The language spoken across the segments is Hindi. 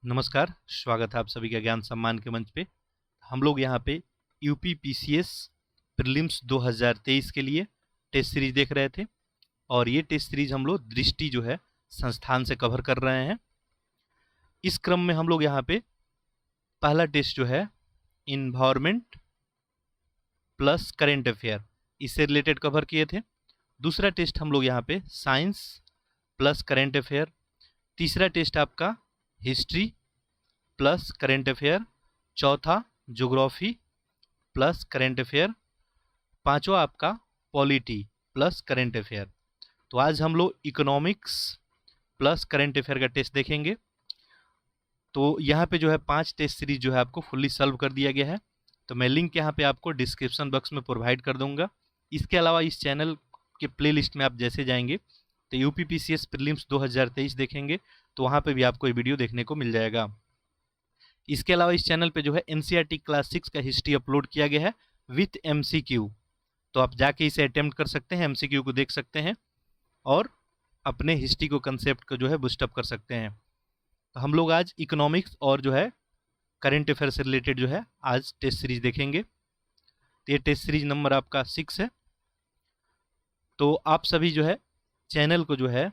नमस्कार, स्वागत है आप सभी का ज्ञान सम्मान के मंच पे। हम लोग यहाँ पे यूपी पीसीएस प्रीलिम्स 2023 के लिए टेस्ट सीरीज देख रहे थे और ये टेस्ट सीरीज हम लोग दृष्टि जो है संस्थान से कवर कर रहे हैं। इस क्रम में हम लोग यहाँ पे पहला टेस्ट जो है इन्वायरमेंट प्लस करेंट अफेयर, इससे रिलेटेड कवर किए थे। दूसरा टेस्ट हम लोग यहाँ पे साइंस प्लस करेंट अफेयर। तीसरा टेस्ट आपका हिस्ट्री प्लस करेंट अफेयर। चौथा ज्योग्राफी प्लस करेंट अफेयर। पांचवा आपका पॉलिटी प्लस करेंट अफेयर। तो आज हम लोग इकोनॉमिक्स प्लस करेंट अफेयर का टेस्ट देखेंगे। तो यहाँ पे जो है 5 टेस्ट सीरीज जो है आपको फुल्ली सॉल्व कर दिया गया है। तो मैं लिंक यहाँ पे आपको डिस्क्रिप्शन बॉक्स में प्रोवाइड कर दूंगा। इसके अलावा इस चैनल के प्लेलिस्ट में आप जैसे जाएंगे तो यूपी पीसीएस प्रीलिम्स 2023 देखेंगे तो वहाँ पे भी आपको ये वीडियो देखने को मिल जाएगा। इसके अलावा इस चैनल पे जो है एनसीईआरटी क्लास 6 का हिस्ट्री अपलोड किया गया है विथ एमसीक्यू, तो आप जाके इसे अटेम्प्ट कर सकते हैं, एमसीक्यू को देख सकते हैं और अपने हिस्ट्री को कंसेप्ट को जो है बूस्टअप कर सकते हैं। तो हम लोग आज इकोनॉमिक्स और जो है करंट अफेयर से रिलेटेड जो है आज टेस्ट सीरीज देखेंगे। तो ये टेस्ट सीरीज नंबर आपका 6 है। तो आप सभी जो है चैनल को जो है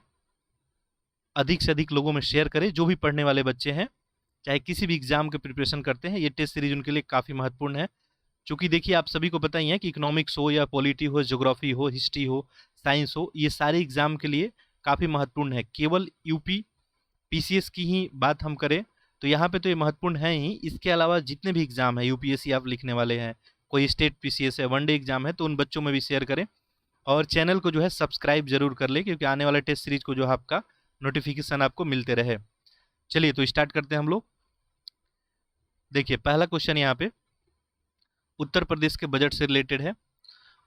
अधिक से अधिक लोगों में शेयर करें। जो भी पढ़ने वाले बच्चे हैं, चाहे किसी भी एग्जाम के प्रिपरेशन करते हैं, ये टेस्ट सीरीज उनके लिए काफ़ी महत्वपूर्ण है। क्योंकि देखिए आप सभी को पता ही है कि इकोनॉमिक्स हो या पॉलिटी हो, ज्योग्राफी हो, हिस्ट्री हो, साइंस हो, ये सारे एग्जाम के लिए काफ़ी महत्वपूर्ण है। केवल यूपी पीसीएस की ही बात हम करें तो यहाँ पे तो ये महत्वपूर्ण है ही। इसके अलावा जितने भी एग्जाम है यूपीएससी आप लिखने वाले हैं, कोई स्टेट पीसीएस है, वनडे एग्जाम है, तो उन बच्चों में भी शेयर करें और चैनल को जो है सब्सक्राइब जरूर कर ले, क्योंकि आने वाले टेस्ट सीरीज को जो है आपका नोटिफिकेशन आपको मिलते रहे। चलिए तो स्टार्ट करते हैं हम लोग। देखिए पहला क्वेश्चन यहाँ पे उत्तर प्रदेश के बजट से रिलेटेड है।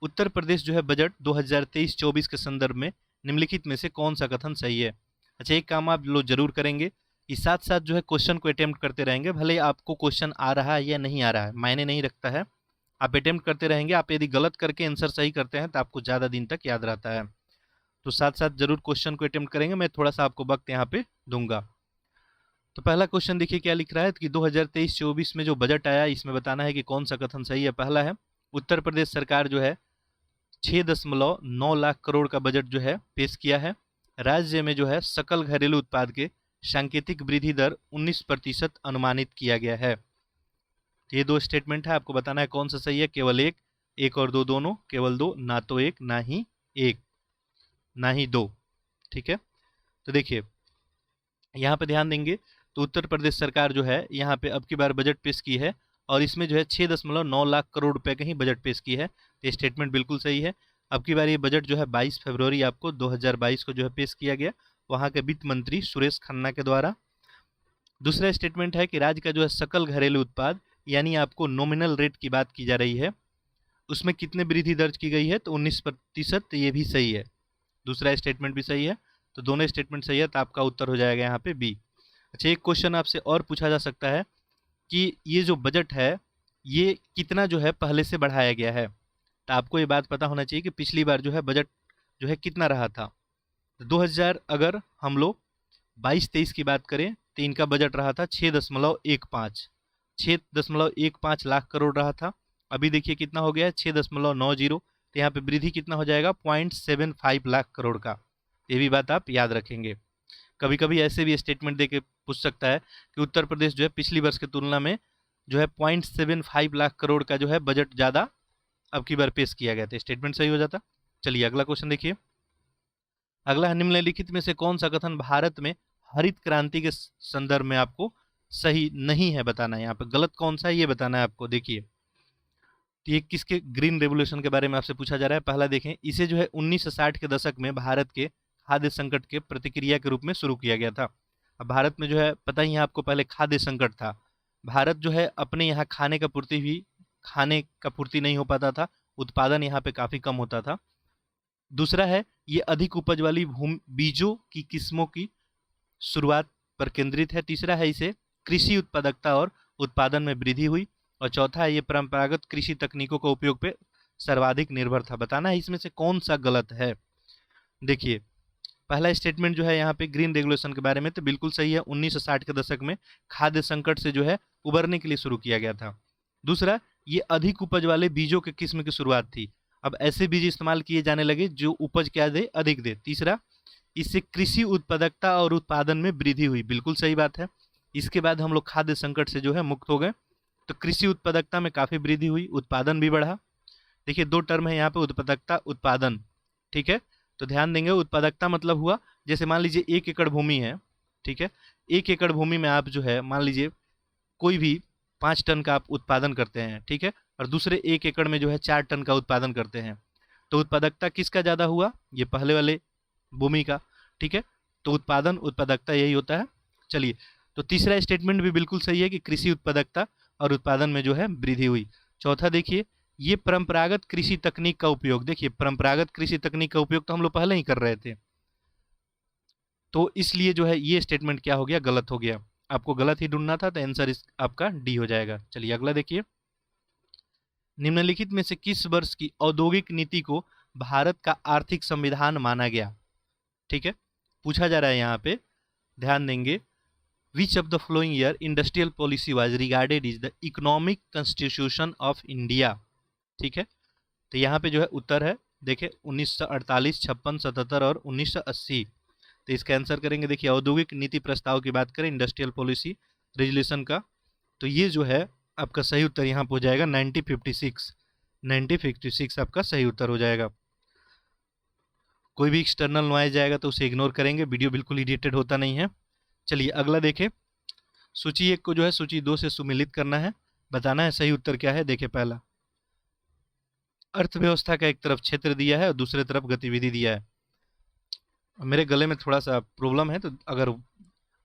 उत्तर प्रदेश जो है बजट 2023-24 के संदर्भ में निम्नलिखित में से कौन सा कथन सही है। अच्छा, एक काम आप लोग जरूर करेंगे कि साथ साथ जो है क्वेश्चन को अटेम्प्ट करते रहेंगे, भले आपको क्वेश्चन आ रहा है या नहीं आ रहा है, मायने नहीं रखता है। आप अटेम्प्ट करते रहेंगे। आप यदि गलत करके आंसर सही करते हैं तो आपको ज़्यादा दिन तक याद रहता है। तो साथ साथ जरूर क्वेश्चन को अटेम्प्ट करेंगे। मैं थोड़ा सा आपको वक्त यहाँ पे दूंगा। तो पहला क्वेश्चन देखिए क्या लिख रहा है कि 2023-24 में जो बजट आया इसमें बताना है कि कौन सा कथन सही है। पहला है उत्तर प्रदेश सरकार जो है 6.9 लाख करोड़ का बजट जो है पेश किया है। राज्य में जो है सकल घरेलू उत्पाद के सांकेतिक वृद्धि दर 19% अनुमानित किया गया है। ये दो स्टेटमेंट है, आपको बताना है कौन सा सही है। केवल एक, एक और दो दोनों, केवल दो, ना तो एक ना ही एक ना ही दो। ठीक है, तो देखिए यहाँ पे ध्यान देंगे तो उत्तर प्रदेश सरकार जो है यहाँ पे अब की बार बजट पेश की है और इसमें जो है 6.9 लाख करोड़ रुपए का ही बजट पेश की है। तो ये स्टेटमेंट बिल्कुल सही है। अब की बार ये बजट जो है 22 फरवरी आपको 2022 को जो है पेश किया गया, वहाँ के वित्त मंत्री सुरेश खन्ना के द्वारा। दूसरा स्टेटमेंट है कि राज्य का जो है सकल घरेलू उत्पाद यानी आपको नॉमिनल रेट की बात की जा रही है, उसमें कितने वृद्धि दर्ज की गई है, तो 19%। ये भी सही है, दूसरा स्टेटमेंट भी सही है। तो दोनों स्टेटमेंट सही है, तो आपका उत्तर हो जाएगा यहाँ पे बी। अच्छा, एक क्वेश्चन आपसे और पूछा जा सकता है कि ये जो बजट है ये कितना जो है पहले से बढ़ाया गया है। तो आपको ये बात पता होना चाहिए कि पिछली बार जो है बजट जो है कितना रहा था। 2000 अगर हम लोग 22-23 की बात करें तो इनका बजट रहा था 6.15 लाख करोड़ रहा था। अभी देखिए कितना हो गया है 6.90। तो यहाँ पे वृद्धि कितना हो जाएगा 0.75 लाख करोड़ का। ये भी बात आप याद रखेंगे। कभी कभी ऐसे भी स्टेटमेंट देके पूछ सकता है कि उत्तर प्रदेश जो है पिछली वर्ष की तुलना में जो है 0.75 लाख करोड़ का जो है बजट ज़्यादा अब की बार पेश किया गया था, स्टेटमेंट सही हो जाता। चलिए अगला क्वेश्चन देखिए। अगला है निम्नलिखित में से कौन सा कथन भारत में हरित क्रांति के संदर्भ में आपको सही नहीं है बताना है। यहाँ पे गलत कौन सा है ये बताना है आपको। देखिए तो ये किसके ग्रीन रेवोल्यूशन के बारे में आपसे पूछा जा रहा है। पहला देखें, इसे जो है 1960 के दशक में भारत के खाद्य संकट के प्रतिक्रिया के रूप में शुरू किया गया था। अब भारत में जो है पता ही है आपको, पहले खाद्य संकट था। भारत जो है अपने यहाँ खाने का पूर्ति नहीं हो पाता था, उत्पादन यहाँ पे काफ़ी कम होता था। दूसरा है ये अधिक उपज वाली बीजों की किस्मों की शुरुआत पर केंद्रित है। तीसरा है इसे कृषि उत्पादकता और उत्पादन में वृद्धि हुई। और चौथा है ये परंपरागत कृषि तकनीकों का उपयोग पे सर्वाधिक निर्भर था। बताना है इसमें से कौन सा गलत है। देखिए पहला स्टेटमेंट जो है यहाँ पे ग्रीन रेगुलेशन के बारे में, तो बिल्कुल सही है। 1960 के दशक में खाद्य संकट से जो है उबरने के लिए शुरू किया गया था। दूसरा, ये अधिक उपज वाले बीजों के किस्म की शुरुआत थी। अब ऐसे बीज इस्तेमाल किए जाने लगे जो उपज क्या दे, अधिक दे। तीसरा, इससे कृषि उत्पादकता और उत्पादन में वृद्धि हुई। बिल्कुल सही बात है। इसके बाद हम लोग खाद्य संकट से जो है मुक्त हो गए, तो कृषि उत्पादकता में काफ़ी वृद्धि हुई, उत्पादन भी बढ़ा। देखिए, दो टर्म है यहाँ पे, उत्पादकता, उत्पादन। ठीक है, तो ध्यान देंगे। उत्पादकता मतलब हुआ, जैसे मान लीजिए 1 एकड़ भूमि है, ठीक है, 1 एकड़ भूमि में आप जो है मान लीजिए कोई भी 5 टन का आप उत्पादन करते हैं, ठीक है, और दूसरे 1 एकड़ में जो है 4 टन का उत्पादन करते हैं, तो उत्पादकता किसका ज़्यादा हुआ, ये पहले वाले भूमि का। ठीक है, तो उत्पादन, उत्पादकता यही होता है। चलिए, तो तीसरा स्टेटमेंट भी बिल्कुल सही है कि कृषि उत्पादकता और उत्पादन में जो है वृद्धि हुई। चौथा देखिए, ये परंपरागत कृषि तकनीक का उपयोग। देखिए, परंपरागत कृषि तकनीक का उपयोग तो हम लोग पहले ही कर रहे थे, तो इसलिए जो है ये स्टेटमेंट क्या हो गया, गलत हो गया। आपको गलत ही ढूंढना था, तो आंसर इस आपका डी हो जाएगा। चलिए अगला देखिए, निम्नलिखित में से किस वर्ष की औद्योगिक नीति को भारत का आर्थिक संविधान माना गया। ठीक है, पूछा जा रहा है यहाँ पे, ध्यान देंगे। Which of the flowing year industrial policy was regarded is the economic constitution of India. ठीक है, तो यहाँ पे जो है उत्तर है, देखिए 1948, 56, 77 और 1980। तो इसका आंसर करेंगे, देखिए औद्योगिक नीति प्रस्ताव की बात करें, इंडस्ट्रियल पॉलिसी रेजुलेशन का, तो ये जो है आपका सही उत्तर यहाँ पर हो जाएगा 1956। 1956 आपका सही उत्तर हो जाएगा। कोई भी एक्सटर्नल नॉइज जाएगा तो उसे इग्नोर करेंगे, वीडियो बिल्कुल एडिटेड होता नहीं है। चलिए अगला देखें, सूची 1 को जो है सूची 2 से सुमिलित करना है, बताना है सही उत्तर क्या है। देखिए, पहला, अर्थव्यवस्था का एक तरफ क्षेत्र दिया है और दूसरे तरफ गतिविधि दिया है। मेरे गले में थोड़ा सा प्रॉब्लम है, तो अगर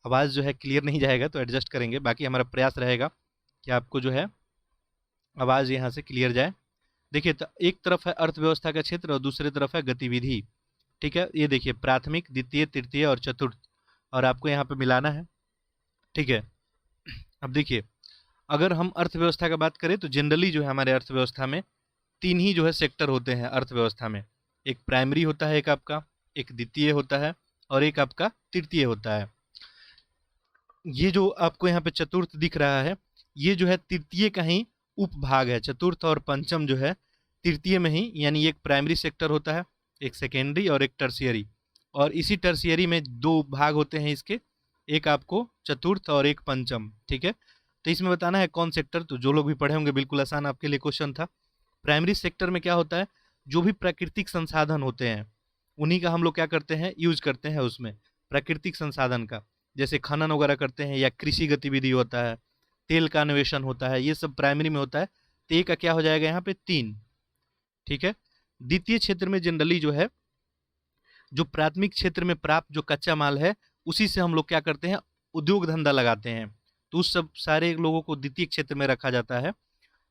आवाज़ जो है क्लियर नहीं जाएगा तो एडजस्ट करेंगे, बाकी हमारा प्रयास रहेगा कि आपको जो है आवाज़ यहाँ से क्लियर जाए। देखिए, तो एक तरफ है अर्थव्यवस्था का क्षेत्र और दूसरी तरफ है गतिविधि। ठीक है, ये देखिए प्राथमिक, द्वितीय, तृतीय और चतुर्थ, और आपको यहाँ पे मिलाना है। ठीक है, अब देखिए, अगर हम अर्थव्यवस्था का बात करें तो जनरली जो है हमारे अर्थव्यवस्था में 3 ही जो है सेक्टर होते हैं अर्थव्यवस्था में। एक प्राइमरी होता है, एक आपका, एक द्वितीय होता है और एक आपका तृतीय होता है। ये जो आपको यहाँ पे चतुर्थ दिख रहा है, ये जो है तृतीय का ही उपभाग है। चतुर्थ और पंचम जो है तृतीय में ही, यानी एक प्राइमरी सेक्टर होता है, एक सेकेंडरी और एक टर्शियरी, और इसी टर्शियरी में 2 भाग होते हैं इसके, एक आपको चतुर्थ और एक पंचम। ठीक है, तो इसमें बताना है कौन सेक्टर, तो जो लोग भी पढ़े होंगे बिल्कुल आसान आपके लिए क्वेश्चन था। प्राइमरी सेक्टर में क्या होता है, जो भी प्राकृतिक संसाधन होते हैं उन्हीं का हम लोग क्या करते हैं, यूज करते हैं उसमें, प्राकृतिक संसाधन का, जैसे खनन वगैरह करते हैं या कृषि गतिविधि होता है, तेल का अन्वेषण होता है, ये सब प्राइमरी में होता है। तो ए का क्या हो जाएगा यहाँ पे 3। ठीक है, द्वितीय क्षेत्र में जनरली जो है, जो प्राथमिक क्षेत्र में प्राप्त जो कच्चा माल है उसी से हम लोग क्या करते हैं, उद्योग धंधा लगाते हैं, तो उस सब सारे लोगों को द्वितीय क्षेत्र में रखा जाता है।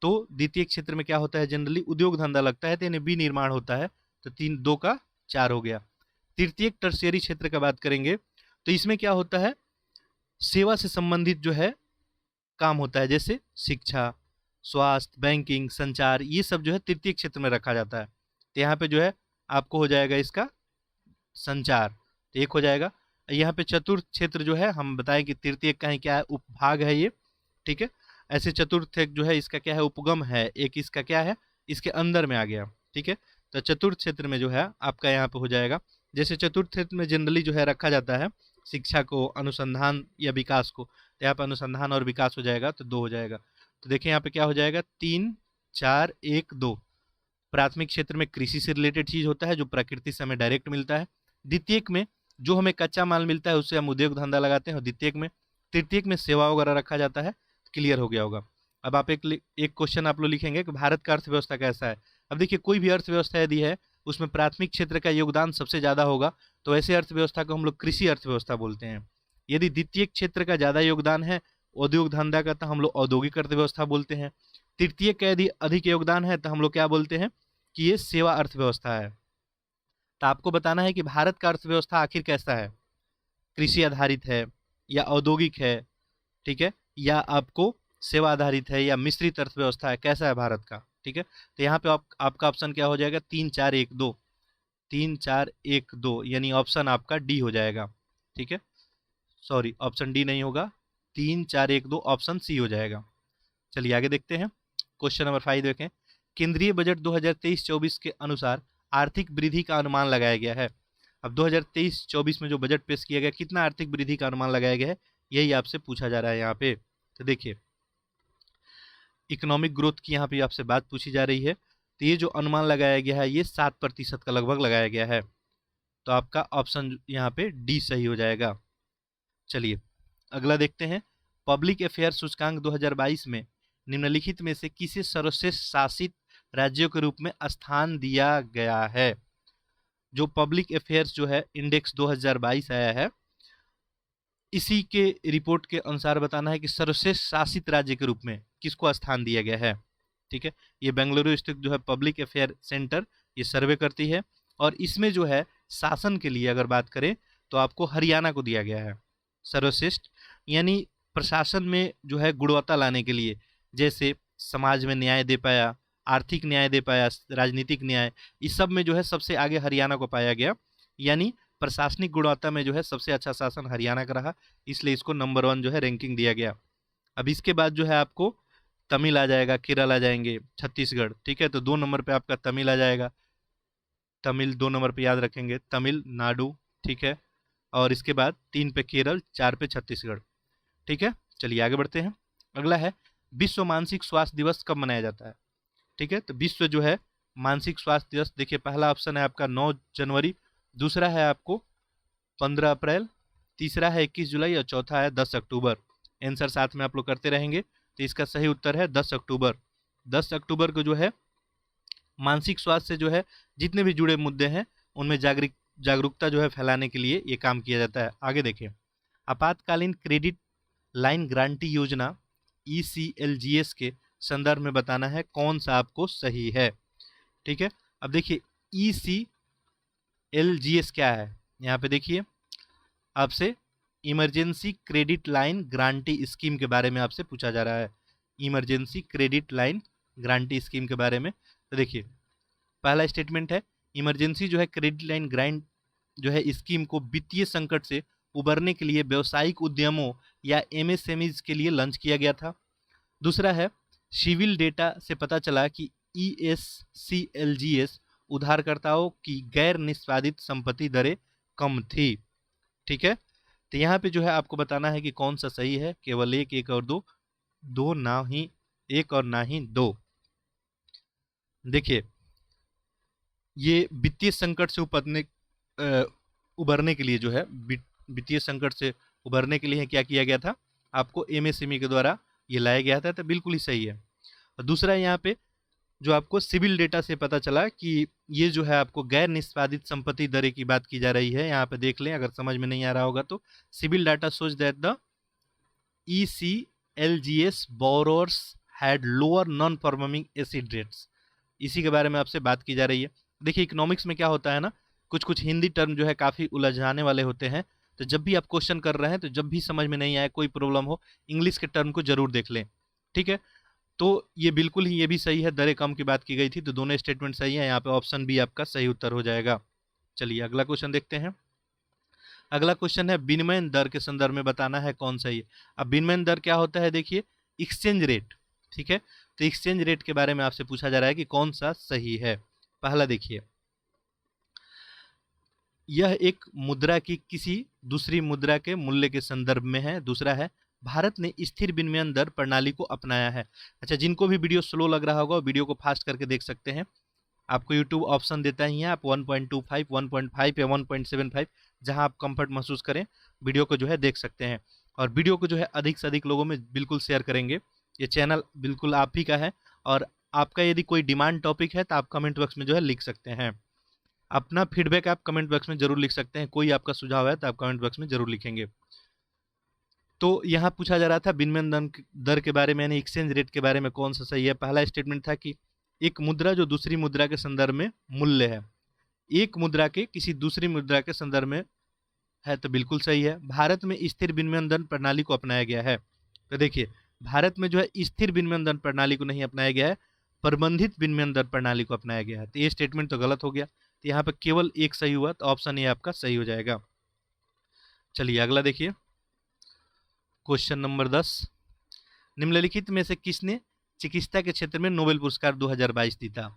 तो द्वितीय क्षेत्र में क्या होता है, जनरली उद्योग धंधा लगता है, तो यानी विनिर्माण होता है। तो 3, 2 का 4 हो गया। तृतीय टर्शियरी क्षेत्र का बात करेंगे तो इसमें क्या होता है, सेवा से संबंधित जो है काम होता है, जैसे शिक्षा, स्वास्थ्य, बैंकिंग, संचार, ये सब जो है तृतीय क्षेत्र में रखा जाता है। तो यहाँ पे जो है आपको हो जाएगा इसका संचार, तो 1 हो जाएगा। यहाँ पे चतुर्थ क्षेत्र जो है हम बताएं कि तृतीय का ही क्या है, उपभाग है ये। ठीक है, ऐसे चतुर्थ जो है इसका क्या है, उपगम है, एक इसका क्या है, इसके अंदर में आ गया। ठीक है, तो चतुर्थ क्षेत्र में जो है आपका यहाँ पे हो जाएगा, जैसे चतुर्थ क्षेत्र में जनरली जो है रखा जाता है शिक्षा को, अनुसंधान या विकास को, तो यहाँ पे अनुसंधान और विकास हो जाएगा, तो 2 हो जाएगा। तो देखिए यहाँ पे क्या हो जाएगा, 3, 4, 1, 2। प्राथमिक क्षेत्र में कृषि से रिलेटेड चीज होता है जो प्रकृति से हमें डायरेक्ट मिलता है। द्वितीयक में जो हमें कच्चा माल मिलता है उससे हम उद्योग धंधा लगाते हैं, और द्वितीयक में, तृतीयक में सेवा वगैरह रखा जाता है। क्लियर हो गया होगा। अब आप एक क्वेश्चन आप लोग लिखेंगे कि भारत का अर्थव्यवस्था कैसा है। अब देखिए, कोई भी अर्थव्यवस्था यदि है उसमें प्राथमिक क्षेत्र का योगदान सबसे ज़्यादा होगा, तो ऐसे अर्थव्यवस्था को हम लोग कृषि अर्थव्यवस्था बोलते हैं। यदि द्वितीय क्षेत्र का ज़्यादा योगदान है उद्योग धंधा का, तो हम लोग औद्योगिक अर्थव्यवस्था बोलते हैं। तृतीय का यदि अधिक योगदान है तो हम लोग क्या बोलते हैं कि ये सेवा अर्थव्यवस्था है। तो आपको बताना है कि भारत का अर्थव्यवस्था आखिर कैसा है, कृषि आधारित है या औद्योगिक है, ठीक है, या आपको सेवा आधारित है या मिश्रित अर्थव्यवस्था है, कैसा है भारत का। ठीक है, तो यहाँ पे आपका ऑप्शन क्या हो जाएगा, 3, 4, 1, 2। 3412 यानी ऑप्शन आपका डी हो जाएगा। ठीक है, सॉरी ऑप्शन डी नहीं होगा, 3412 ऑप्शन सी हो जाएगा। चलिए आगे देखते हैं। क्वेश्चन नंबर 5 देखें। केंद्रीय बजट 2023-24 के अनुसार आर्थिक वृद्धि का अनुमान लगाया गया है। अब 2023-24 में जो बजट पेश किया गया, कितना आर्थिक वृद्धि का अनुमान लगाया गया है, यही आपसे पूछा जा रहा है यहाँ पे। तो देखिए, इकोनॉमिक ग्रोथ की यहाँ पे आपसे बात पूछी जा रही है। तो ये जो अनुमान लगाया गया है, ये 7% का लगभग लगाया गया है। तो आपका ऑप्शन यहाँ पे डी सही हो जाएगा। चलिए अगला देखते हैं। पब्लिक अफेयर सूचकांक 2022 में निम्नलिखित में से किसे सर्वश्रेष्ठ शासित राज्यों के रूप में स्थान दिया गया है। जो पब्लिक अफेयर्स जो है इंडेक्स 2022 आया है, इसी के रिपोर्ट के अनुसार बताना है कि सर्वश्रेष्ठ शासित राज्य के रूप में किसको स्थान दिया गया है। ठीक है, ये बेंगलुरु स्थित जो है पब्लिक अफेयर सेंटर ये सर्वे करती है, और इसमें जो है शासन के लिए अगर बात करें तो आपको हरियाणा को दिया गया है सर्वश्रेष्ठ, यानी प्रशासन में जो है गुणवत्ता लाने के लिए, जैसे समाज में न्याय दे पाया, आर्थिक न्याय दे पाया, राजनीतिक न्याय, इस सब में जो है सबसे आगे हरियाणा को पाया गया। यानी प्रशासनिक गुणवत्ता में जो है सबसे अच्छा शासन हरियाणा का रहा, इसलिए इसको नंबर 1 जो है रैंकिंग दिया गया। अब इसके बाद जो है आपको तमिल आ जाएगा, केरल आ जाएंगे, छत्तीसगढ़। ठीक है, तो 2 नंबर पे आपका तमिल आ जाएगा, तमिल 2 नंबर पे याद रखेंगे, तमिलनाडु। ठीक है, और इसके बाद 3 पे केरल, 4 पे छत्तीसगढ़। ठीक है, चलिए आगे बढ़ते हैं। अगला है विश्व मानसिक स्वास्थ्य दिवस कब मनाया जाता है। ठीक है, तो विश्व जो है मानसिक स्वास्थ्य दिवस, देखिए पहला ऑप्शन है आपका 9 जनवरी, दूसरा है आपको 15 अप्रैल, तीसरा है 21 जुलाई और चौथा है 10 अक्टूबर। आंसर साथ में आप लोग करते रहेंगे। तो इसका सही उत्तर है 10 अक्टूबर। 10 अक्टूबर को जो है मानसिक स्वास्थ्य से जो है जितने भी जुड़े मुद्दे हैं उनमें जागरूकता जो है फैलाने के लिए ये काम किया जाता है। आगे देखिए, आपातकालीन क्रेडिट लाइन गारंटी योजना ECLGS के संदर्भ में बताना है कौन सा आपको सही है। ठीक है, अब देखिए ECLGS क्या है, यहाँ पे देखिए आपसे emergency credit line guarantee scheme के बारे में आपसे पूछा जा रहा है। Emergency credit line guarantee scheme के बारे में। तो देखिए पहला स्टेटमेंट है, इमरजेंसी जो है क्रेडिट लाइन ग्रांट जो है स्कीम को वित्तीय संकट से उबरने के लिए व्यावसायिक उद्यमों या MSMEs के लिए लॉन्च किया गया था। दूसरा है, सिविल डेटा से पता चला कि ECLGS उधारकर्ताओं की गैर निष्पादित संपत्ति दरें कम थी। ठीक है, तो यहाँ पे जो है आपको बताना है कि कौन सा सही है, केवल एक और दो ना ही एक और ना ही दो। देखिए ये वित्तीय संकट से उबरने के लिए जो है, वित्तीय संकट से उबरने के लिए क्या किया गया था, आपको MSME के द्वारा ये लाया गया था, तो बिल्कुल ही सही है। और दूसरा यहाँ पे जो आपको सिविल डेटा से पता चला कि ये जो है आपको गैर निष्पादित संपत्ति दरें की बात की जा रही है। यहाँ पे देख लें, अगर समझ में नहीं आ रहा होगा तो CIBIL data shows that the ECLGS borrowers had lower non performing asset rates, इसी के बारे में आपसे बात की जा रही है। देखिए इकोनॉमिक्स में क्या होता है ना, कुछ हिंदी टर्म जो है काफ़ी उलझाने वाले होते हैं, तो जब भी आप क्वेश्चन कर रहे हैं, तो जब भी समझ में नहीं आए, कोई प्रॉब्लम हो, इंग्लिश के टर्म को जरूर देख लें। ठीक है, तो ये बिल्कुल ही ये भी सही है, दरें कम की बात की गई थी, तो दोनों स्टेटमेंट सही है। यहाँ पे ऑप्शन बी आपका सही उत्तर हो जाएगा। चलिए अगला क्वेश्चन देखते हैं। अगला क्वेश्चन है विनिमय दर के संदर्भ में बताना है कौन सही है। अब विनिमय दर क्या होता है, देखिए एक्सचेंज रेट। ठीक है, तो एक्सचेंज रेट के बारे में आपसे पूछा जा रहा है कि कौन सा सही है। पहला देखिए, यह एक मुद्रा की किसी दूसरी मुद्रा के मूल्य के संदर्भ में है। दूसरा है, भारत ने स्थिर विनिमय दर प्रणाली को अपनाया है। अच्छा, जिनको भी वीडियो स्लो लग रहा होगा वीडियो को फास्ट करके देख सकते हैं। आपको यूट्यूब ऑप्शन देता ही है, आप 1.25, 1.5 या 1.75 जहां आप कंफर्ट महसूस करें वीडियो को जो है देख सकते हैं। और वीडियो को जो है अधिक से अधिक लोगों में बिल्कुल शेयर करेंगे। ये चैनल बिल्कुल आप ही का है, और आपका यदि कोई डिमांड टॉपिक है तो आप कमेंट बॉक्स में जो है लिख सकते हैं। अपना फीडबैक आप कमेंट बॉक्स में जरूर लिख सकते हैं। कोई आपका सुझाव है तो आप कमेंट बॉक्स में जरूर लिखेंगे। तो यहाँ पूछा जा रहा था विनिमय दर के बारे में, यानी एक्सचेंज रेट के बारे में कौन सा सही है। पहला स्टेटमेंट था कि एक मुद्रा जो दूसरी मुद्रा के संदर्भ में मूल्य है, एक मुद्रा के किसी दूसरी मुद्रा के संदर्भ में है, तो बिल्कुल सही है। भारत में स्थिर विनिमय दर प्रणाली को अपनाया गया है, तो देखिए भारत में जो है स्थिर विनिमय दर प्रणाली को नहीं अपनाया गया है, प्रबंधित विनिमय दर प्रणाली को अपनाया गया है, तो ये स्टेटमेंट तो गलत हो गया। तो यहाँ पे केवल एक सही हुआ, तो ऑप्शन ए आपका सही हो जाएगा। चलिए अगला देखिए, क्वेश्चन नंबर 10, निम्नलिखित में से किसने चिकित्सा के क्षेत्र में नोबेल पुरस्कार 2022 जीता?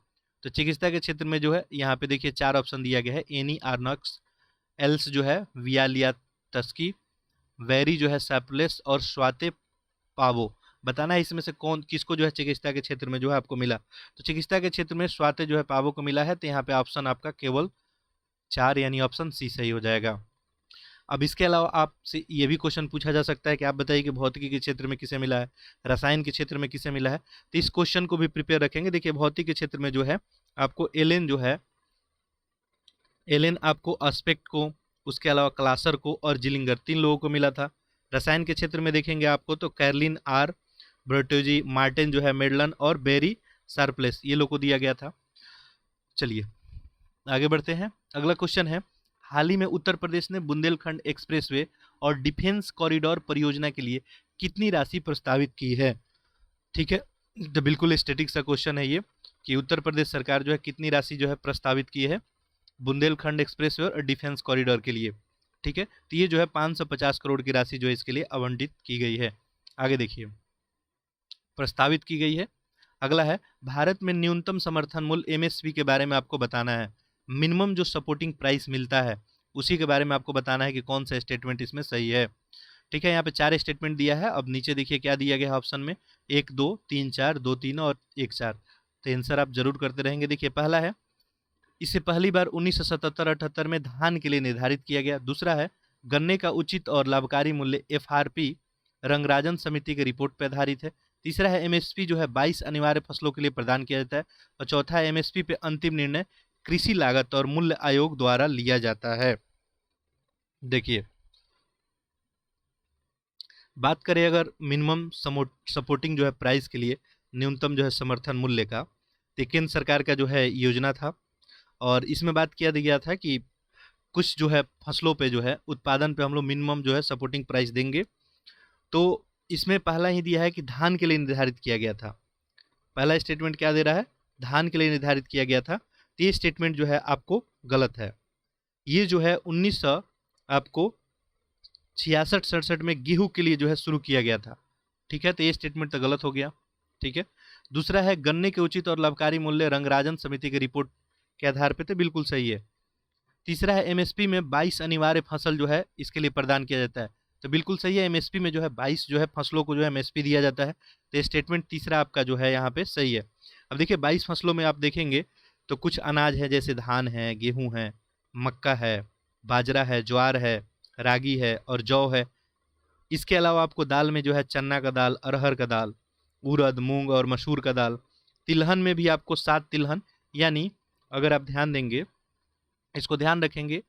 तो चिकित्सा के क्षेत्र में जो है यहाँ पे देखिए 4 ऑप्शन दिया गया है, एनी आर्नक्स, एल्स जो है वियालिया तस्की, वेरी जो है सैपलेस और स्वाते पावो। बताना है इसमें से कौन किसको जो है चिकित्सा के क्षेत्र में जो है आपको मिला। तो चिकित्सा के क्षेत्र में स्वाते जो है पावो को मिला है, तो यहाँ पे ऑप्शन आपका केवल 4 यानी ऑप्शन सी सही हो जाएगा। अब इसके अलावा आपसे ये भी क्वेश्चन पूछा जा सकता है कि आप बताइए कि भौतिकी के क्षेत्र में किसे मिला है, रसायन के क्षेत्र में किसे मिला है। तो इस क्वेश्चन को भी प्रिपेयर रखेंगे। देखिए भौतिक के क्षेत्र में जो है आपको एलेन जो है, एलेन आपको एस्पेक्ट को, उसके अलावा क्लासर को और जिलिंगर 3 लोगों को मिला था। रसायन के क्षेत्र में देखेंगे आपको तो कैरलिन आर ब्रोटोजी, मार्टिन जो है मेडलन और बेरी सार्प्लेस, ये लोग को दिया गया था। चलिए आगे बढ़ते हैं। अगला क्वेश्चन है, हाल ही में उत्तर प्रदेश ने बुंदेलखंड एक्सप्रेसवे और डिफेंस कॉरिडोर परियोजना के लिए कितनी राशि प्रस्तावित की है? ठीक है, तो बिल्कुल स्टैटिक सा क्वेश्चन है ये कि उत्तर प्रदेश सरकार जो है कितनी राशि जो है प्रस्तावित की है बुंदेलखंड एक्सप्रेसवे और डिफेंस कॉरिडोर के लिए। ठीक है, तो ये जो है 550 करोड़ की राशि जो है इसके लिए आवंटित की गई है। आगे देखिए, प्रस्तावित की गई है। अगला है, भारत में न्यूनतम समर्थन मूल्य एमएसपी के बारे में आपको बताना है। मिनिमम जो सपोर्टिंग प्राइस मिलता है उसी के बारे में आपको बताना है कि कौन सा स्टेटमेंट इसमें सही है। ठीक है, यहाँ पे 4 स्टेटमेंट दिया है। अब नीचे देखिए क्या दिया गया है ऑप्शन में, 1 2 3 4, 2 3 और 1 4। तो आंसर आप जरूर करते रहेंगे। देखिए पहला है, इसे पहली बार 1977-78 में धान के लिए निर्धारित किया गया। दूसरा है, गन्ने का उचित और लाभकारी मूल्य एफआरपी रंगराजन समिति की रिपोर्ट पर आधारित है। तीसरा है, एमएसपी जो है 22 अनिवार्य फसलों के लिए प्रदान किया जाता है। और चौथा है, एमएसपी पे अंतिम निर्णय कृषि लागत और मूल्य आयोग द्वारा लिया जाता है। देखिए बात करें अगर मिनिमम सपोर्टिंग जो है प्राइस के लिए न्यूनतम जो है समर्थन मूल्य का, तो केंद्र सरकार का जो है योजना था और इसमें बात किया गया था कि कुछ जो है फसलों पे जो है उत्पादन पे हम लोग मिनिमम जो है सपोर्टिंग प्राइस देंगे। तो इसमें पहला ही दिया है कि धान के लिए निर्धारित किया गया था। पहला स्टेटमेंट क्या दे रहा है, धान के लिए निर्धारित किया गया था। तो ये स्टेटमेंट जो है आपको गलत है। ये जो है 1900 आपको 66-67 में गेहूं के लिए जो है शुरू किया गया था। ठीक है, तो ये स्टेटमेंट तो गलत हो गया। ठीक है, दूसरा है, गन्ने के उचित और लाभकारी मूल्य रंगराजन समिति की रिपोर्ट के आधार पर तो बिल्कुल सही है। तीसरा है, एमएसपी में 22 अनिवार्य फसल जो है इसके लिए प्रदान किया जाता है, तो बिल्कुल सही है। एमएसपी में जो है 22 जो है फसलों को जो है एमएसपी दिया जाता है, तो स्टेटमेंट तीसरा आपका जो है यहाँ पे सही है। अब देखिए 22 फसलों में आप देखेंगे तो कुछ अनाज है जैसे धान है, गेहूं है, मक्का है, बाजरा है, ज्वार है, रागी है और जौ है। इसके अलावा आपको दाल में जो है चना का दाल, अरहर का दाल, उड़द, मूंग और मसूर का दाल। तिलहन में भी आपको 7 तिलहन, यानी अगर आप ध्यान देंगे, इसको ध्यान रखेंगे,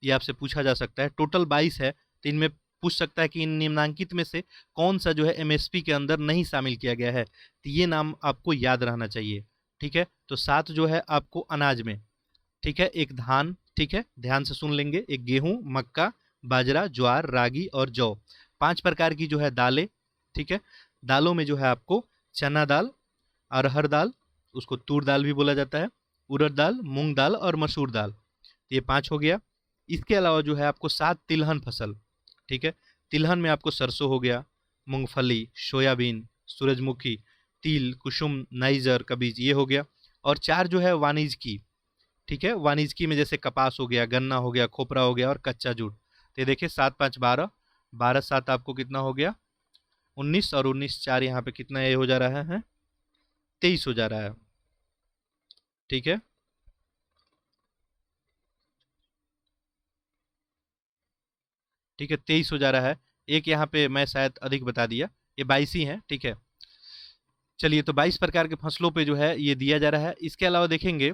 ये आपसे पूछा जा सकता है, टोटल 22 है, तो इनमें पूछ सकता है कि इन निम्नांकित में से कौन सा जो है एमएसपी के अंदर नहीं शामिल किया गया है, तो ये नाम आपको याद रहना चाहिए। ठीक है, तो 7 जो है आपको अनाज में, ठीक है, एक धान, ठीक है, ध्यान से सुन लेंगे, एक गेहूं, मक्का, बाजरा, ज्वार, रागी और जौ। 5 प्रकार की जो है दालें। ठीक है, दालों में जो है आपको चना दाल, अरहर दाल, उसको तूर दाल भी बोला जाता है, उड़द दाल, मूंग दाल और मसूर दाल, ये 5 हो गया। इसके अलावा जो है आपको 7 तिलहन फसल। ठीक है, तिलहन में आपको सरसों हो गया, मूंगफली, सोयाबीन, सूरजमुखी, तिल, कुसुम, नाइजर का बीज, ये हो गया। और 4 जो है वाणिज्यिकी। ठीक है, वाणिज्यिकी में जैसे कपास हो गया, गन्ना हो गया, खोपरा हो गया और कच्चा जूट। तो ये देखिए 7 5 12, 12 7 आपको कितना हो गया 19, और 19 4 यहाँ पे कितना ये हो जा रहा है 23 हो जा रहा है। ठीक है, ठीक है 23 हो जा रहा है। एक यहाँ पे मैं शायद अधिक बता दिया, ये 22 ही है। ठीक है, चलिए, तो 22 प्रकार के फसलों पे जो है ये दिया जा रहा है। इसके अलावा देखेंगे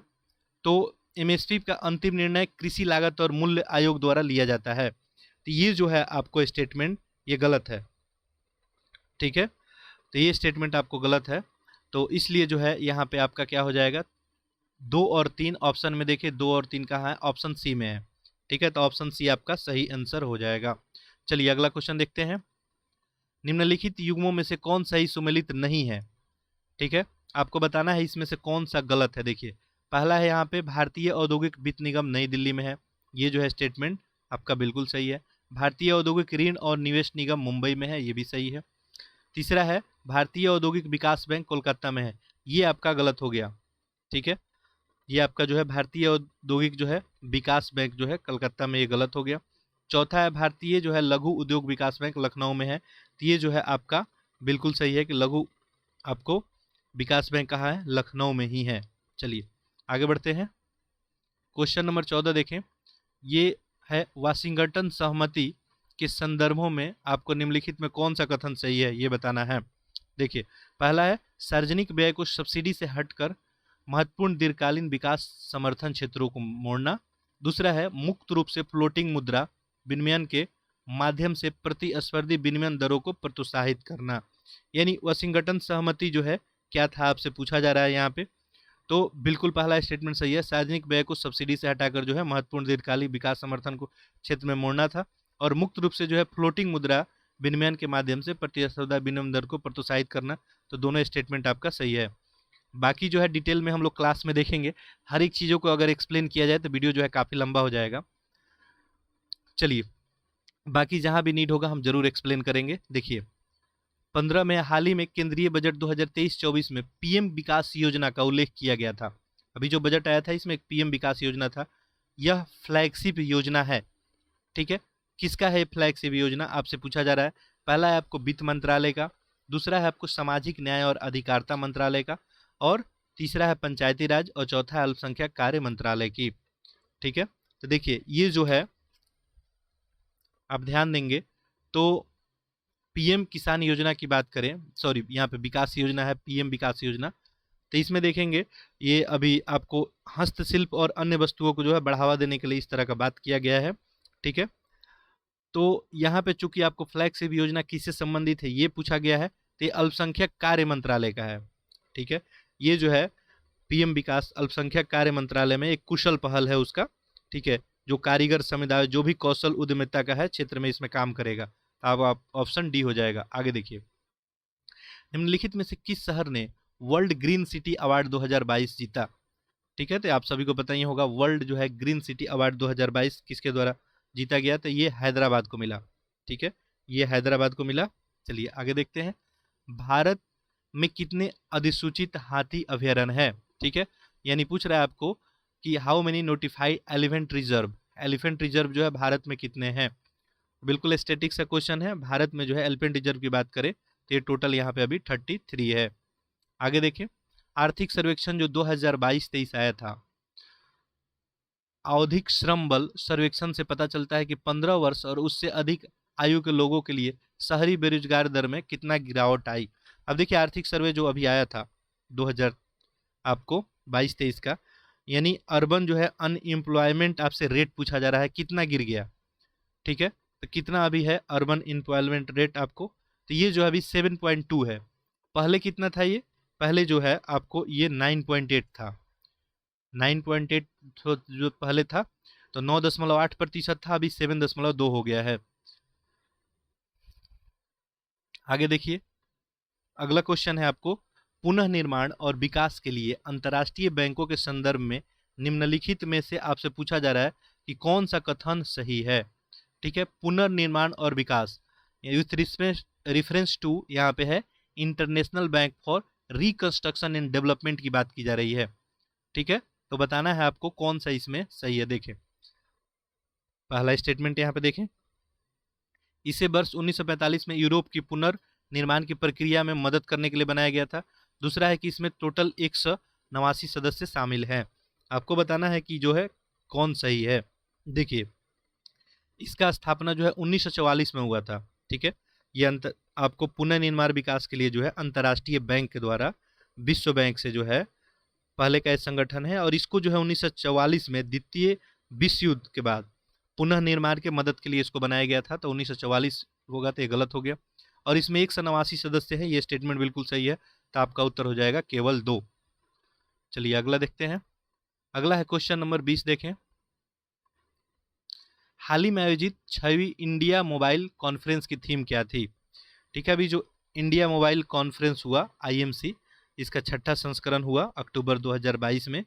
तो एमएसपी का अंतिम निर्णय कृषि लागत और मूल्य आयोग द्वारा लिया जाता है, तो ये जो है आपको स्टेटमेंट ये गलत है। ठीक है, तो ये स्टेटमेंट आपको गलत है, तो इसलिए जो है यहाँ पे आपका क्या हो जाएगा, 2 और 3 ऑप्शन में देखिए, 2 और 3 कहाँ है, ऑप्शन सी में है। ठीक है, तो ऑप्शन सी आपका सही आंसर हो जाएगा। चलिए अगला क्वेश्चन देखते हैं, निम्नलिखित युग्मों में से कौन सही सुमेलित नहीं है। ठीक है, आपको बताना है इसमें से कौन सा गलत है। देखिए पहला है यहाँ पे भारतीय औद्योगिक वित्त निगम नई दिल्ली में है, ये जो है स्टेटमेंट आपका बिल्कुल सही है। भारतीय औद्योगिक ऋण और निवेश निगम मुंबई में है, ये भी सही है। तीसरा है भारतीय औद्योगिक विकास बैंक कोलकाता में है, ये आपका गलत हो गया, ठीक है। ये आपका जो है भारतीय औद्योगिक जो है विकास बैंक जो है कलकत्ता में, ये गलत हो गया। चौथा है भारतीय जो है लघु उद्योग विकास बैंक लखनऊ में है, तो ये जो है आपका बिल्कुल सही है कि लघु आपको विकास बैंक कहाँ है, लखनऊ में ही है। चलिए आगे बढ़ते हैं। क्वेश्चन नंबर 14 देखें, ये है वाशिंगटन सहमति के संदर्भों में आपको निम्नलिखित में कौन सा कथन सही है, ये बताना है। देखिए पहला है सार्वजनिक व्यय को सब्सिडी से हटकर महत्वपूर्ण दीर्घकालीन विकास समर्थन क्षेत्रों को मोड़ना। दूसरा है मुक्त रूप से फ्लोटिंग मुद्रा विनिमय के माध्यम से प्रतिस्पर्धी विनिमय दरों को प्रोत्साहित करना। यानी वाशिंगटन सहमति जो है क्या था, आपसे पूछा जा रहा है यहाँ पे। तो बिल्कुल पहला स्टेटमेंट सही है, सार्वजनिक व्यय को सब्सिडी से हटाकर जो है महत्वपूर्ण दीर्घकालिक विकास समर्थन को क्षेत्र में मोड़ना था, और मुक्त रूप से जो है फ्लोटिंग मुद्रा विनिमय के माध्यम से प्रतिस्पर्धा विनिमय दर को प्रोत्साहित करना। तो दोनों स्टेटमेंट आपका सही है। बाकी जो है डिटेल में हम लोग क्लास में देखेंगे, हर एक चीज़ों को अगर एक्सप्लेन किया जाए तो वीडियो जो है काफ़ी लंबा हो जाएगा। चलिए बाकी जहाँ भी नीड होगा हम जरूर एक्सप्लेन करेंगे। देखिए 15 में हाल ही में केंद्रीय बजट 2023-24 में पीएम विकास योजना का उल्लेख किया गया था। अभी जो बजट आया था इसमें एक पीएम विकास योजना था, यह फ्लैगशिप योजना है, ठीक है। किसका है फ्लैगशिप योजना, आपसे पूछा जा रहा है। पहला है आपको वित्त मंत्रालय का, दूसरा है आपको सामाजिक न्याय और अधिकारिता मंत्रालय का, और तीसरा है पंचायती राज, और चौथा है अल्पसंख्यक कार्य मंत्रालय की, ठीक है। तो देखिए ये जो है आप ध्यान देंगे तो पीएम किसान योजना की बात करें, सॉरी यहाँ पे विकास योजना है पीएम विकास योजना, तो इसमें देखेंगे ये अभी आपको हस्तशिल्प और अन्य वस्तुओं को जो है बढ़ावा देने के लिए इस तरह का बात किया गया है, ठीक है। तो यहाँ पे चूंकि आपको फ्लैगशिप योजना किससे संबंधित है ये पूछा गया है, तो ये अल्पसंख्यक कार्य मंत्रालय का है, ठीक है। ये जो है पीएम विकास अल्पसंख्यक कार्य मंत्रालय में एक कुशल पहल है उसका, ठीक है, जो कारीगर समुदाय जो भी कौशल उद्यमिता का है क्षेत्र में इसमें काम करेगा। अब आप ऑप्शन डी हो जाएगा। आगे देखिए निम्नलिखित में से किस शहर ने वर्ल्ड ग्रीन सिटी अवार्ड 2022 जीता, ठीक है। तो आप सभी को पता ही होगा वर्ल्ड जो है ग्रीन सिटी अवार्ड 2022 किसके द्वारा जीता गया, तो ये हैदराबाद को मिला, ठीक है, ये हैदराबाद को मिला। चलिए आगे देखते हैं, भारत में कितने अधिसूचित हाथी अभयारण्य है, ठीक है। यानी पूछ रहा है आपको कि how many notified elephant reserve जो है भारत में कितने हैं। बिल्कुल स्टैटिक सा क्वेश्चन है। भारत में जो है एलिफेंट रिजर्व की बात करें तो ये टोटल यहाँ पे अभी 33 है। आगे देखें, आर्थिक सर्वेक्षण जो 2022-23 आया था, आवधिक श्रम बल सर्वेक्षण से पता चलता है कि 15 वर्ष और उससे अधिक आयु के लोगों के लिए शहरी बेरोजगार दर में कितना गिरावट आई। अब देखिए आर्थिक सर्वे जो अभी आया था 2000 आपको 22-23 का, यानी अर्बन जो है अनएम्प्लॉयमेंट आपसे रेट पूछा जा रहा है कितना गिर गया, ठीक है। तो कितना अभी है अर्बन एम्प्लॉयमेंट रेट आपको, तो ये जो है अभी 7.2 है। पहले कितना था, ये पहले जो है आपको ये 9.8 था, 9.8 जो पहले था, तो 9.8% था, अभी 7.2 हो गया है। आगे देखिए अगला क्वेश्चन है आपको, पुनः निर्माण और विकास के लिए अंतर्राष्ट्रीय बैंकों के संदर्भ में निम्नलिखित में से आपसे पूछा जा रहा है कि कौन सा कथन सही है, ठीक है। पुनर्निर्माण और विकास विथ रिफरेंस टू यहाँ पे है international bank for reconstruction and development की बात की जा रही है, ठीक है। तो बताना है आपको कौन सा इसमें सही है। देखें पहला स्टेटमेंट यहाँ पे देखें, इसे वर्ष 1945 में यूरोप की पुनर्निर्माण की प्रक्रिया में मदद करने के लिए बनाया गया था। दूसरा है कि इसमें टोटल 189 सदस्य शामिल हैं। आपको बताना है कि जो है कौन सही है। देखिए इसका स्थापना जो है 1944 में हुआ था, ठीक है। ये आपको पुनर्निर्माण विकास के लिए जो है अंतर्राष्ट्रीय बैंक के द्वारा विश्व बैंक से जो है पहले का संगठन है, और इसको जो है 1944 में द्वितीय विश्व युद्ध के बाद पुनः निर्माण के मदद के लिए इसको बनाया गया था। तो 1944 होगा तो ये गलत हो गया, और इसमें 189 सदस्य हैं, ये स्टेटमेंट बिल्कुल सही है। तो आपका उत्तर हो जाएगा केवल 2। चलिए अगला देखते हैं। अगला है क्वेश्चन नंबर 20 देखें, हाल ही में आयोजित 6वीं इंडिया मोबाइल कॉन्फ्रेंस की थीम क्या थी, ठीक है। अभी जो इंडिया मोबाइल कॉन्फ्रेंस हुआ IMC, इसका 6ठा संस्करण हुआ अक्टूबर 2022 में,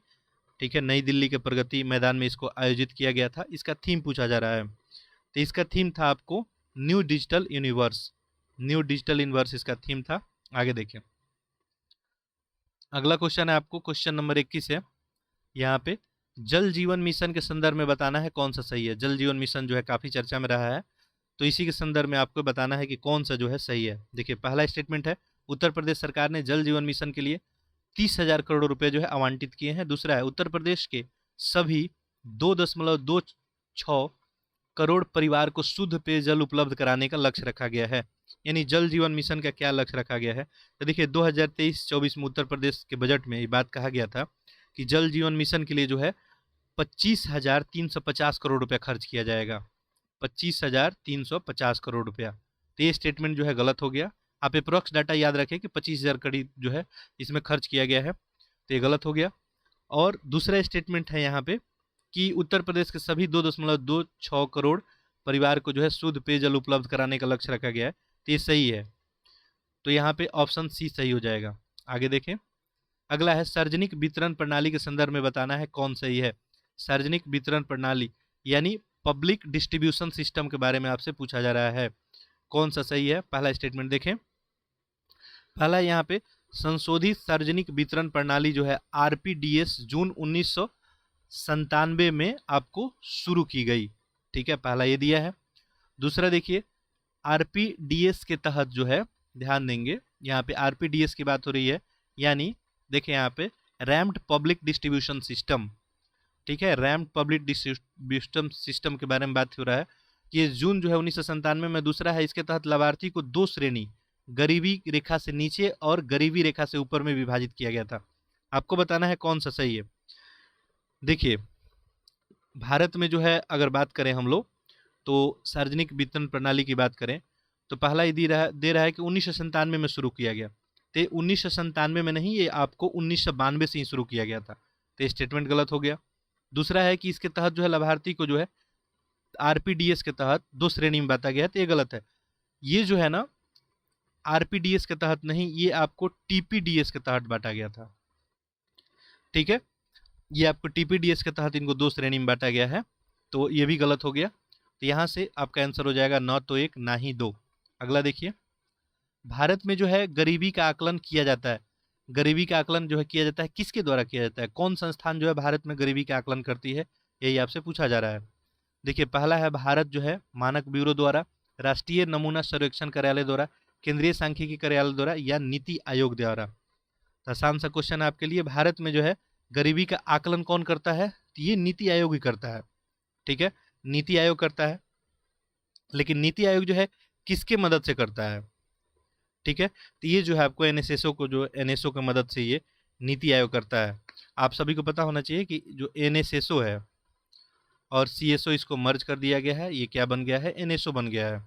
ठीक है, नई दिल्ली के प्रगति मैदान में इसको आयोजित किया गया था। इसका थीम पूछा जा रहा है, तो इसका थीम था आपको new digital universe. New digital universe इसका थीम था। आगे देखिए, अगला क्वेश्चन है आपको, क्वेश्चन नंबर 21 है यहाँ पे, जल जीवन मिशन के संदर्भ में बताना है कौन सा सही है। जल जीवन मिशन जो है काफी चर्चा में रहा है, तो इसी के संदर्भ में आपको बताना है कि कौन सा जो है सही है। देखिए, पहला स्टेटमेंट है, उत्तर प्रदेश सरकार ने जल जीवन मिशन के लिए 30,000 करोड़ रुपए जो है आवंटित किए हैं। दूसरा है, उत्तर प्रदेश के सभी 2.26 करोड़ परिवार को शुद्ध पेयजल उपलब्ध कराने का लक्ष्य रखा गया है। यानी जल जीवन मिशन का क्या लक्ष्य रखा गया है, तो देखिए 2023-24 में उत्तर प्रदेश के बजट में ये बात कहा गया था कि जल जीवन मिशन के लिए जो है 25,350 करोड़ रुपया खर्च किया जाएगा। 25,350 करोड़ रुपया। तो ये स्टेटमेंट जो है गलत हो गया। आप अप्रोक्स डाटा याद रखें कि 25,000 करोड़ जो है इसमें खर्च किया गया है, तो ये गलत हो गया। और दूसरा स्टेटमेंट है यहाँ पे कि उत्तर प्रदेश के सभी 2.26 करोड़ परिवार को जो है शुद्ध पेयजल उपलब्ध कराने का लक्ष्य रखा गया है, तो ये सही है। तो यहाँ पे ऑप्शन सी सही हो जाएगा। आगे देखें, अगला है, सार्वजनिक वितरण प्रणाली के संदर्भ में बताना है कौन सही है। सार्वजनिक वितरण प्रणाली यानी पब्लिक डिस्ट्रीब्यूशन सिस्टम के बारे में आपसे पूछा जा रहा है, कौन सा सही है। पहला स्टेटमेंट देखें, पहला यहाँ पे संशोधित सार्वजनिक वितरण प्रणाली जो है आरपीडीएस जून 1997 में आपको शुरू की गई। ठीक है, पहला ये दिया है। दूसरा देखिए, आरपीडीएस के तहत जो है, ध्यान देंगे यहाँ पे आरपीडीएस की बात हो रही है, यानी देखिए यहाँ पे रैम्ड पब्लिक डिस्ट्रीब्यूशन सिस्टम। ठीक है, रैम्ड पब्लिक डिस्ट्रीब्यूशन सिस्टम के बारे में बात हो रहा है। ये जून जो है 1997 में। दूसरा है, इसके तहत लाभार्थी को 2 श्रेणी, गरीबी रेखा से नीचे और गरीबी रेखा से ऊपर में विभाजित किया गया था। आपको बताना है कौन सा सही है। देखिए, भारत में जो है अगर बात करें हम लोग, तो सार्वजनिक वितरण प्रणाली की बात करें तो पहला ही दे रहा है कि 1997 में शुरू किया गया। तो 1997 में नहीं, ये आपको 1992 से ही शुरू किया गया था, तो स्टेटमेंट गलत हो गया। दूसरा है कि इसके तहत जो है लाभार्थी को जो है आरपीडीएस के तहत 2 श्रेणी में बांटा गया है, तो ये गलत है। ये जो है ना आरपीडीएस के तहत नहीं, ये आपको टीपीडीएस के तहत बांटा गया था। ठीक है, ये आपको टीपीडीएस के तहत इनको 2 श्रेणी में बांटा गया है, तो ये भी गलत हो गया। तो यहाँ से आपका आंसर हो जाएगा न तो 1 ना ही 2। अगला देखिए, भारत में जो है गरीबी का आकलन किया जाता है। गरीबी का आकलन जो है किया जाता है, किसके द्वारा किया जाता है, कौन संस्थान जो है भारत में गरीबी का आकलन करती है, यही आपसे पूछा जा रहा है। देखिए, पहला है भारत जो है मानक ब्यूरो द्वारा, राष्ट्रीय नमूना सर्वेक्षण कार्यालय द्वारा, केंद्रीय सांख्यिकी कार्यालय द्वारा, या नीति आयोग द्वारा। आसान सा क्वेश्चन है आपके लिए, भारत में जो है गरीबी का आकलन कौन करता है, तो ये नीति आयोग ही करता है। ठीक है, नीति आयोग करता है, लेकिन नीति आयोग जो है किसके मदद से करता है। ठीक है, तो ये जो है आपको एनएसएसओ को, जो एनएसओ की मदद से ये नीति आयोग करता है। आप सभी को पता होना चाहिए कि जो एनएसएसओ है और सीएसओ, इसको मर्ज कर दिया गया है, ये क्या बन गया है, एनएसओ बन गया है।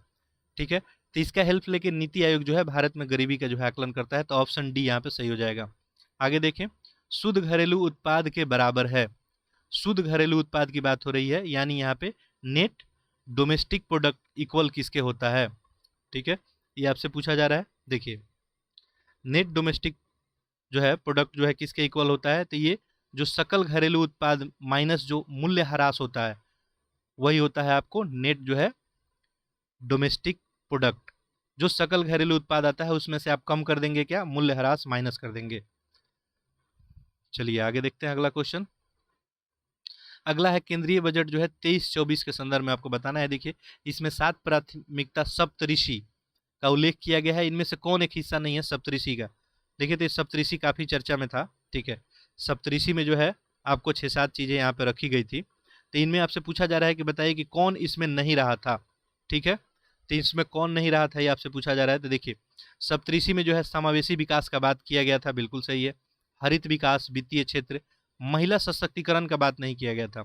ठीक है, तो इसका हेल्प लेके नीति आयोग जो है भारत में गरीबी का जो है आकलन करता है, तो ऑप्शन डी यहाँ पे सही हो जाएगा। आगे देखें, शुद्ध घरेलू उत्पाद के बराबर है। शुद्ध घरेलू उत्पाद की बात हो रही है, यानी यहाँ पे नेट डोमेस्टिक प्रोडक्ट इक्वल किसके होता है। ठीक है, ये आपसे पूछा जा रहा है। देखिए, नेट डोमेस्टिक जो है प्रोडक्ट जो है किसके इक्वल होता है, तो ये जो सकल घरेलू उत्पाद माइनस जो मूल्य ह्रास होता है, वही होता है आपको नेट जो है डोमेस्टिक प्रोडक्ट। जो सकल घरेलू उत्पाद आता है उसमें से आप कम कर देंगे क्या, मूल्य ह्रास माइनस कर देंगे। चलिए आगे देखते हैं अगला क्वेश्चन। अगला है, केंद्रीय बजट जो है 23-24 के संदर्भ में आपको बताना है। देखिए, इसमें 7 प्राथमिकता सप्तऋषि का उल्लेख किया गया है। इनमें से कौन एक हिस्सा नहीं है सप्तऋषि का। देखिए, तो सप्तऋषि काफी चर्चा में था। ठीक है, सप्तऋषि में जो है आपको 6-7 चीजें यहाँ पे रखी गई थी, तो इनमें आपसे पूछा जा रहा है कि बताइए कि कौन इसमें नहीं रहा था। ठीक है, तो इसमें कौन नहीं रहा था ये आपसे पूछा जा रहा है। तो देखिए, सप्तऋषि में जो है समावेशी विकास का बात किया गया था, बिल्कुल सही है। हरित विकास, वित्तीय क्षेत्र, महिला सशक्तिकरण का बात नहीं किया गया था।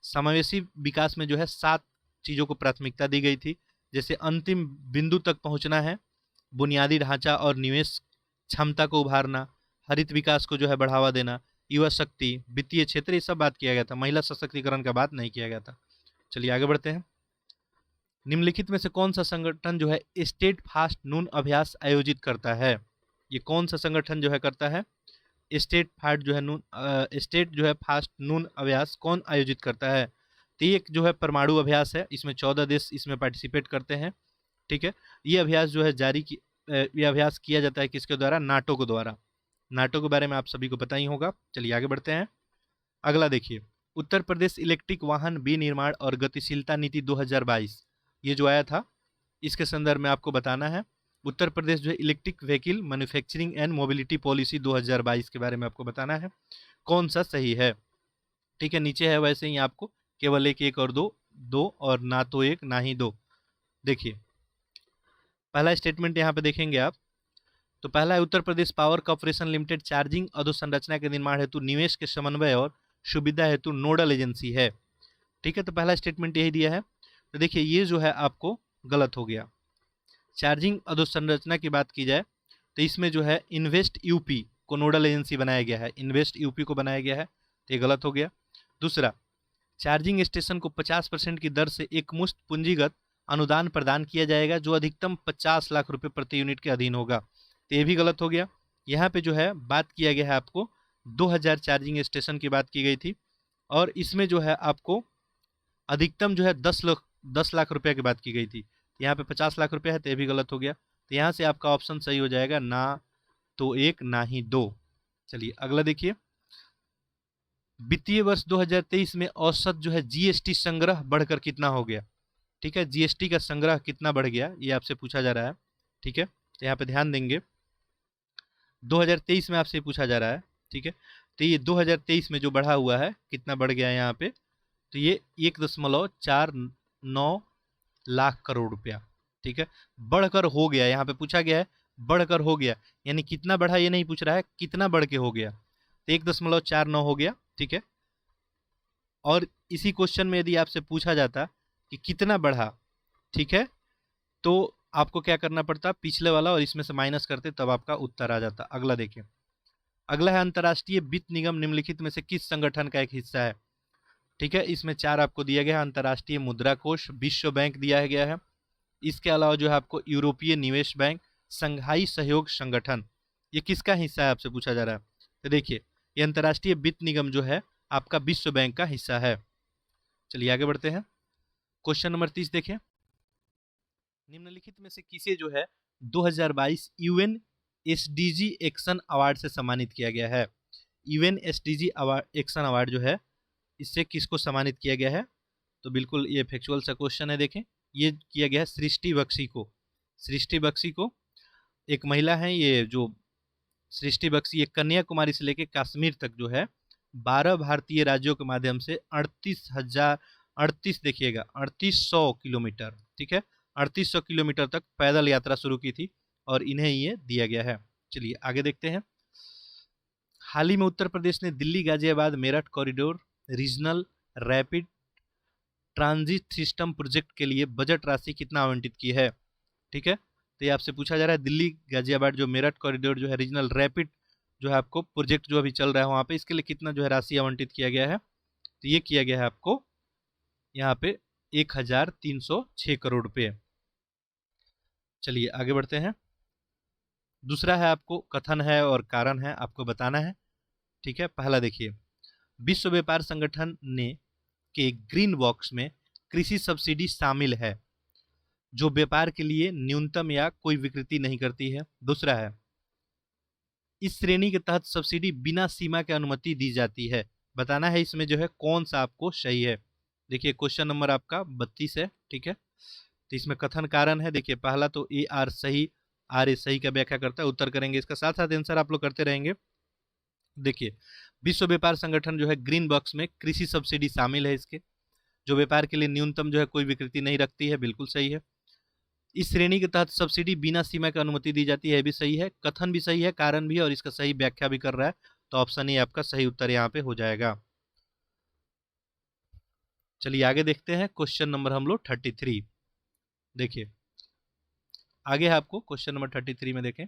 समावेशी विकास में जो है 7 चीजों को प्राथमिकता दी गई थी, जैसे अंतिम बिंदु तक पहुंचना है, बुनियादी ढांचा और निवेश क्षमता को उभारना, हरित विकास को जो है बढ़ावा देना, युवा शक्ति, वित्तीय क्षेत्र, ये सब बात किया गया था। महिला सशक्तिकरण का बात नहीं किया गया था। चलिए आगे बढ़ते हैं। निम्नलिखित में से कौन सा संगठन जो है स्टेट फास्ट नून अभ्यास आयोजित करता है। ये कौन सा संगठन जो है करता है, स्टेट फास्ट जो है स्टेट जो है फास्ट नून अभ्यास कौन आयोजित करता है? तो ये एक जो है परमाणु अभ्यास है, इसमें 14 देश इसमें पार्टिसिपेट करते हैं। ठीक है, ये अभ्यास जो है ये अभ्यास किया जाता है किसके द्वारा? नाटो के द्वारा। नाटो के बारे में आप सभी को पता ही होगा। चलिए आगे बढ़ते हैं। अगला देखिए, उत्तर प्रदेश इलेक्ट्रिक वाहन विनिर्माण और गतिशीलता नीति 2022, ये जो आया था, इसके संदर्भ में आपको बताना है। उत्तर प्रदेश जो है electric vehicle manufacturing and mobility policy 2022 के बारे में आपको बताना है, कौन सा सही है। ठीक है, नीचे है वैसे ही आपको केवल एक और दो और ना तो एक ना ही दो। देखिए पहला स्टेटमेंट यहाँ पे देखेंगे आप, तो पहला है Uttar Pradesh power corporation limited charging अधोसंरचना के निर्माण हेतु निवेश के समन्वय और सुविधा हेतु नोडल एजेंसी है। ठीक है, तो पहला स्टेटमेंट यही दिया है। तो देखिए ये जो है आपको गलत हो गया। चार्जिंग अधोसंरचना की बात की जाए तो इसमें जो है इन्वेस्ट यूपी को नोडल एजेंसी बनाया गया है, इन्वेस्ट यूपी को बनाया गया है, तो ये गलत हो गया। दूसरा, चार्जिंग स्टेशन को 50% की दर से एकमुश्त पूंजीगत अनुदान प्रदान किया जाएगा जो अधिकतम 50 लाख रुपए प्रति यूनिट के अधीन होगा, तो ये भी गलत हो गया। यहाँ पे जो है बात किया गया है आपको 2000 चार्जिंग स्टेशन की बात की गई थी और इसमें जो है आपको अधिकतम जो है 10 लाख रुपये की बात की गई थी, यहाँ पे 50 लाख रुपया है, तो ये भी गलत हो गया। तो यहाँ से आपका ऑप्शन सही हो जाएगा ना तो एक ना ही दो। चलिए अगला देखिए, वित्तीय वर्ष 2023 में औसत जो है जीएसटी संग्रह बढ़कर कितना हो गया? ठीक है, जीएसटी का संग्रह कितना बढ़ गया ये आपसे पूछा जा रहा है। ठीक है, तो यहाँ पे ध्यान देंगे 2023 में आपसे पूछा जा रहा है। ठीक है, तो ये 2023 में जो बढ़ा हुआ है कितना बढ़ गया है यहाँ पे, तो ये 1.49 लाख करोड़ रुपया। ठीक है, बढ़कर हो गया, यहाँ पे पूछा गया है बढ़कर हो गया, यानी कितना बढ़ा ये नहीं पूछ रहा है, कितना बढ़ के हो गया, तो 1.49 हो गया। ठीक है, और इसी क्वेश्चन में यदि आपसे पूछा जाता कि कितना बढ़ा, ठीक है, तो आपको क्या करना पड़ता, पिछले वाला और इसमें से माइनस करते तब आपका उत्तर आ जाता। अगला देखिए, अगला है अंतर्राष्ट्रीय वित्त निगम निम्नलिखित में से किस संगठन का एक हिस्सा है? ठीक है, इसमें 4 आपको दिया गया है, अंतर्राष्ट्रीय मुद्रा कोष, विश्व बैंक दिया गया है, इसके अलावा जो है आपको यूरोपीय निवेश बैंक, संघाई सहयोग संगठन, ये किसका हिस्सा है आपसे पूछा जा रहा है। तो देखिए ये अंतर्राष्ट्रीय वित्त निगम जो है आपका विश्व बैंक का हिस्सा है। चलिए आगे बढ़ते हैं, क्वेश्चन नंबर 30 देखें, निम्नलिखित में से किसे जो है 2022 यूएन एसडीजी एक्शन अवार्ड से सम्मानित किया गया है? UN SDG award action award जो है इससे किसको सम्मानित किया गया है? तो बिल्कुल ये फैक्चुअल सा क्वेश्चन है, देखें ये किया गया है सृष्टि बख्शी को। सृष्टि बख्शी को एक महिला है, ये जो सृष्टि बख्शी ये कन्याकुमारी से लेकर कश्मीर तक जो है 12 भारतीय राज्यों के माध्यम से 3800 किलोमीटर, ठीक है, 3800 किलोमीटर तक पैदल यात्रा शुरू की थी और इन्हें ये दिया गया है। चलिए आगे देखते हैं, हाल ही में उत्तर प्रदेश ने Delhi Ghaziabad Meerut corridor regional rapid transit system project के लिए बजट राशि कितना आवंटित की है? ठीक है, तो ये आपसे पूछा जा रहा है दिल्ली गाजियाबाद जो मेरठ कॉरिडोर जो है रीजनल रैपिड जो है आपको प्रोजेक्ट जो अभी चल रहा है वहाँ पे, इसके लिए कितना जो है राशि आवंटित किया गया है? तो ये किया गया है आपको यहाँ पे 1306 करोड़ रुपये। चलिए आगे बढ़ते हैं, दूसरा है आपको कथन है और कारण है, आपको बताना है। ठीक है, पहला देखिए, विश्व व्यापार संगठन ने के ग्रीन बॉक्स में कृषि सब्सिडी शामिल है जो व्यापार के लिए न्यूनतम या कोई विकृति नहीं करती है। दूसरा है, इस श्रेणी के तहत सब्सिडी बिना सीमा के अनुमति दी जाती है। बताना है इसमें जो है कौन सा आपको सही है। देखिए क्वेश्चन नंबर आपका 32 है। ठीक है, तो इसमें कथन कारण है, देखिए पहला तो ए आर सही, आर ए सही का व्याख्या करता है, उत्तर करेंगे इसका, साथ साथ आंसर आप लोग करते रहेंगे। देखिए विश्व व्यापार संगठन जो है ग्रीन बॉक्स में कृषि सब्सिडी शामिल है इसके, जो व्यापार के लिए न्यूनतम जो है कोई विकृति नहीं रखती है, बिल्कुल सही है। इस श्रेणी के तहत सब्सिडी बिना सीमा की अनुमति दी जाती है, भी सही है, कथन भी सही है, कारण भी, और इसका सही व्याख्या भी कर रहा है, तो ऑप्शन ए आपका सही उत्तर यहाँ पे हो जाएगा। चलिए आगे देखते हैं, क्वेश्चन नंबर हम लोग 33 देखिए, आगे है आपको क्वेश्चन नंबर 33 में देखें,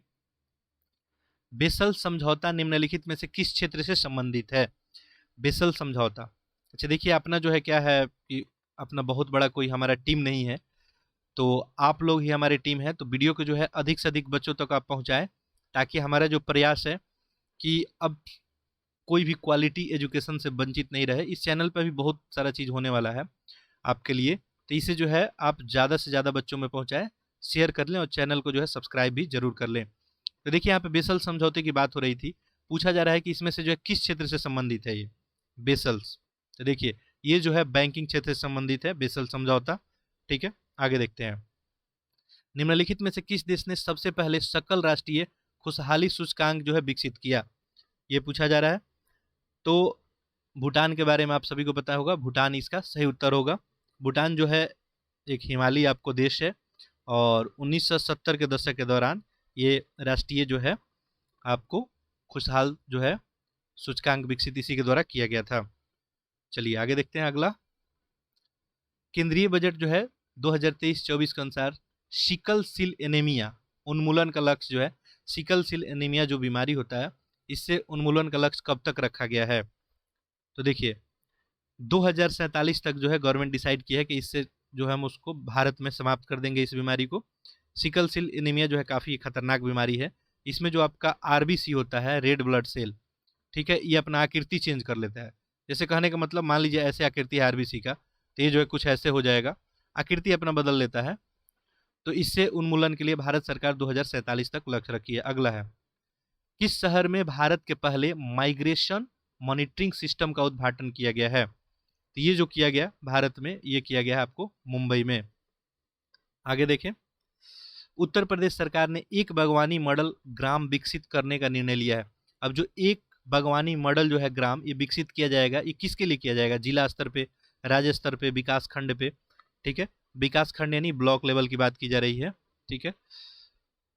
बेसल समझौता निम्नलिखित में से किस क्षेत्र से संबंधित है? बेसल समझौता, अच्छा देखिए अपना जो है क्या है कि अपना बहुत बड़ा कोई हमारा टीम नहीं है, तो आप लोग ही हमारी टीम है, तो वीडियो को जो है अधिक से अधिक बच्चों तक आप पहुंचाएं, ताकि हमारा जो प्रयास है कि अब कोई भी क्वालिटी एजुकेशन से वंचित नहीं रहे। इस चैनल पर भी बहुत सारा चीज़ होने वाला है आपके लिए, तो इसे जो है आप ज़्यादा से ज़्यादा बच्चों में पहुँचाएं, शेयर कर लें और चैनल को जो है सब्सक्राइब भी जरूर कर लें। तो देखिए यहाँ पे बेसल समझौते की बात हो रही थी, पूछा जा रहा है कि इसमें से जो है किस क्षेत्र से संबंधित है ये बेसल्स। तो देखिए ये जो है बैंकिंग क्षेत्र से संबंधित है बेसल समझौता। ठीक है, आगे देखते हैं। निम्नलिखित में से किस देश ने सबसे पहले सकल राष्ट्रीय खुशहाली सूचकांक जो है विकसित किया, ये पूछा जा रहा है। तो भूटान के बारे में आप सभी को पता होगा, भूटान इसका सही उत्तर होगा। भूटान जो है एक हिमालयी आपको देश है और 1970 के दशक के दौरान ये राष्ट्रीय जो है आपको खुशहाल जो है सूचकांक विकसित इसी के द्वारा किया गया था। चलिए आगे देखते हैं अगला। केंद्रीय बजट जो है 2023-24 के अनुसार सिकल सेल एनीमिया उन्मूलन का लक्ष्य जो है, सिकल सेल एनीमिया जो बीमारी होता है इससे उन्मूलन का लक्ष्य कब तक रखा गया है। तो देखिए 2047 तक जो है गवर्नमेंट डिसाइड किया है कि इससे जो है हम उसको भारत में समाप्त कर देंगे इस बीमारी को। सिकल सेल एनीमिया जो है काफ़ी खतरनाक बीमारी है। इसमें जो आपका आरबीसी होता है, रेड ब्लड सेल, ठीक है, ये अपना आकृति चेंज कर लेता है। जैसे कहने का मतलब मान लीजिए ऐसे आकृति है आरबीसी का, तो ये जो है कुछ ऐसे हो जाएगा, आकृति अपना बदल लेता है। तो इससे उन्मूलन के लिए भारत सरकार 2047 तक लक्ष्य रखी है। अगला है, किस शहर में भारत के पहले माइग्रेशन मॉनिटरिंग सिस्टम का उद्घाटन किया गया है। तो ये जो किया गया भारत में, ये किया गया है आपको मुंबई में। आगे देखें, उत्तर प्रदेश सरकार ने एक बागवानी मॉडल ग्राम विकसित करने का निर्णय लिया है। अब जो एक बागवानी मॉडल जो है ग्राम, ये विकसित किया जाएगा, ये किसके लिए किया जाएगा, जिला स्तर पे, राज्य स्तर पे, विकास खंड पे। ठीक है, विकास खंड यानी ब्लॉक लेवल की बात की जा रही है। ठीक है,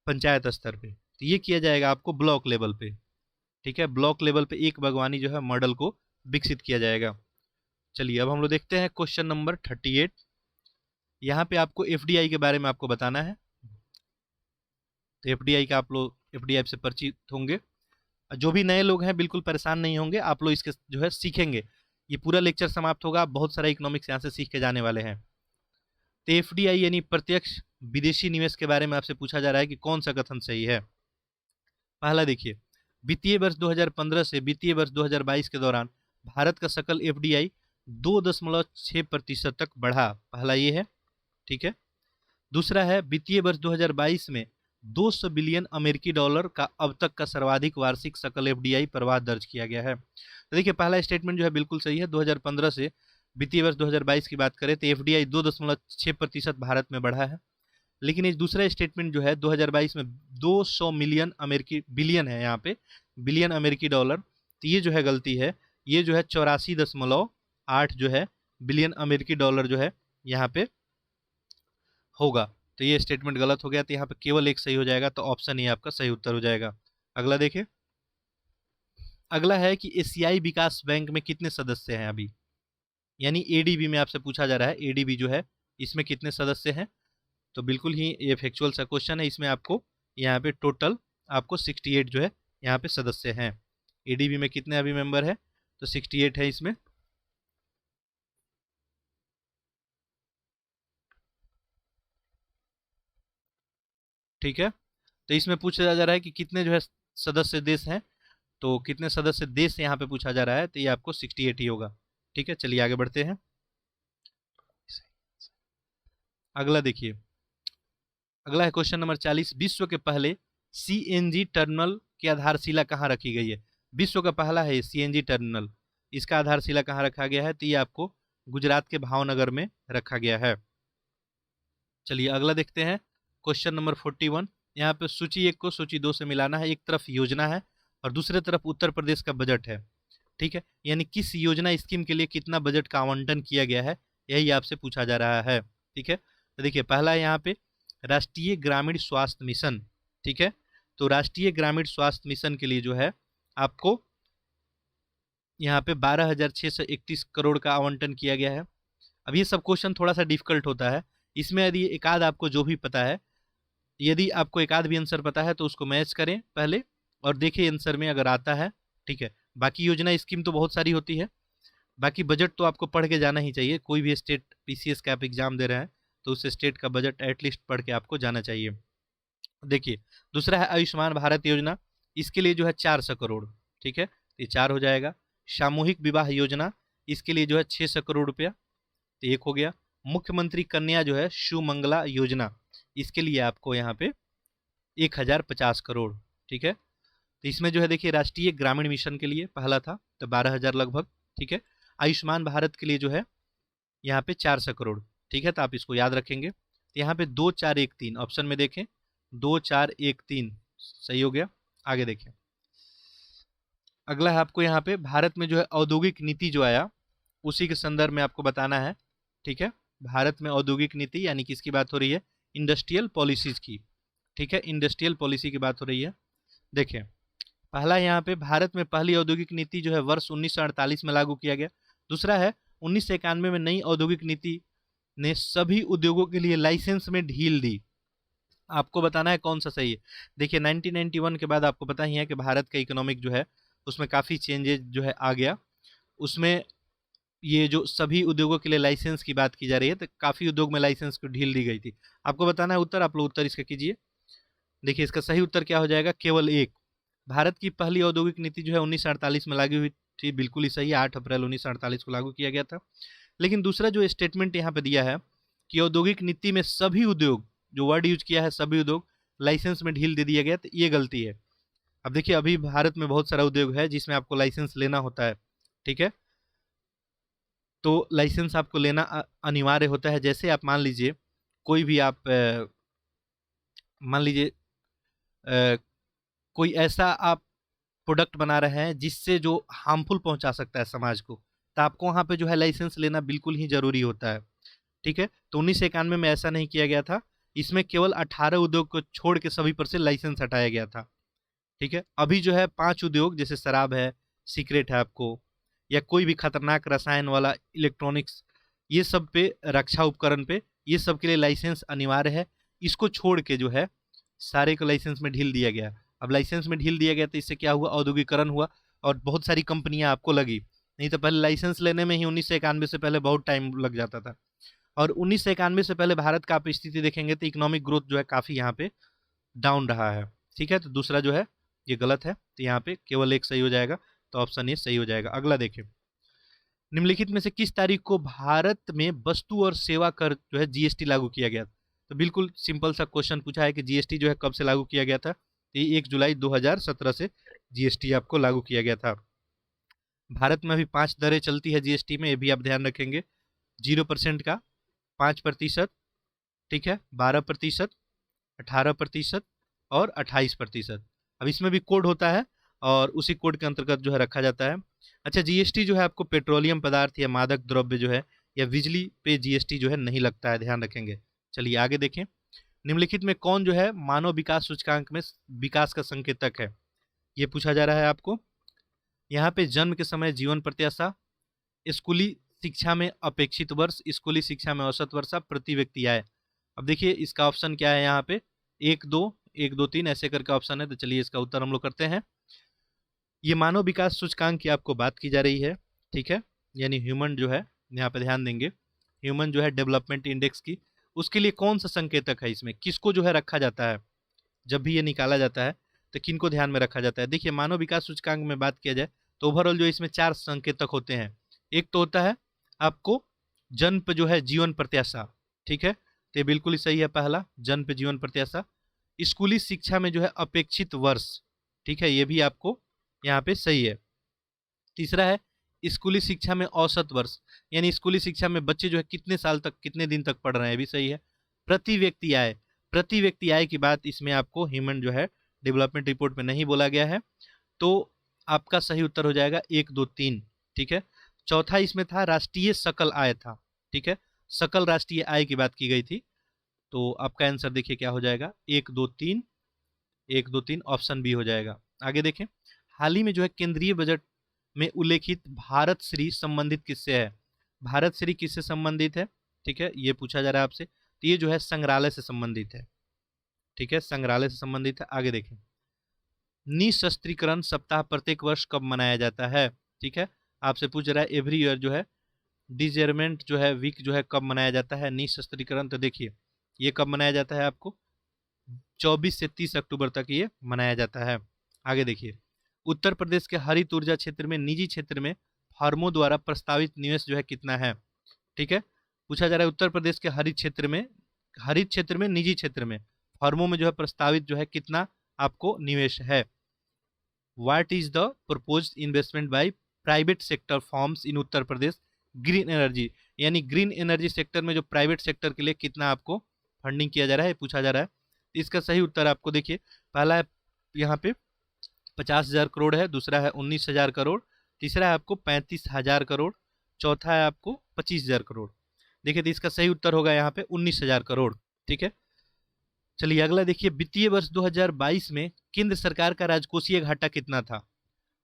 पंचायत स्तर पे, तो ये किया जाएगा आपको ब्लॉक लेवल पे। ठीक है, ब्लॉक लेवल पे एक बागवानी जो है मॉडल को विकसित किया जाएगा। चलिए अब हम लोग देखते हैं क्वेश्चन नंबर 38। यहाँ पे आपको एफडीआई के बारे में आपको बताना है। तो एफडीआई का आप लोग एफडीआई से परिचित होंगे। जो भी नए लोग हैं बिल्कुल परेशान नहीं होंगे, आप लोग इसके जो है सीखेंगे। ये पूरा लेक्चर समाप्त होगा, आप बहुत सारा इकोनॉमिक्स यहाँ से सीख के जाने वाले हैं। तो एफडीआई यानी प्रत्यक्ष विदेशी निवेश के बारे में आपसे पूछा जा रहा है कि कौन सा कथन सही है। पहला देखिए, वित्तीय वर्ष 2015 से वित्तीय वर्ष 2022 के दौरान भारत का सकल एफडीआई 2.6% तक बढ़ा। पहला ये है। ठीक है, दूसरा है, वित्तीय वर्ष 2022 में 200 बिलियन अमेरिकी डॉलर का अब तक का सर्वाधिक वार्षिक सकल एफडीआई प्रवाह दर्ज किया गया है। तो देखिए पहला स्टेटमेंट जो है बिल्कुल सही है। 2015 से वित्तीय वर्ष 2022 की बात करें तो एफडीआई 2.6% भारत में बढ़ा है। लेकिन इस दूसरा स्टेटमेंट जो है 2022 में 200 मिलियन अमेरिकी, बिलियन है यहाँ पे, बिलियन अमेरिकी डॉलर, तो ये जो है गलती है। ये जो है 84.8 जो है बिलियन अमेरिकी डॉलर जो है यहाँ पे होगा। तो ये स्टेटमेंट गलत हो गया, तो यहाँ पे केवल एक सही हो जाएगा, तो ऑप्शन ये आपका सही उत्तर हो जाएगा। अगला देखिए, अगला है कि एशियाई विकास बैंक में कितने सदस्य हैं अभी, यानी एडीबी में आपसे पूछा जा रहा है, एडीबी जो है इसमें कितने सदस्य हैं। तो बिल्कुल ही ये फैक्चुअल सा क्वेश्चन है। इसमें आपको यहाँ पे टोटल आपको 68 जो है यहाँ पे सदस्य हैं। एडीबी में कितने अभी मेंबर है, तो 68 है इसमें। ठीक है, तो इसमें पूछा जा रहा है कि कितने जो है सदस्य देश हैं, तो कितने सदस्य देश यहाँ पे पूछा जा रहा है, तो ये आपको 68 ही होगा। ठीक है, चलिए आगे बढ़ते हैं। अगला देखिए, अगला है क्वेश्चन नंबर 40। विश्व के पहले सीएनजी टर्मिनल की आधारशिला कहाँ रखी गई है। विश्व का पहला है सीएनजी टर्मिनल, इसका आधारशिला कहाँ रखा गया है, तो ये आपको गुजरात के भावनगर में रखा गया है। चलिए अगला देखते हैं क्वेश्चन नंबर 41। यहाँ पे सूची 1 को सूची 2 से मिलाना है। एक तरफ योजना है और दूसरे तरफ उत्तर प्रदेश का बजट है। ठीक है, यानी किस योजना स्कीम के लिए कितना बजट का आवंटन किया गया है, यही आपसे पूछा जा रहा है। ठीक है, तो देखिए पहला है यहाँ पे राष्ट्रीय ग्रामीण स्वास्थ्य मिशन। ठीक है, तो राष्ट्रीय ग्रामीण स्वास्थ्य मिशन के लिए जो है आपको यहाँ पे 12,631 करोड़ का आवंटन किया गया है। अब ये सब क्वेश्चन थोड़ा सा डिफिकल्ट होता है, इसमें यदि एक आध आपको जो भी पता है, यदि आपको एक आध भी आंसर पता है तो उसको मैच करें पहले और देखिए आंसर में अगर आता है। ठीक है, बाकी योजना स्कीम तो बहुत सारी होती है, बाकी बजट तो आपको पढ़ के जाना ही चाहिए। कोई भी स्टेट पीसीएस का आप एग्जाम दे रहे हैं तो उस स्टेट का बजट एटलीस्ट पढ़ के आपको जाना चाहिए। देखिए दूसरा है आयुष्मान भारत योजना, इसके लिए जो है 400 करोड़। ठीक है, ये 4 हो जाएगा। सामूहिक विवाह योजना, इसके लिए जो है 600 करोड़ रुपया, तो 1 हो गया। मुख्यमंत्री कन्या जो है सुमंगला योजना, इसके लिए आपको यहाँ पे 1050 करोड़, ठीक है। तो इसमें जो है देखिए राष्ट्रीय ग्रामीण मिशन के लिए पहला था तो 12,000 लगभग, ठीक है। आयुष्मान भारत के लिए जो है यहाँ पे 400 करोड़, ठीक है। तो आप इसको याद रखेंगे। तो यहाँ पे 2 4 1 3 ऑप्शन में देखें, 2 4 1 3 सही हो गया। आगे देखें, अगला है आपको यहाँ पे भारत में जो है औद्योगिक नीति जो आया उसी के संदर्भ में आपको बताना है, ठीक है। भारत में औद्योगिक नीति यानी किसकी बात हो रही है, इंडस्ट्रियल पॉलिसीज की, ठीक है। इंडस्ट्रियल पॉलिसी की बात हो रही है। देखें, पहला यहाँ पे भारत में पहली औद्योगिक नीति जो है वर्ष 1948 में लागू किया गया। दूसरा है 1991 में नई औद्योगिक नीति ने सभी उद्योगों के लिए लाइसेंस में ढील दी। आपको बताना है कौन सा सही है। देखिए 1991 के बाद आपको पता ही है कि भारत का इकोनॉमिक जो है उसमें काफ़ी चेंजेज जो है आ गया। उसमें ये जो सभी उद्योगों के लिए लाइसेंस की बात की जा रही है, तो काफ़ी उद्योग में लाइसेंस को ढील दी गई थी। आपको बताना है उत्तर, आप लोग उत्तर इसका कीजिए। देखिए इसका सही उत्तर क्या हो जाएगा, केवल 1। भारत की पहली औद्योगिक नीति जो है 1948 में लागू हुई थी, बिल्कुल ही सही है, 8 अप्रैल 1948 को लागू किया गया था। लेकिन दूसरा जो स्टेटमेंट यहाँ पे दिया है कि औद्योगिक नीति में सभी उद्योग, जो वर्ड यूज किया है सभी उद्योग, लाइसेंस में ढील दे दिया गया, तो ये गलती है। अब देखिए अभी भारत में बहुत सारा उद्योग है जिसमें आपको लाइसेंस लेना होता है, ठीक है। तो लाइसेंस आपको लेना अनिवार्य होता है। जैसे आप मान लीजिए कोई भी आप मान लीजिए कोई ऐसा आप प्रोडक्ट बना रहे हैं जिससे जो हार्मफुल पहुंचा सकता है समाज को, तो आपको वहाँ पे जो है लाइसेंस लेना बिल्कुल ही ज़रूरी होता है, ठीक है। तो 1991 में ऐसा नहीं किया गया था, इसमें केवल 18 उद्योग को छोड़ के सभी पर से लाइसेंस हटाया गया था, ठीक है। अभी जो है 5 उद्योग जैसे शराब है, सिगरेट है आपको, या कोई भी खतरनाक रसायन वाला इलेक्ट्रॉनिक्स, ये सब पे, रक्षा उपकरण पे, ये सब के लिए लाइसेंस अनिवार्य है। इसको छोड़ के जो है सारे को लाइसेंस में ढील दिया गया। अब लाइसेंस में ढील दिया गया तो इससे क्या हुआ, औद्योगिकरण हुआ और बहुत सारी कंपनियां आपको लगी। नहीं तो पहले लाइसेंस लेने में ही 1991 से पहले बहुत टाइम लग जाता था। और 1991 से पहले भारत का आप स्थिति देखेंगे तो इकोनॉमिक ग्रोथ जो है काफ़ी यहाँ पे डाउन रहा है, ठीक है। तो दूसरा जो है ये गलत है, तो यहाँ पे केवल 1 सही हो जाएगा, तो ऑप्शन ए सही हो जाएगा। अगला देखें, निम्नलिखित में से किस तारीख को भारत में वस्तु और सेवा कर जो है जीएसटी लागू किया गया? तो बिल्कुल सिंपल सा क्वेश्चन पूछा है कि जीएसटी जो है कब से लागू किया गया था। तो 1 जुलाई 2017 से जीएसटी आपको लागू किया गया था। भारत में अभी 5 दरें चलती है जीएसटी में, ये भी आप ध्यान रखेंगे। 0% का, 5%, ठीक है, 12%, 18% और 28%। अब इसमें भी कोड होता है और उसी कोड के अंतर्गत जो है रखा जाता है। अच्छा, जीएसटी जो है आपको पेट्रोलियम पदार्थ या मादक द्रव्य जो है या बिजली पे जीएसटी जो है नहीं लगता है, ध्यान रखेंगे। चलिए आगे देखें, निम्नलिखित में कौन जो है मानव विकास सूचकांक में विकास का संकेतक है, ये पूछा जा रहा है आपको। यहाँ पे जन्म के समय जीवन प्रत्याशा, स्कूली शिक्षा में अपेक्षित वर्ष, स्कूली शिक्षा में औसत वर्षा, प्रति व्यक्ति आय। अब देखिए इसका ऑप्शन क्या है, यहाँ पे 1 2 1 2 3 ऐसे करके ऑप्शन है। तो चलिए इसका उत्तर हम लोग करते हैं। ये मानव विकास सूचकांक की आपको बात की जा रही है, ठीक है, यानी ह्यूमन जो है, यहाँ पे ध्यान देंगे, ह्यूमन जो है डेवलपमेंट इंडेक्स की, उसके लिए कौन सा संकेतक है, इसमें किसको जो है रखा जाता है, जब भी ये निकाला जाता है तो किनको ध्यान में रखा जाता है। देखिए मानव विकास सूचकांक में बात किया जाए तो ओवरऑल जो इसमें 4 संकेतक होते हैं। एक तो होता है आपको जन्म पे जो है जीवन प्रत्याशा, ठीक है, तो ये बिल्कुल ही सही है पहला, जन्म पे जीवन प्रत्याशा। स्कूली शिक्षा में जो है अपेक्षित वर्ष, ठीक है, ये भी आपको यहाँ पे सही है। तीसरा है स्कूली शिक्षा में औसत वर्ष, यानी स्कूली शिक्षा में बच्चे जो है कितने साल तक, कितने दिन तक पढ़ रहे हैं, भी सही है। प्रति व्यक्ति आय, प्रति व्यक्ति आय की बात इसमें आपको ह्यूमन जो है डेवलपमेंट रिपोर्ट में नहीं बोला गया है, तो आपका सही उत्तर हो जाएगा 1 2 3, ठीक है। चौथा इसमें था राष्ट्रीय सकल आय था, ठीक है, सकल राष्ट्रीय आय की बात की गई थी। तो आपका आंसर देखिए क्या हो जाएगा, 1 2 3, 1 2 3 ऑप्शन बी हो जाएगा। आगे देखें, हाल ही में जो है केंद्रीय बजट में उल्लेखित भारत श्री संबंधित किससे है? भारत श्री किससे संबंधित है, ठीक है, ये पूछा जा रहा है आपसे। तो ये जो है संग्रहालय से संबंधित है, ठीक है, संग्रहालय से संबंधित है। आगे देखें, निशस्त्रीकरण सप्ताह प्रत्येक वर्ष कब मनाया जाता है, ठीक है, आपसे पूछ रहा है एवरी ईयर जो है डिजर्मेंट जो है वीक जो है कब मनाया जाता है, निशस्त्रीकरण। तो देखिए ये कब मनाया जाता है, आपको 24 से 30 अक्टूबर तक ये मनाया जाता है। आगे देखिए, उत्तर प्रदेश के हरित ऊर्जा क्षेत्र में निजी क्षेत्र में फर्मों द्वारा प्रस्तावित निवेश जो है कितना है। ठीक है, पूछा जा रहा है उत्तर प्रदेश के हरित क्षेत्र में निजी क्षेत्र में फर्मों में जो है प्रस्तावित जो है कितना आपको निवेश है। What is the proposed investment by private sector firms in Uttar Pradesh green energy, यानी ग्रीन एनर्जी सेक्टर में जो प्राइवेट सेक्टर के लिए कितना आपको फंडिंग किया जा रहा है, पूछा जा रहा है। इसका सही उत्तर आपको देखिए, पहला है यहाँ पे 50,000 करोड़ है, दूसरा है 19,000 करोड़, तीसरा है आपको 35,000 करोड़, चौथा है आपको 25,000 करोड़। देखिए तो इसका सही उत्तर होगा यहाँ पे 19,000 करोड़। ठीक है, चलिए अगला देखिए, वित्तीय वर्ष 2022 में केंद्र सरकार का राजकोषीय घाटा कितना था।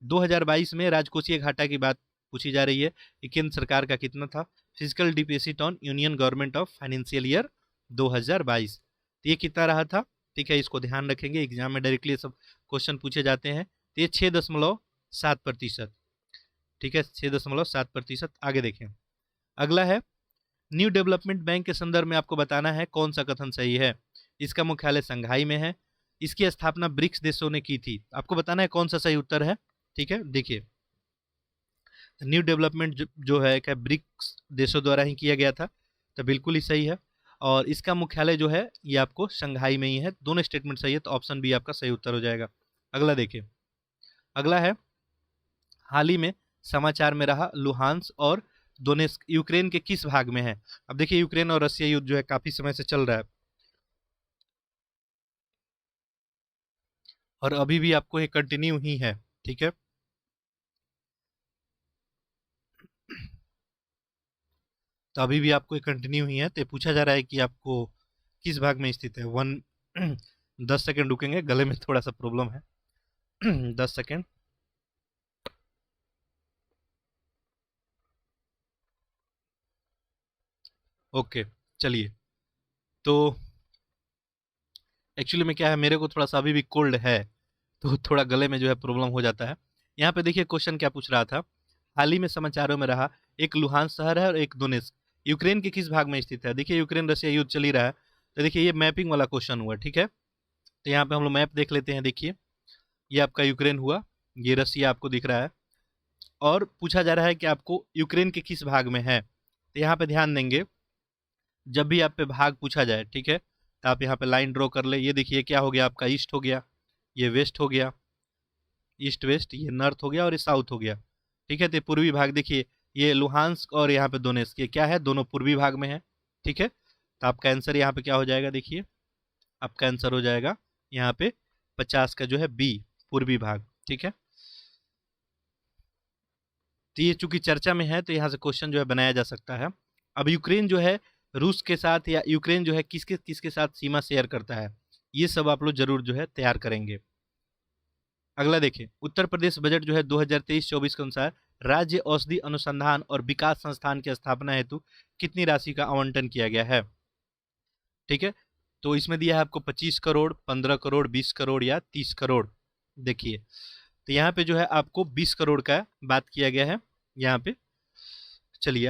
2022 में राजकोषीय घाटा की बात पूछी जा रही है कि केंद्र सरकार का कितना था। Physical deficit on union government of financial year 2022, तो ये कितना रहा था। ठीक है, इसको ध्यान रखेंगे, एग्जाम में डायरेक्टली सब क्वेश्चन पूछे जाते हैं। तो ये 6.7%। ठीक है, 6.7%। आगे देखें, अगला है न्यू डेवलपमेंट बैंक के संदर्भ में आपको बताना है कौन सा कथन सही है। इसका मुख्यालय संघाई में है, इसकी स्थापना ब्रिक्स देशों ने की थी। आपको बताना है कौन सा सही उत्तर है। ठीक है, देखिए न्यू डेवलपमेंट जो है क्या ब्रिक्स देशों द्वारा ही किया गया था, तो बिल्कुल ही सही है। और इसका मुख्यालय जो है ये आपको शंघाई में ही है। दोनों स्टेटमेंट सही है, तो ऑप्शन बी आपका सही उत्तर हो जाएगा। अगला देखिए, अगला है हाल ही में समाचार में रहा लुहांस और दोनेस्क यूक्रेन के किस भाग में है। अब देखिए यूक्रेन और रशिया युद्ध जो है काफी समय से चल रहा है और अभी भी आपको ये कंटिन्यू ही है। ठीक है, तो अभी भी आपको ये कंटिन्यू ही है। तो पूछा जा रहा है कि आपको किस भाग में स्थित है। 10 सेकेंड रुकेंगे, गले में थोड़ा सा प्रॉब्लम है। 10 सेकेंड। ओके, चलिए, तो एक्चुअली में क्या है, मेरे को थोड़ा सा अभी भी कोल्ड है, तो थोड़ा गले में जो है प्रॉब्लम हो जाता है। यहाँ पे देखिए क्वेश्चन क्या पूछ रहा था, हाल ही में समाचारों में रहा एक लुहांस शहर है और एक दोनेस्क यूक्रेन के किस भाग में स्थित है। देखिए यूक्रेन रशिया युद्ध चल ही रहा है, तो देखिए ये मैपिंग वाला क्वेश्चन हुआ। ठीक है, तो यहाँ पे हम लोग मैप देख लेते हैं। देखिए ये आपका यूक्रेन हुआ, ये रसिया आपको दिख रहा है, और पूछा जा रहा है कि आपको यूक्रेन के किस भाग में है। तो यहाँ पे ध्यान देंगे, जब भी आप पे भाग पूछा जाए, ठीक है, तो आप यहाँ पे लाइन ड्रॉ कर ले। ये देखिए क्या हो गया, आपका ईस्ट हो गया, ये वेस्ट हो गया, ईस्ट वेस्ट, ये नॉर्थ हो गया और ये साउथ हो गया। ठीक है, तो पूर्वी भाग देखिए, ये लुहांस्क और यहाँ पे दोनेस्क, ये क्या है, दोनों पूर्वी भाग में है। ठीक है, तो आपका आंसर यहाँ पे क्या हो जाएगा, देखिए आपका आंसर हो जाएगा यहाँ पे 50 का जो है बी, पूर्वी भाग। ठीक है, तो ये चूंकि चर्चा में है तो यहाँ से क्वेश्चन जो है बनाया जा सकता है। अब यूक्रेन जो है रूस के साथ, या यूक्रेन जो है किसके किसके साथ सीमा शेयर करता है, ये सब आप लोग जरूर जो है तैयार करेंगे। अगला देखिए, उत्तर प्रदेश बजट जो है 2023-24 के अनुसार राज्य औषधि अनुसंधान और विकास संस्थान की स्थापना हेतु कितनी राशि का आवंटन किया गया है। ठीक है, तो इसमें दिया है आपको 25 करोड़, 15 करोड़, 20 करोड़ या 30 करोड़। देखिए तो यहाँ पे जो है आपको 20 करोड़ का बात किया गया है यहाँ पे। चलिए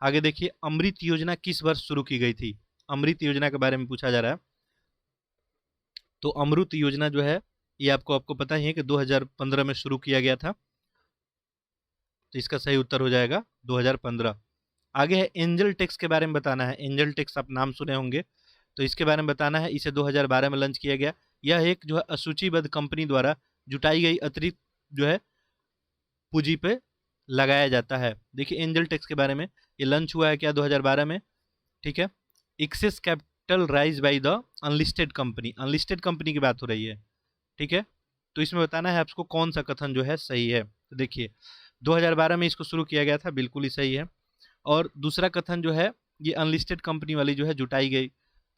आगे देखिए, अमृत योजना किस वर्ष शुरू की गई थी। अमृत योजना के बारे में पूछा जा रहा है। तो अमृत योजना जो है ये आपको पता ही है कि 2015 में शुरू किया गया था, तो इसका सही उत्तर हो जाएगा 2015। आगे है एंजल टैक्स के बारे में बताना है। एंजल टैक्स आप नाम सुने होंगे, तो इसके बारे में बताना है। इसे 2012 में लॉन्च किया गया। यह एक जो है असूचीबद्ध कंपनी द्वारा जुटाई गई अतिरिक्त जो है पूंजी पे लगाया जाता है। देखिए एंजल टैक्स के बारे में, ये लॉन्च हुआ है क्या 2012 में। ठीक है, excess capital raise by the unlisted company, unlisted company की बात हो रही है। ठीक है, तो इसमें बताना है आपको कौन सा कथन जो है सही है। तो देखिए 2012 में इसको शुरू किया गया था, बिल्कुल ही सही है। और दूसरा कथन जो है ये अनलिस्टेड कंपनी वाली जो है जुटाई गई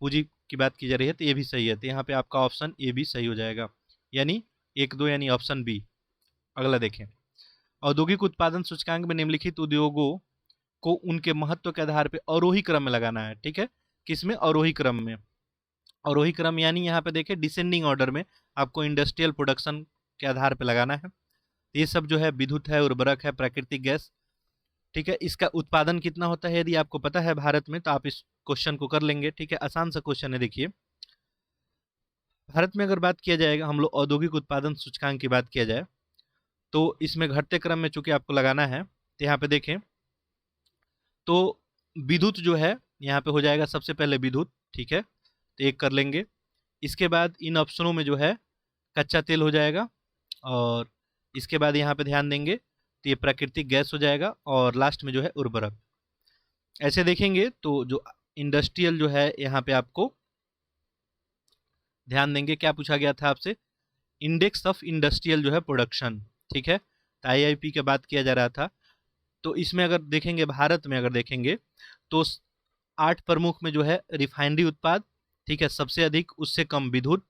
पूंजी की बात की जा रही है, तो ये भी सही है। तो यहाँ पे आपका ऑप्शन ए भी सही हो जाएगा, यानी 1-2 यानी ऑप्शन बी। अगला देखें, औद्योगिक उत्पादन सूचकांक में निम्नलिखित उद्योगों को उनके महत्व के आधार पर अवरोही क्रम में लगाना है। ठीक है, किसमें, अवरोही क्रम में। अवरोही क्रम यानी यहाँ पे देखिए डिसेंडिंग ऑर्डर में आपको इंडस्ट्रियल प्रोडक्शन के आधार पे लगाना है। ये सब जो है विद्युत है, उर्वरक है, प्राकृतिक गैस। ठीक है, इसका उत्पादन कितना होता है यदि आपको पता है भारत में, तो आप इस क्वेश्चन को कर लेंगे। ठीक है, आसान सा क्वेश्चन है। देखिए भारत में अगर बात किया जाएगा, हम लोग औद्योगिक उत्पादन सूचकांक की बात किया जाए तो इसमें घटते क्रम में चूंकि आपको लगाना है, तो यहाँ पे देखें तो विद्युत जो है यहाँ पे हो जाएगा सबसे पहले विद्युत, ठीक है, तो एक कर लेंगे। इसके बाद इन ऑप्शनों में जो है कच्चा तेल हो जाएगा, और इसके बाद यहाँ पे ध्यान देंगे तो ये प्राकृतिक गैस हो जाएगा, और लास्ट में जो है उर्वरक। ऐसे देखेंगे तो जो इंडस्ट्रियल जो है यहाँ पे आपको ध्यान देंगे, क्या पूछा गया था आपसे, इंडेक्स ऑफ इंडस्ट्रियल जो है प्रोडक्शन, ठीक है, तो आईआईपी की बात किया जा रहा था। तो इसमें अगर देखेंगे, भारत में अगर देखेंगे तो 8 प्रमुख में जो है रिफाइनरी उत्पाद, ठीक है, सबसे अधिक, उससे कम विद्युत,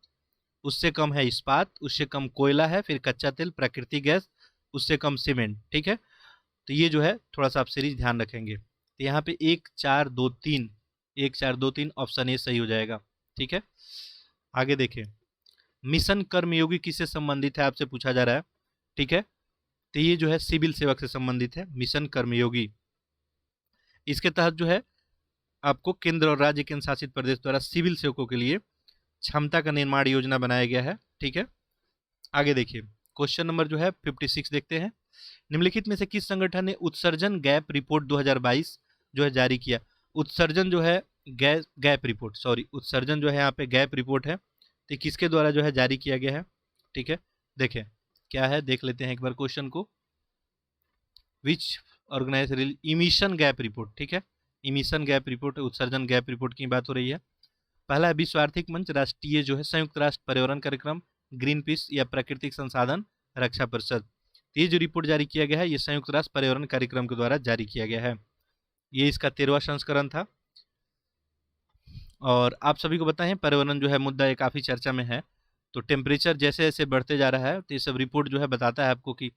उससे कम है इस्पात, उससे कम कोयला है, फिर कच्चा तेल, प्राकृतिक गैस, उससे कम सीमेंट, ठीक है। तो ये जो है थोड़ा सा आप सीरीज ध्यान रखेंगे। तो यहाँ पे 1 4 2 3, 1 4 2 3 ऑप्शन ए सही हो जाएगा, ठीक है। आगे देखें, मिशन कर्मयोगी किससे संबंधित है आपसे पूछा जा रहा है, ठीक है, तो ये जो है सिविल सेवक से संबंधित है, मिशन कर्मयोगी। इसके तहत जो है आपको केंद्र और राज्य केंद्र शासित प्रदेश द्वारा सिविल सेवकों के लिए क्षमता का निर्माण योजना बनाया गया है, ठीक है। आगे देखिए, क्वेश्चन नंबर जो है 56 देखते हैं। निम्नलिखित में से किस संगठन ने उत्सर्जन गैप रिपोर्ट 2022 जो है जारी किया। उत्सर्जन जो है गैप रिपोर्ट, सॉरी, उत्सर्जन जो है यहाँ पे गैप रिपोर्ट है, तो किसके द्वारा जो है जारी किया गया है, ठीक है। देखें क्या है, देख लेते हैं एक बार क्वेश्चन को। विच ऑर्गेनाइज इमिशन गैप रिपोर्ट, ठीक है, इमिशन गैप रिपोर्ट, उत्सर्जन गैप रिपोर्ट की बात हो रही है। पहला है विश्व आर्थिक मंच, राष्ट्रीय जो है संयुक्त राष्ट्र पर्यावरण कार्यक्रम, ग्रीन पीस या प्राकृतिक संसाधन रक्षा परिषद। ये जो रिपोर्ट जारी किया गया है ये संयुक्त राष्ट्र पर्यावरण कार्यक्रम के द्वारा जारी किया गया है। ये इसका 13वां संस्करण था। और आप सभी को बताएं पर्यावरण जो है मुद्दा ये काफ़ी चर्चा में है, तो टेम्परेचर जैसे जैसे बढ़ते जा रहा है तो ये सब रिपोर्ट जो है बताता है आपको कि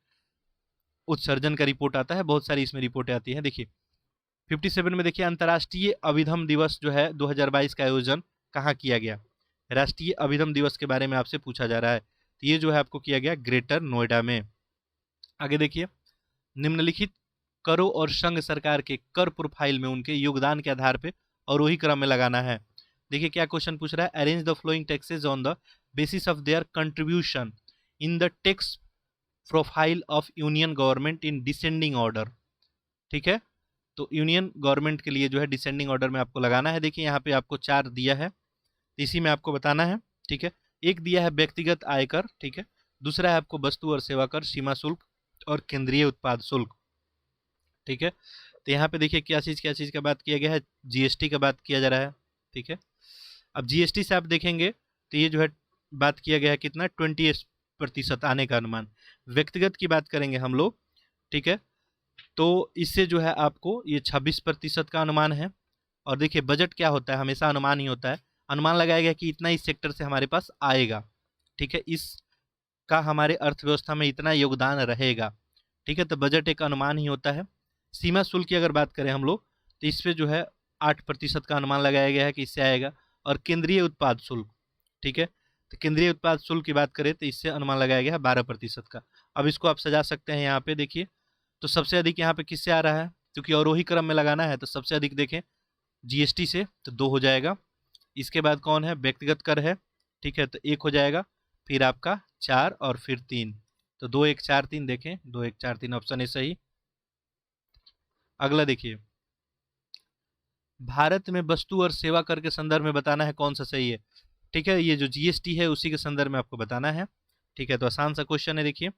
उत्सर्जन का रिपोर्ट आता है, बहुत सारी इसमें रिपोर्टें आती हैं। देखिए 57 में देखिए, अंतर्राष्ट्रीय अभिधम दिवस जो है 2022 का आयोजन कहाँ किया गया। राष्ट्रीय अभिधम दिवस के बारे में आपसे पूछा जा रहा है, तो ये जो है आपको किया गया ग्रेटर नोएडा में। आगे देखिए, निम्नलिखित करों और संघ सरकार के कर प्रोफाइल में उनके योगदान के आधार पे और वही क्रम में लगाना है। देखिए क्या क्वेश्चन पूछ रहा है, arrange the flowing taxes on the basis of their contribution in the tax profile of union government in descending order, ठीक है। तो यूनियन गवर्नमेंट के लिए जो है डिसेंडिंग ऑर्डर में आपको लगाना है। देखिए यहाँ पे आपको 4 दिया है, इसी में आपको बताना है, ठीक है। एक दिया है व्यक्तिगत आयकर, ठीक है, दूसरा है आपको वस्तु और सेवा कर, सीमा शुल्क और केंद्रीय उत्पाद शुल्क, ठीक है। तो यहाँ पे देखिए क्या चीज़ का बात किया गया है, जीएसटी का बात किया जा रहा है, ठीक है। अब जीएसटी से आप देखेंगे तो ये जो है बात किया गया है कितना, 20% आने का अनुमान। व्यक्तिगत की बात करेंगे हम लोग, ठीक है, तो इससे जो है आपको ये 26% का अनुमान है। और देखिए बजट क्या होता है, हमेशा अनुमान ही होता है, अनुमान लगाया गया कि इतना इस सेक्टर से हमारे पास आएगा, ठीक है, इसका हमारे अर्थव्यवस्था में इतना योगदान रहेगा, ठीक है, तो बजट एक अनुमान ही होता है। सीमा शुल्क की अगर बात करें हम लोग तो इस पर जो है 8% का अनुमान लगाया गया है कि इससे आएगा। और केंद्रीय उत्पाद शुल्क, ठीक है, तो केंद्रीय उत्पाद शुल्क की बात करें तो इससे अनुमान लगाया गया है 12% का। अब इसको आप सजा सकते हैं यहाँ पे, देखिए तो सबसे अधिक यहाँ पे किससे आ रहा है, क्योंकि अवरोही क्रम में लगाना है, तो सबसे अधिक देखें जीएसटी से, तो 2 हो जाएगा। इसके बाद कौन है, व्यक्तिगत कर है, ठीक है, तो 1 हो जाएगा, फिर आपका 4 और फिर 3, तो 2 1 4 3, देखें 2 1 4 3 ऑप्शन है सही। अगला देखिए, भारत में वस्तु और सेवा कर के संदर्भ में बताना है कौन सा सही है, ठीक है, ये जो जीएसटी है उसी के संदर्भ में आपको बताना है, ठीक है। तो आसान सा क्वेश्चन है, देखिए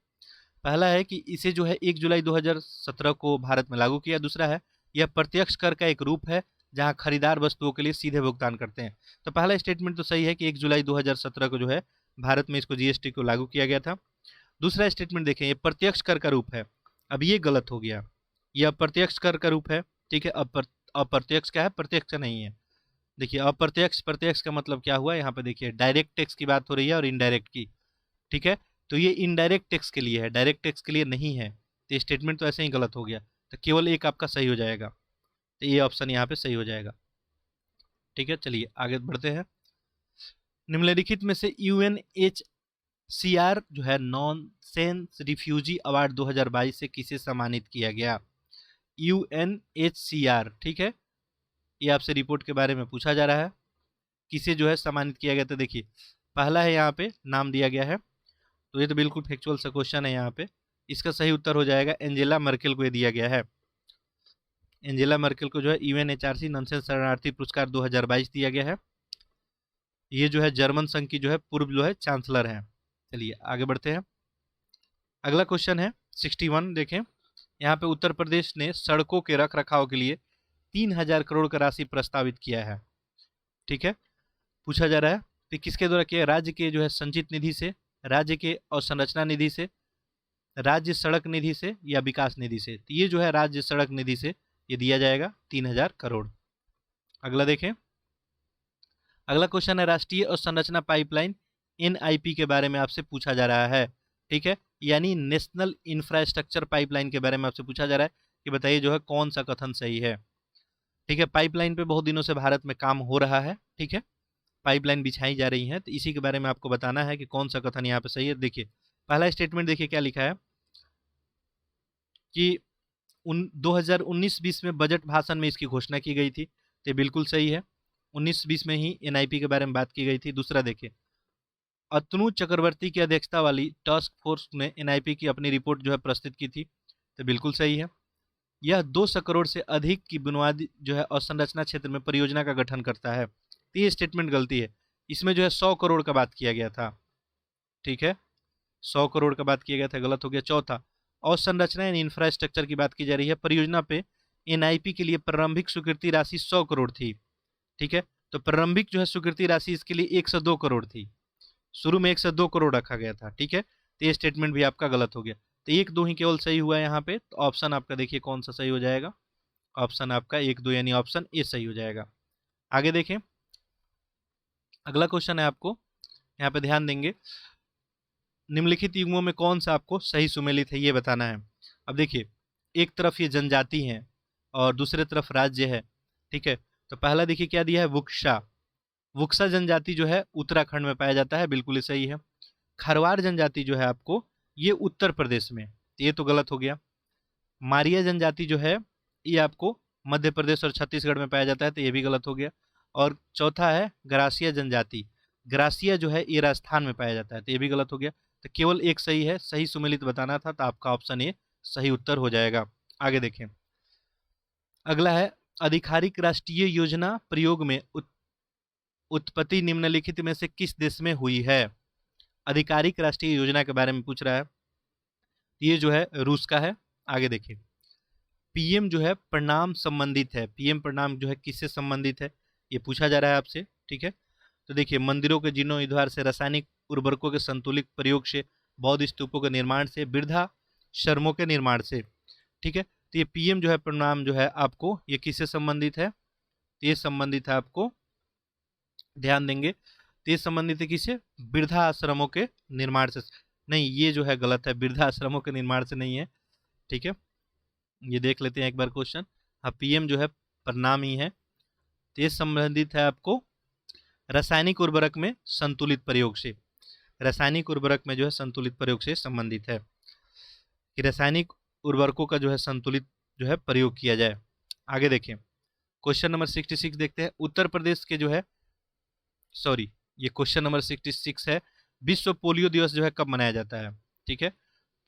पहला है कि इसे जो है 1 जुलाई 2017 को भारत में लागू किया। दूसरा है यह प्रत्यक्ष कर का एक रूप है जहां खरीदार वस्तुओं के लिए सीधे भुगतान करते हैं। तो पहला स्टेटमेंट तो सही है कि 1 जुलाई 2017 को जो है भारत में इसको जीएसटी को लागू किया गया था। दूसरा स्टेटमेंट देखें, ये प्रत्यक्ष कर का रूप है, अब ये गलत हो गया, यह अप्रत्यक्ष कर का रूप है, ठीक है। अप्रत्यक्ष क्या है, प्रत्यक्ष नहीं है। देखिए अप्रत्यक्ष प्रत्यक्ष का मतलब क्या हुआ, यहाँ पे देखिए डायरेक्ट टैक्स की बात हो रही है और इनडायरेक्ट की, ठीक है, तो ये इनडायरेक्ट टैक्स के लिए है, डायरेक्ट टैक्स के लिए नहीं है। तो स्टेटमेंट तो ऐसे ही गलत हो गया, तो केवल एक आपका सही हो जाएगा, तो ये ऑप्शन यहाँ पे सही हो जाएगा, ठीक है। चलिए आगे बढ़ते हैं। निम्नलिखित में से यूएनएचसीआर जो है नॉनसेंस रिफ्यूजी अवार्ड 2022 से किसे सम्मानित किया गया। यूएनएचसीआर, ठीक है, ये आपसे रिपोर्ट के बारे में पूछा जा रहा है, किसे जो है सम्मानित किया गया। तो देखिए पहला है यहाँ पे नाम दिया गया है, तो ये तो बिल्कुल फैक्चुअल सा क्वेश्चन है यहाँ पे। इसका सही उत्तर हो जाएगा एंजेला मर्केल को ये दिया गया है। एंजेला मर्केल को जो है यूएनएचआरसी नॉनसेंस शरणार्थी पुरस्कार 2022 दिया गया है। ये जो है जर्मन संघ की जो है पूर्व जो है चांसलर है। चलिए आगे बढ़ते हैं। अगला क्वेश्चन है 61, देखें यहाँ पे उत्तर प्रदेश ने सड़कों के रख रखाव के लिए 3000 करोड़ का राशि प्रस्तावित किया है। ठीक है, पूछा जा रहा है कि किसके द्वारा किया, राज्य के जो है संचित निधि से, राज्य के अवसंरचना निधि से, राज्य सड़क निधि से या विकास निधि से। तो ये जो है राज्य सड़क निधि से ये दिया जाएगा 3000 करोड़। अगला देखें, अगला क्वेश्चन है राष्ट्रीय अवसंरचना पाइपलाइन एनआईपी के बारे में आपसे पूछा जा रहा है। ठीक है, यानी नेशनल इंफ्रास्ट्रक्चर पाइपलाइन के बारे में आपसे पूछा जा रहा है कि बताइए जो है कौन सा कथन सही है। ठीक है, पाइपलाइन पे बहुत दिनों से भारत में काम हो रहा है। ठीक है, पाइपलाइन बिछाई जा रही है, तो इसी के बारे में आपको बताना है कि कौन सा कथन यहाँ पे सही है। देखिए पहला स्टेटमेंट देखिए क्या लिखा है कि 2019-20 में बजट भाषण में इसकी घोषणा की गई थी, तो ये बिल्कुल सही है। 19-20 में ही एनआईपी के बारे में बात की गई थी। दूसरा देखिए, अतनु चक्रवर्ती की अध्यक्षता वाली टास्क फोर्स ने एनआईपी की अपनी रिपोर्ट जो है प्रस्तुत की थी, तो बिल्कुल सही है। यह 200 करोड़ से अधिक की बुनियादी जो है अवसंरचना क्षेत्र में परियोजना का गठन करता है, तो ये स्टेटमेंट गलती है। इसमें जो है 100 करोड़ का बात किया गया था। ठीक है, 100 करोड़ का बात किया गया था, गलत हो गया। चौथा, अवसंरचना यानी इंफ्रास्ट्रक्चर की बात की जा रही है। परियोजना पे एनआईपी के लिए प्रारंभिक स्वीकृति राशि 100 करोड़ थी। ठीक है, तो प्रारंभिक जो है स्वीकृति राशि इसके लिए 102 करोड़ थी। शुरू में 102 करोड़ रखा गया था। ठीक है, तो ये स्टेटमेंट भी आपका गलत हो गया। तो 1-2 ही केवल सही हुआ है यहाँ पे, तो ऑप्शन आपका देखिए कौन सा सही हो जाएगा। ऑप्शन आपका 1-2 यानी ऑप्शन ए सही हो जाएगा। आगे देखें, अगला क्वेश्चन है आपको यहाँ पे ध्यान देंगे, निम्नलिखित युग्मों में कौन सा आपको सही सुमेलित है ये बताना है। अब देखिए, एक तरफ ये जनजाति है और दूसरे तरफ राज्य है। ठीक है, तो पहला देखिए क्या दिया है, वुक्सा। वुक्सा जनजाति जो है उत्तराखंड में पाया जाता है, बिल्कुल ही सही है। खरवार जनजाति जो है आपको ये उत्तर प्रदेश में, ये तो गलत हो गया। मारिया जनजाति जो है ये आपको मध्य प्रदेश और छत्तीसगढ़ में पाया जाता है, तो ये भी गलत हो गया। और चौथा है ग्रासिया जनजाति, ग्रासिया जो है ये राजस्थान में पाया जाता है, तो ये भी गलत हो गया। तो केवल एक सही है, सही सुमेलित बताना था, तो आपका ऑप्शन ए सही उत्तर हो जाएगा। आगे देखें, अगला है आधिकारिक राष्ट्रीय योजना प्रयोग में उत्पत्ति निम्नलिखित में से किस देश में हुई है। आधिकारिक राष्ट्रीय योजना के बारे में पूछ रहा है, ये जो है रूस का है। आगे देखिए, पीएम जो है प्रणाम संबंधित है, पीएम प्रणाम जो है किससे संबंधित है ये पूछा जा रहा है आपसे। ठीक है, तो देखिए मंदिरों के जीर्णोद्धार से, रासायनिक उर्वरकों के संतुलित प्रयोग से, बौद्ध स्तूपों के निर्माण से, वृद्धाश्रमों के निर्माण से। ठीक है, तो ये पीएम जो है प्रणाम जो है आपको ये किससे संबंधित है, तो ये संबंधित है आपको, ध्यान देंगे, तो ये संबंधित है किससे, वृद्धाश्रमों के निर्माण से। नहीं, ये जो है गलत है, वृद्धाश्रमों के निर्माण से नहीं है। ठीक है, ये देख लेते हैं एक बार क्वेश्चन। हाँ, पीएम जो है प्रणाम ही है, तो ये संबंधित है आपको रासायनिक उर्वरक में संतुलित प्रयोग से। रासायनिक उर्वरक में जो है संतुलित प्रयोग से संबंधित है कि रासायनिक उर्वरकों का जो है संतुलित जो है प्रयोग किया जाए। आगे देखें, क्वेश्चन नंबर 66 देखते हैं। उत्तर प्रदेश के जो है, सॉरी ये क्वेश्चन नंबर 66 है, विश्व पोलियो दिवस जो है कब मनाया जाता है। ठीक है,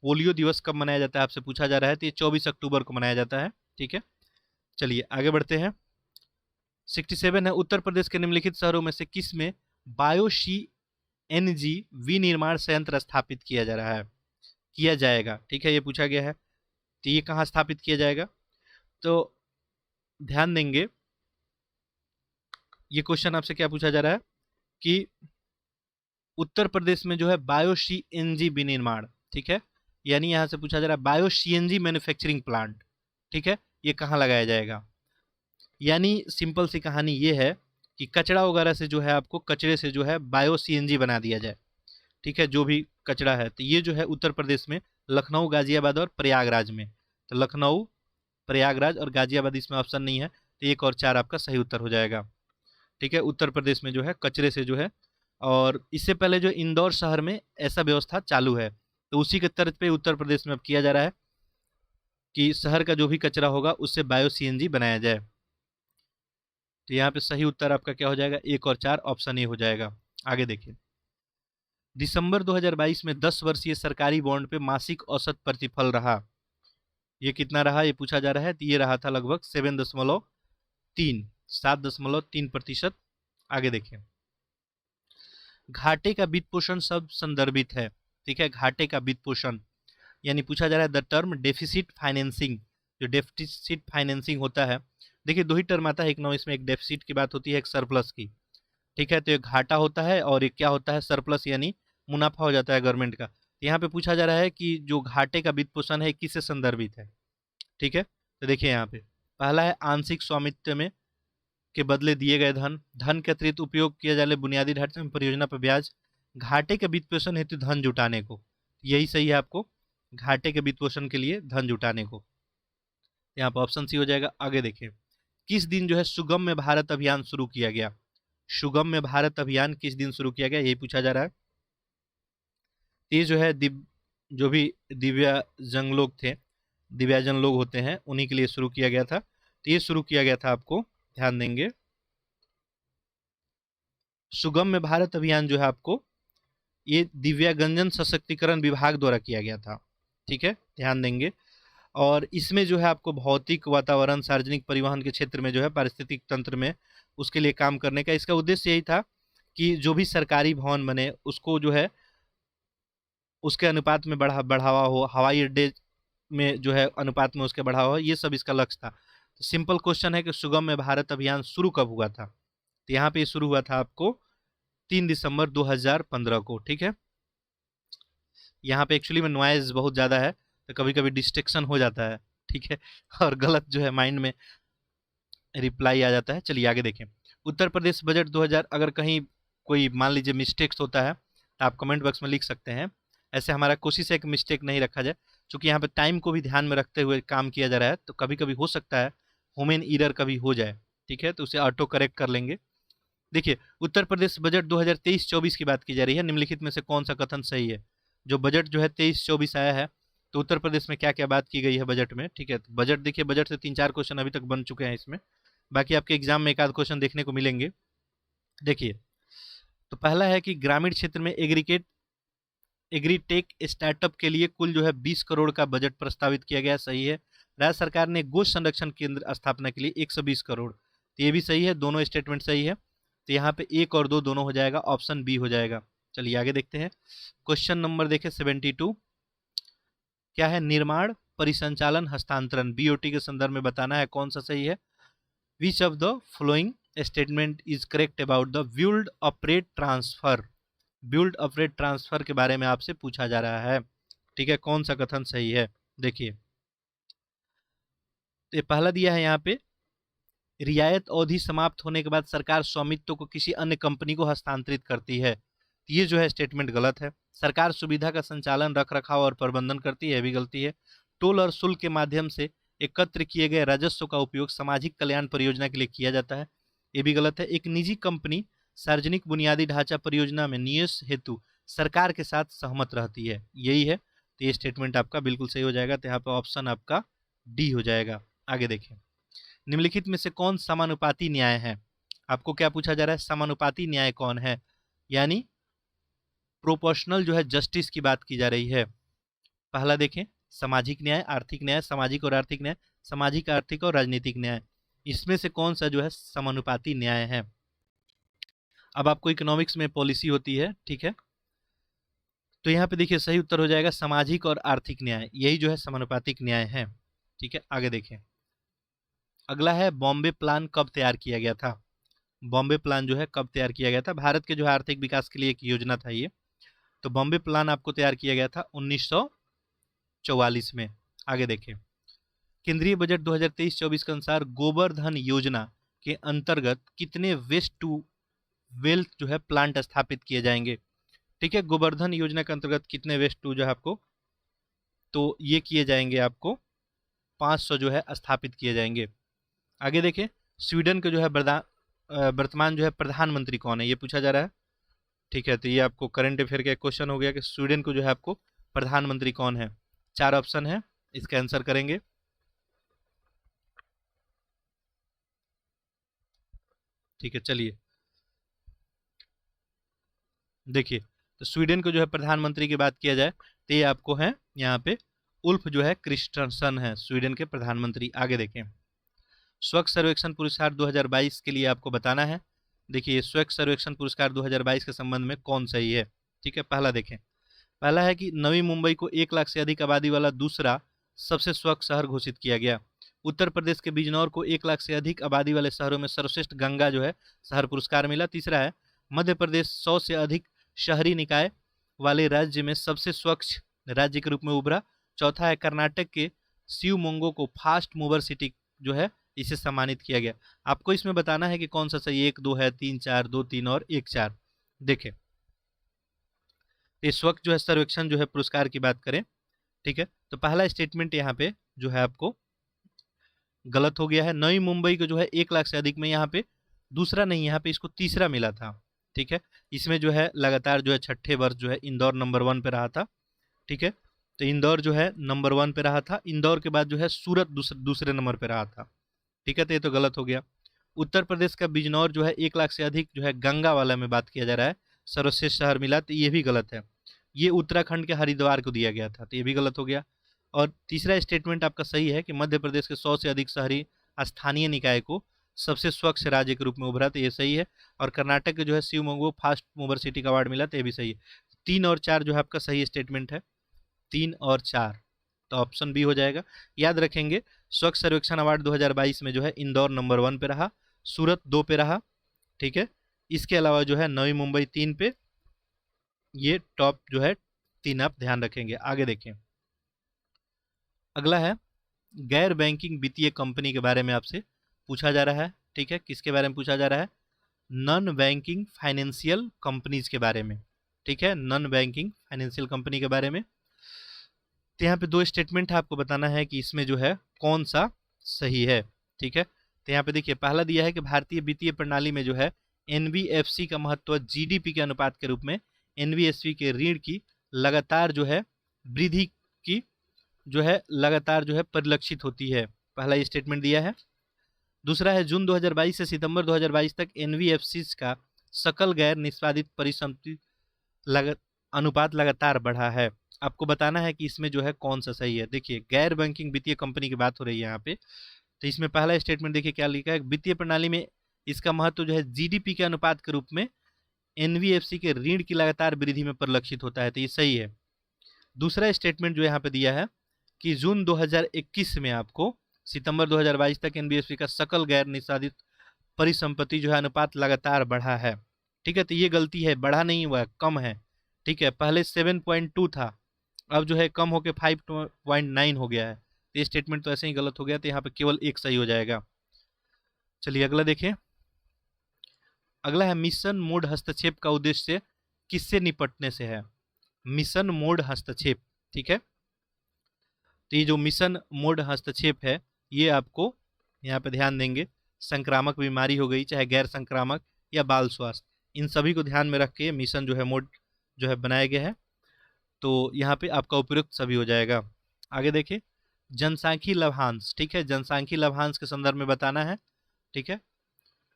पोलियो दिवस कब मनाया जाता है आपसे पूछा जा रहा है, तो ये 24 अक्टूबर को मनाया जाता है। ठीक है, चलिए आगे बढ़ते हैं। 67 है, उत्तर प्रदेश के निम्नलिखित शहरों में से किस में बायो सीएनजी विनिर्माण संयंत्र स्थापित किया जा रहा है, किया जाएगा। ठीक है, ये पूछा गया है, तो ये कहाँ स्थापित किया जाएगा, तो ध्यान देंगे ये क्वेश्चन आपसे क्या पूछा जा रहा है कि उत्तर प्रदेश में जो है बायो सीएनजी विनिर्माण, ठीक है, यानी यहां से पूछा जा रहा है बायो सीएनजी मैन्युफैक्चरिंग प्लांट। ठीक है, ये कहाँ लगाया जाएगा, यानी सिंपल सी कहानी ये है कि कचरा वगैरह से जो है आपको, कचरे से जो है बायो सीएनजी बना दिया जाए। ठीक है, जो भी कचरा है, तो ये जो है उत्तर प्रदेश में लखनऊ, गाजियाबाद और प्रयागराज में, तो लखनऊ, प्रयागराज और गाजियाबाद इसमें ऑप्शन नहीं है, तो 1 और 4 आपका सही उत्तर हो जाएगा। ठीक है, उत्तर प्रदेश में जो है कचरे से जो है, और इससे पहले जो इंदौर शहर में ऐसा व्यवस्था चालू है, तो उसी के तर्ज पे उत्तर प्रदेश में अब किया जा रहा है कि शहर का जो भी कचरा होगा उससे बायो सीएनजी बनाया जाए। तो यहाँ पे सही उत्तर आपका क्या हो जाएगा, 1 और 4 ऑप्शन ए हो जाएगा। आगे देखिए, दिसंबर 2022 में 10 वर्षीय सरकारी बॉन्ड पे मासिक औसत प्रतिफल रहा, ये कितना रहा ये पूछा जा रहा है। तो ये रहा था लगभग 7.3%। आगे देखें, घाटे का वित्त पोषण शब्द संदर्भित है। ठीक है, घाटे का वित्त पोषण यानी पूछा जा रहा है द टर्म डेफिसिट फाइनेंसिंग। जो डेफिसिट फाइनेंसिंग होता है, देखिए दो ही टर्म आता है इकोनॉमिक्स में, एक डेफिसिट की बात होती है, एक सरप्लस की। ठीक है, तो एक घाटा होता है और एक क्या होता है, सरप्लस यानी मुनाफा हो जाता है गवर्नमेंट का। तो यहाँ पे पूछा जा रहा है कि जो घाटे का वित्त पोषण है किससे संदर्भित है। ठीक है, तो देखिए यहाँ पे पहला है आंशिक स्वामित्व में के बदले दिए गए धन, धन के अतिरिक्त उपयोग किया जाने बुनियादी ढांचे में परियोजना पर ब्याज, घाटे के वित्त पोषण हेतु धन जुटाने को। यही सही है आपको, घाटे के वित्त पोषण के लिए धन जुटाने को। यहाँ पर ऑप्शन सी हो जाएगा। आगे देखिए, किस दिन जो है सुगम्य भारत अभियान शुरू किया गया। सुगम्य भारत अभियान किस दिन शुरू किया गया, यही पूछा जा रहा है। ये जो है जो भी दिव्यांग लोग थे, दिव्यांजन लोग होते हैं, उन्हीं के लिए शुरू किया गया था। तो ये शुरू किया गया था, आपको ध्यान देंगे, सुगम्य भारत अभियान जो है आपको ये दिव्यांगजन सशक्तिकरण विभाग द्वारा किया गया था। ठीक है, ध्यान देंगे। और इसमें जो है आपको भौतिक वातावरण, सार्वजनिक परिवहन के क्षेत्र में जो है पारिस्थितिक तंत्र में उसके लिए काम करने का इसका उद्देश्य यही था कि जो भी सरकारी भवन बने उसको जो है उसके अनुपात में बढ़ावा हो, हवाई अड्डे में जो है अनुपात में उसके बढ़ावा हो, ये सब इसका लक्ष्य था। तो सिंपल क्वेश्चन है कि सुगम्य भारत अभियान शुरू कब हुआ था। तो यहाँ पे शुरू हुआ था आपको 3 दिसंबर 2015 को। ठीक है, यहाँ पे एक्चुअली में नॉइज बहुत ज़्यादा है तो कभी कभी डिस्ट्रैक्शन हो जाता है। ठीक है, और गलत जो है माइंड में रिप्लाई आ जाता है। चलिए आगे देखें, उत्तर प्रदेश बजट 2000, अगर कहीं कोई मान लीजिए मिस्टेक्स होता है तो आप कमेंट बॉक्स में लिख सकते हैं। ऐसे हमारा कोशिश है कि मिस्टेक नहीं रखा जाए, क्योंकि यहाँ पे टाइम को भी ध्यान में रखते हुए काम किया जा रहा है, तो कभी कभी हो सकता है ह्यूमन एरर कभी हो जाए। ठीक है, तो उसे ऑटो करेक्ट कर लेंगे। देखिए, उत्तर प्रदेश बजट 2023-24 की बात की जा रही है, निम्नलिखित में से कौन सा कथन सही है। जो बजट जो है 23-24 आया है, तो उत्तर प्रदेश में क्या क्या बात की गई है बजट में। ठीक है, तो बजट देखिए, बजट से 3-4 क्वेश्चन अभी तक बन चुके हैं इसमें, बाकी आपके एग्जाम में एक आध क्वेश्चन देखने को मिलेंगे। देखिए, तो पहला है कि ग्रामीण क्षेत्र में एग्रीटेक स्टार्टअप के लिए कुल जो है 20 करोड़ का बजट प्रस्तावित किया गया, सही है। राज्य सरकार ने गो संरक्षण केंद्र स्थापना के लिए 120 करोड़, तो ये भी सही है, दोनों स्टेटमेंट सही है। तो यहाँ पे 1 और 2 दोनों हो जाएगा, ऑप्शन बी हो जाएगा। चलिए आगे देखते हैं, क्वेश्चन नंबर देखें 72, क्या है, निर्माण परिसंचालन हस्तांतरण बीओटी के संदर्भ में बताना है कौन सा सही है। Which of the following statement is correct about the build operate transfer. Build operate transfer के बारे में आपसे पूछा जा रहा है। ठीक है, कौन सा कथन सही है। देखिए, तो ये पहला दिया है यहाँ पे, रियायत अवधि समाप्त होने के बाद सरकार स्वामित्व को किसी अन्य कंपनी को हस्तांतरित करती है, ये जो है स्टेटमेंट गलत है। सरकार सुविधा का संचालन, रख रखाव और प्रबंधन करती है, भी गलती है। टोल और शुल्क के माध्यम से एकत्र किए गए राजस्व का उपयोग सामाजिक कल्याण परियोजना के लिए किया जाता है, ये भी गलत है। एक निजी कंपनी सार्वजनिक बुनियादी ढांचा परियोजना में निवेश हेतु सरकार के साथ सहमत रहती है, यही है। तो ये स्टेटमेंट आपका बिल्कुल सही हो जाएगा, तो यहाँ पर ऑप्शन आपका डी हो जाएगा। आगे देखें, निम्नलिखित में से कौन समानुपाती न्याय है। आपको क्या पूछा जा रहा है, समानुपाती न्याय कौन है, यानी प्रोपोर्शनल जो है जस्टिस की बात की जा रही है। पहला देखें, सामाजिक न्याय, आर्थिक न्याय, सामाजिक और आर्थिक न्याय, सामाजिक आर्थिक और राजनीतिक न्याय, इसमें से कौन सा जो है समानुपाती न्याय है। अब आपको इकोनॉमिक्स में पॉलिसी होती है, ठीक है, तो यहाँ पे देखिए सही उत्तर हो जाएगा सामाजिक और आर्थिक न्याय, यही जो है समानुपातिक न्याय है। ठीक है, आगे देखें, अगला है बॉम्बे प्लान कब तैयार किया गया था। बॉम्बे प्लान जो है कब तैयार किया गया था, भारत के जो है आर्थिक विकास के लिए एक योजना था ये। तो बॉम्बे प्लान आपको तैयार किया गया था 1944 में। आगे देखें, केंद्रीय बजट 2023-24 के अनुसार गोबर धन योजना के अंतर्गत कितने वेस्ट टू वेल्थ जो है प्लांट स्थापित किए जाएंगे। ठीक है, गोवर्धन योजना के अंतर्गत कितने वेस्ट टू जो है आपको, तो ये किए जाएंगे आपको 500 जो है स्थापित किए जाएंगे। आगे देखें, स्वीडन के जो है वर्तमान जो है प्रधानमंत्री कौन है, ये पूछा जा रहा है। ठीक है, तो ये आपको करंट अफेयर का एक क्वेश्चन हो गया कि स्वीडन को जो है आपको प्रधानमंत्री कौन है। 4 ऑप्शन है, इसका आंसर करेंगे। ठीक है, चलिए देखिए, तो स्वीडन को जो है प्रधानमंत्री की बात किया जाए तो ये आपको है यहाँ पे उल्फ जो है क्रिस्टनसन है स्वीडन के प्रधानमंत्री। आगे देखें, स्वच्छ सर्वेक्षण पुरस्कार 2022 के लिए आपको बताना है। देखिए स्वच्छ सर्वेक्षण पुरस्कार 2022 के संबंध में कौन सही है। ठीक है, पहला देखें, पहला है कि नवी मुंबई को 1 लाख से अधिक आबादी वाला दूसरा सबसे स्वच्छ शहर घोषित किया गया। उत्तर प्रदेश के बिजनौर को 1 लाख से अधिक आबादी वाले शहरों में सर्वश्रेष्ठ गंगा जो है शहर पुरस्कार मिला। तीसरा है मध्य प्रदेश 100 से अधिक शहरी निकाय वाले राज्य में सबसे स्वच्छ राज्य के रूप में उभरा। चौथा है कर्नाटक के शिवमोंगो को फास्ट मूवर सिटी जो है इसे सम्मानित किया गया। आपको इसमें बताना है कि कौन सा सही 1 2 है, 3 4, 2 3 और 1 4। देखें, इस वक्त जो है सर्वेक्षण जो है पुरस्कार की बात करें, ठीक है, तो पहला स्टेटमेंट यहाँ पे जो है आपको गलत हो गया है। नई मुंबई को जो है 1 लाख से अधिक में यहाँ पे दूसरा नहीं, यहाँ पे इसको तीसरा मिला था। ठीक है, इसमें जो है लगातार जो है छठे वर्ष जो है इंदौर नंबर 1 पे रहा था। ठीक है, तो इंदौर जो है नंबर 1 पे रहा था। इंदौर के बाद जो है सूरत दूसरे नंबर पे रहा था। ठीक है, तो ये तो गलत हो गया। उत्तर प्रदेश का बिजनौर जो है 1 लाख से अधिक जो है गंगा वाला में बात किया जा रहा है सर्वश्रेष्ठ शहर मिला, तो ये भी गलत है। ये उत्तराखंड के हरिद्वार को दिया गया था, तो ये भी गलत हो गया। और तीसरा स्टेटमेंट आपका सही है कि मध्य प्रदेश के 100 से अधिक शहरी स्थानीय निकाय को सबसे स्वच्छ राज्य के रूप में उभरा, तो ये सही है। और कर्नाटक के जो है शिवमोगा फास्ट मूवर सिटी का अवार्ड मिला, तो ये भी सही है। 3 और 4 जो है आपका सही स्टेटमेंट है, 3 और 4, तो ऑप्शन बी हो जाएगा। याद रखेंगे स्वच्छ सर्वेक्षण अवार्ड 2022 में जो है इंदौर नंबर 1 पे रहा, सूरत 2 पे रहा। ठीक है, इसके अलावा जो है नवी मुंबई 3 पे, ये टॉप जो है 3 आप ध्यान रखेंगे। आगे देखें, अगला है गैर बैंकिंग वित्तीय कंपनी के बारे में आपसे पूछा जा रहा है। ठीक है, किसके बारे में पूछा जा रहा है? नॉन बैंकिंग फाइनेंशियल कंपनीज के बारे में। ठीक है, नॉन बैंकिंग फाइनेंशियल कंपनी के बारे में। तो यहाँ पे 2 स्टेटमेंट है, आपको बताना है कि इसमें जो है कौन सा सही है। ठीक है, तो यहाँ पे देखिए पहला दिया है कि भारतीय वित्तीय प्रणाली में जो है एनबीएफसी का महत्व जीडीपी के अनुपात के रूप में एनबीएफसी के ऋण की लगातार जो है वृद्धि की जो है लगातार जो है परिलक्षित होती है। पहला ये स्टेटमेंट दिया है। दूसरा है जून 2022 से सितंबर 2022 तक एनबीएफसी का सकल गैर निष्पादित परिसंपत्ति अनुपात लगातार बढ़ा है। आपको बताना है कि इसमें जो है कौन सा सही है। देखिए गैर बैंकिंग वित्तीय कंपनी की बात हो रही है यहाँ पे, तो इसमें पहला स्टेटमेंट देखिए क्या लिखा है, वित्तीय प्रणाली में इसका महत्व जो है जीडीपी के अनुपात के रूप में एनबीएफसी के ऋण की लगातार वृद्धि में परिलक्षित होता है, तो ये सही है। दूसरा स्टेटमेंट जो यहाँ पे दिया है कि जून 2021 में आपको सितंबर 2022 तक एनबीएफसी का सकल गैर निष्पादित परिसंपत्ति जो है अनुपात लगातार बढ़ा है। ठीक है, तो ये गलती है, बढ़ा नहीं हुआ है, कम है। ठीक है, पहले 7.2 था, अब जो है कम होकर 5.9 हो गया है। तो ये स्टेटमेंट तो ऐसे ही गलत हो गया, तो यहाँ पे केवल एक सही हो जाएगा। चलिए अगला देखें, अगला है मिशन मोड हस्तक्षेप का उद्देश्य किससे निपटने से है? मिशन मोड हस्तक्षेप। ठीक है, तो ये जो मिशन मोड हस्तक्षेप है ये आपको यहाँ पे ध्यान देंगे, संक्रामक बीमारी हो गई चाहे गैर संक्रामक या बाल स्वास्थ्य, इन सभी को ध्यान में रख के मिशन जो है मोड जो है बनाया गया है, तो यहाँ पे आपका उपयुक्त सभी हो जाएगा। आगे देखिए, जनसांख्यिकी लाभांश। ठीक है, जनसांख्यिकी लाभांश के संदर्भ में बताना है। ठीक है,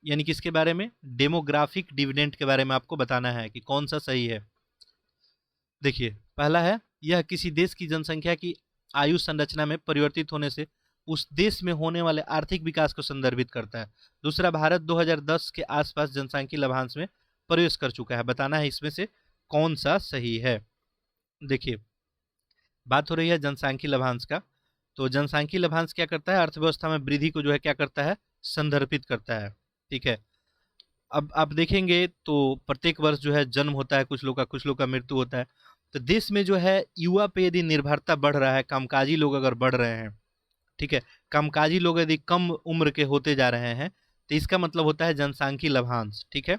यानी किसके बारे में? डेमोग्राफिक डिविडेंड के बारे में आपको बताना है कि कौन सा सही है। देखिए पहला है यह किसी देश की जनसंख्या की आयु संरचना में परिवर्तित होने से उस देश में होने वाले आर्थिक विकास को संदर्भित करता है। दूसरा, भारत 2010 के आसपास जनसांख्यिकी लाभांश में प्रवेश कर चुका है, बताना है इसमें से कौन सा सही है। देखिए बात हो रही है जनसांख्यिकी लाभांश का, तो जनसांख्यिकी लाभांश क्या करता है? अर्थव्यवस्था में वृद्धि को जो है क्या करता है? संदर्भित करता है। ठीक है, अब आप देखेंगे तो प्रत्येक वर्ष जो है जन्म होता है कुछ लोग का मृत्यु होता है, तो देश में जो है युवा पे यदि निर्भरता बढ़ रहा है, कामकाजी लोग अगर बढ़ रहे हैं, ठीक है, कामकाजी लोग यदि कम उम्र के होते जा रहे हैं, तो इसका मतलब होता है जनसांख्यिकी लाभांश। ठीक है,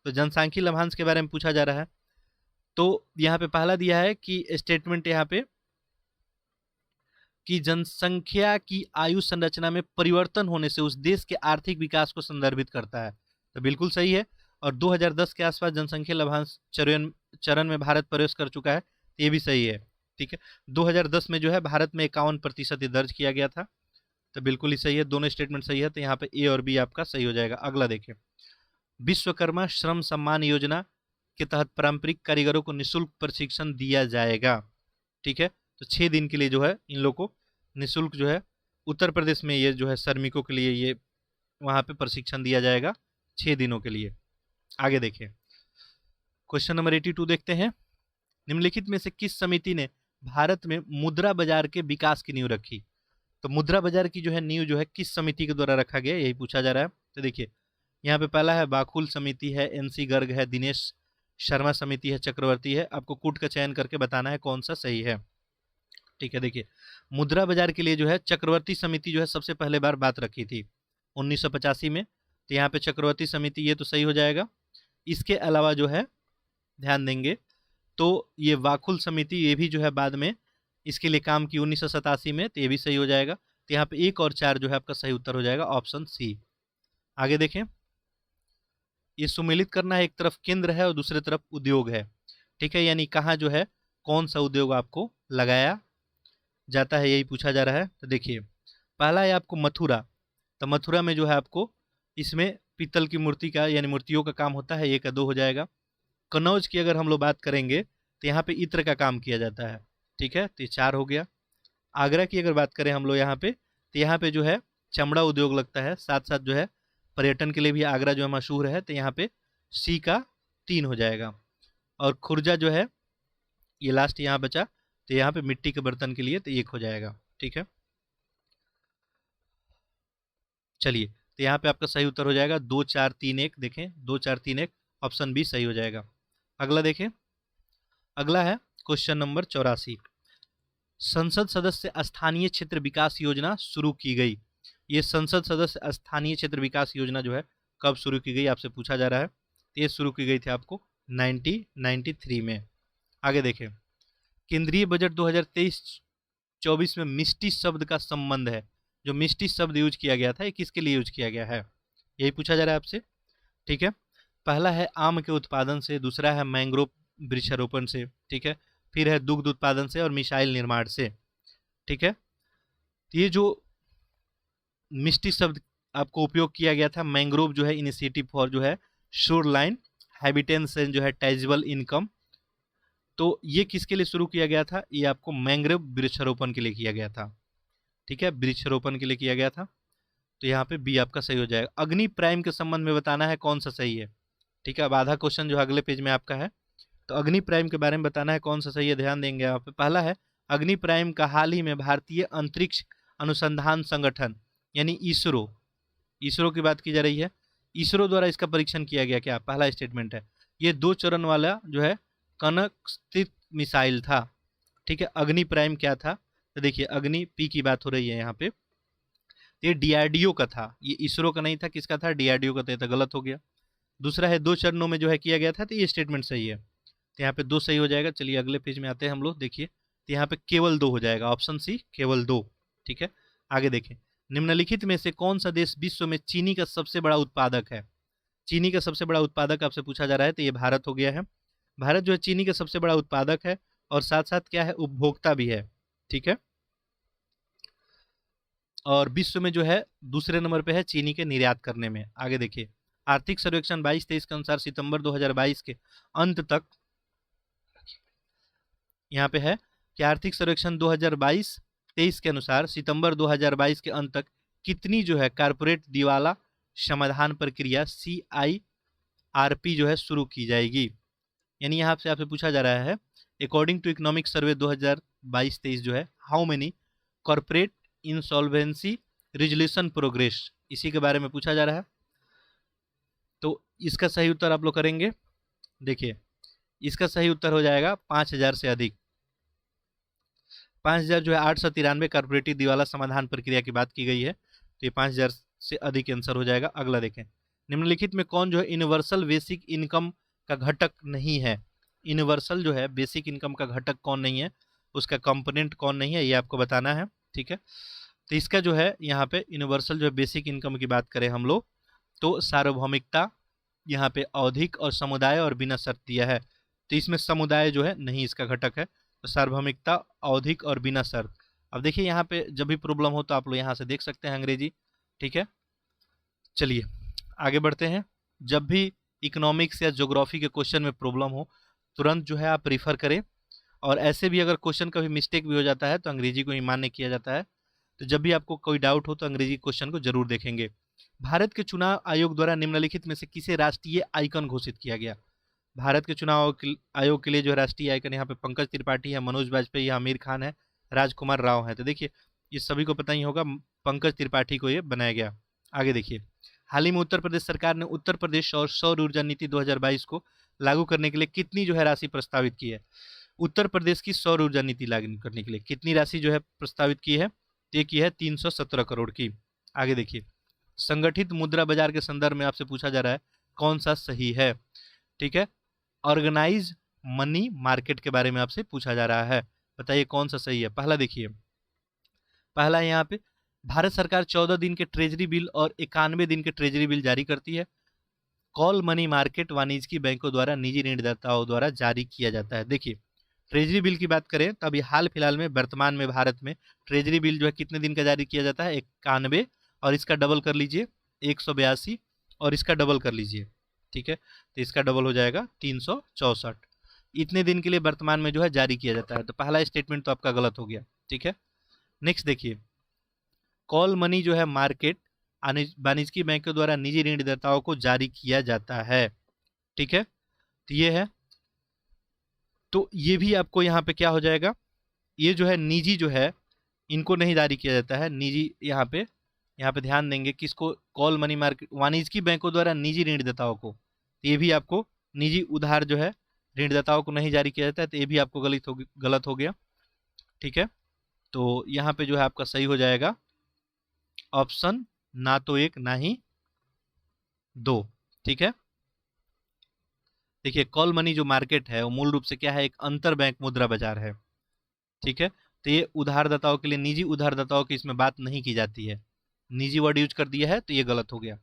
तो जनसांख्यिकी लाभांश के बारे में पूछा जा रहा है, तो यहाँ पे पहला दिया है कि स्टेटमेंट यहाँ पे कि जनसंख्या की आयु संरचना में परिवर्तन होने से उस देश के आर्थिक विकास को संदर्भित करता है, तो बिल्कुल सही है। और 2010 के आसपास जनसंख्या लाभांश चरण में भारत प्रवेश कर चुका है, ये भी सही है। ठीक है, 2010 में जो है भारत में 51% दर्ज किया गया था, तो बिल्कुल ही सही है, दोनों स्टेटमेंट सही है, तो यहाँ पे ए और बी आपका सही हो जाएगा। अगला देखिए, विश्वकर्मा श्रम सम्मान योजना के तहत पारंपरिक कारीगरों को निःशुल्क प्रशिक्षण दिया जाएगा। ठीक है, तो 6 दिन के लिए जो है इन लोग को निःशुल्क जो है उत्तर प्रदेश में ये जो है श्रमिकों के लिए ये वहाँ पे प्रशिक्षण दिया जाएगा 6 दिनों के लिए। आगे देखिए, क्वेश्चन नंबर 82 देखते हैं। निम्नलिखित में से किस समिति ने भारत में मुद्रा बाजार के विकास की नींव रखी? तो मुद्रा बाजार की जो है नींव जो है किस समिति के द्वारा रखा गया, यही पूछा जा रहा है। तो देखिए यहाँ पे पहला है बाकुल समिति है, एनसी गर्ग है, दिनेश शर्मा समिति है, चक्रवर्ती है। आपको कूट का चयन करके बताना है कौन सा सही है। ठीक है, देखिए मुद्रा बाजार के लिए जो है चक्रवर्ती समिति जो है सबसे पहले बार बात रखी थी 1985 में। तो यहाँ पे चक्रवर्ती समिति ये तो सही हो जाएगा। इसके अलावा जो है ध्यान देंगे तो ये वाकुल समिति ये भी जो है बाद में इसके लिए काम की 1987 में, तो ये भी सही हो जाएगा। तो यहाँ पे 1 और 4 जो है आपका सही उत्तर हो जाएगा, ऑप्शन सी। आगे देखें, ये सुमेलित करना है, एक तरफ केंद्र है और दूसरे तरफ उद्योग है। ठीक है, यानी कहाँ जो है कौन सा उद्योग आपको लगाया जाता है, यही पूछा जा रहा है। तो देखिए पहला है आपको मथुरा। तो मथुरा में जो है आपको इसमें पीतल की मूर्ति का यानी मूर्तियों का काम होता है, 1 या 2 हो जाएगा। कन्नौज की अगर हम लोग बात करेंगे तो यहाँ पे इत्र का काम किया जाता है। ठीक है, तो ये 4 हो गया। आगरा की अगर बात करें हम लोग यहाँ पे, तो यहाँ पे जो है चमड़ा उद्योग लगता है, साथ साथ जो है पर्यटन के लिए भी आगरा जो है मशहूर है। तो यहाँ पे सी का 3 हो जाएगा। और खुर्जा जो है ये लास्ट यहाँ बचा, तो यहाँ पे मिट्टी के बर्तन के लिए तो 1 हो जाएगा। ठीक है, चलिए तो यहाँ पे आपका सही उत्तर हो जाएगा 2 4 3 1। देखें 2 4 3 1, ऑप्शन बी सही हो जाएगा। अगला देखें, अगला है क्वेश्चन नंबर 84। संसद सदस्य स्थानीय क्षेत्र विकास योजना शुरू की गई। ये संसद सदस्य स्थानीय क्षेत्र विकास योजना जो है कब शुरू की गई आपसे पूछा जा रहा है। ये शुरू की गई थी आपको 1993 में। आगे देखें, केंद्रीय बजट 2023-24 में मिष्टी शब्द का संबंध है। जो मिष्टी शब्द यूज किया गया था ये किसके लिए यूज किया गया है, यही पूछा जा रहा है आपसे। ठीक है, पहला है आम के उत्पादन से, दूसरा है मैंग्रोव वृक्षारोपण से, ठीक है, फिर है दुग्ध उत्पादन से और मिसाइल निर्माण से। ठीक है, ये जो मिष्टी शब्द आपको उपयोग किया गया था, मैंग्रोव जो है इनिशिएटिव फॉर जो है शोर लाइन हैबिटेंस एंड जो है टाइजेबल इनकम, तो ये किसके लिए शुरू किया गया था, ये आपको मैंग्रोव वृक्षारोपण के लिए किया गया था। ठीक है, वृक्षारोपण के लिए किया गया था। तो यहाँ पे बी आपका सही हो जाएगा। अग्नि प्राइम के संबंध में बताना है कौन सा सही है। ठीक है, अब आधा क्वेश्चन जो अगले पेज में आपका है, तो अग्नि प्राइम के बारे में बताना है कौन सा सही है, ध्यान देंगे आप। पहला है अग्नि प्राइम का हाल ही में भारतीय अंतरिक्ष अनुसंधान संगठन यानी इसरो, इसरो की बात की जा रही है, इसरो द्वारा इसका परीक्षण किया गया। क्या पहला स्टेटमेंट है, ये 2 चरण वाला जो है कनक स्थित मिसाइल था। ठीक है, अग्नि प्राइम क्या था, तो देखिए अग्नि पी की बात हो रही है यहाँ पे, ये डीआरडीओ का था, ये इसरो का नहीं था, किसका था, डीआरडीओ का था, ये तो गलत हो गया। दूसरा है 2 चरणों में जो है किया गया था, तो ये स्टेटमेंट सही है, तो यहाँ पे 2 सही हो जाएगा। चलिए अगले पेज में आते हैं हम लोग, देखिए तो यहाँ पे केवल 2 हो जाएगा, ऑप्शन सी केवल 2। ठीक है, आगे देखें, निम्नलिखित में से कौन सा देश विश्व में चीनी का सबसे बड़ा उत्पादक है। चीनी का सबसे बड़ा उत्पादक आपसे पूछा जा रहा है, तो ये भारत हो गया है। भारत जो है चीनी का सबसे बड़ा उत्पादक है और साथ साथ क्या है, उपभोक्ता भी है। ठीक है, और विश्व में जो है दूसरे नंबर पे है चीनी के निर्यात करने में। आगे देखिए, आर्थिक सर्वेक्षण 22-23 के अनुसार सितंबर 2022 के अंत तक, यहाँ पे है कि आर्थिक सर्वेक्षण 2022-23 के अनुसार सितंबर 2022 के अंत तक कितनी जो है कारपोरेट दिवाला समाधान प्रक्रिया CIRP जो है शुरू की जाएगी। यानी यहाँ से आपसे पूछा जा रहा है अकॉर्डिंग टू इकोनॉमिक सर्वे 2022-23 जो है how many corporate insolvency resolution progress, इसी के बारे में पूछा जा रहा है। तो इसका सही उत्तर आप लोग करेंगे, देखिए इसका सही उत्तर हो जाएगा 5000 से अधिक। 5000 जो है 893 कॉर्पोरेटिव दिवाला समाधान प्रक्रिया की बात की गई है, तो ये 5000 से अधिक आंसर हो जाएगा। अगला देखें, निम्नलिखित में कौन जो है यूनिवर्सल बेसिक इनकम का घटक नहीं है। यूनिवर्सल जो है बेसिक इनकम का घटक कौन नहीं है, उसका कंपोनेंट कौन नहीं है, ये आपको बताना है। ठीक है, तो इसका जो है यहाँ पे यूनिवर्सल जो है बेसिक इनकम की बात करें हम लोग, तो सार्वभौमिकता यहाँ पे औधिक और समुदाय और बिना शर्त दिया है, तो इसमें समुदाय जो है नहीं इसका घटक है, तो सार्वभौमिकता औधिक और बिना शर्त। अब देखिए यहाँ पे जब भी प्रॉब्लम हो तो आप लोग यहाँ से देख सकते हैं अंग्रेजी। ठीक है, चलिए आगे बढ़ते हैं, जब भी इकोनॉमिक्स या ज्योग्राफी के क्वेश्चन में प्रॉब्लम हो, तुरंत जो है आप रिफर करें। और ऐसे भी अगर क्वेश्चन कभी मिस्टेक भी हो जाता है तो अंग्रेजी को ही मान्य किया जाता है। तो जब भी आपको कोई डाउट हो तो अंग्रेजी क्वेश्चन को जरूर देखेंगे। भारत के चुनाव आयोग द्वारा निम्नलिखित में से किसे राष्ट्रीय आइकन घोषित किया गया? भारत के चुनाव आयोग के लिए जो राष्ट्रीय आइकन यहाँ पे पंकज त्रिपाठी है, मनोज वाजपेयी है, आमिर खान है, राजकुमार राव है। तो देखिए ये सभी को पता ही होगा, पंकज त्रिपाठी को ये बनाया गया। आगे देखिए, हाल ही में उत्तर प्रदेश सरकार ने उत्तर प्रदेश और सौर ऊर्जा नीति 2022 को लागू करने के लिए कितनी जो है राशि प्रस्तावित की है? उत्तर प्रदेश की सौर ऊर्जा नीति लागू करने के लिए कितनी राशि जो है प्रस्तावित की है? ये की है 317 करोड़ की। आगे देखिए, संगठित मुद्रा बाजार के संदर्भ में आपसे पूछा जा रहा है कौन सा सही है? ठीक है, ऑर्गेनाइज मनी मार्केट के बारे में आपसे पूछा जा रहा है, बताइए कौन सा सही है। पहला देखिए, पहला यहाँ पे भारत सरकार 14 दिन के ट्रेजरी बिल और 91 दिन के ट्रेजरी बिल जारी करती है। कॉल मनी मार्केट वाणिज्यिक बैंकों द्वारा निजी ऋणदाताओं द्वारा जारी किया जाता है। देखिए ट्रेजरी बिल की बात करें तो अभी हाल फिलहाल में वर्तमान में भारत में ट्रेजरी बिल जो है कितने दिन का जारी किया जाता है? 91, और इसका डबल कर लीजिए 182, और इसका डबल कर लीजिए, ठीक है, तो इसका डबल हो जाएगा 364। इतने दिन के लिए वर्तमान में जो है जारी किया जाता है। तो पहला स्टेटमेंट तो आपका गलत हो गया, ठीक है। नेक्स्ट देखिए, कॉल मनी जो है मार्केट वाणिज्यिक बैंकों द्वारा निजी ऋणदाताओं को जारी किया जाता है, ठीक है। तो ये है, तो ये भी आपको यहाँ पे क्या हो जाएगा, ये जो है निजी जो है इनको नहीं जारी किया जाता है, निजी यहाँ पे ध्यान देंगे किसको? कॉल मनी मार्केट वाणिज्यिक बैंकों द्वारा निजी ऋणदाताओं को। तो ये भी आपको निजी उधार जो है ऋणदाताओं को नहीं जारी किया जाता है, तो ये भी आपको गलत हो गया, ठीक है। तो यहाँ पे जो है आपका सही हो जाएगा ऑप्शन ना तो 1 ना ही 2, ठीक है। देखिए कॉल मनी जो मार्केट है वो मूल रूप से क्या है? एक अंतर बैंक मुद्रा बाजार है, ठीक है। तो ये उधारदाताओं के लिए, निजी उधारदाताओं की इसमें बात नहीं की जाती है, निजी वर्ड यूज कर दिया है तो ये गलत हो गया।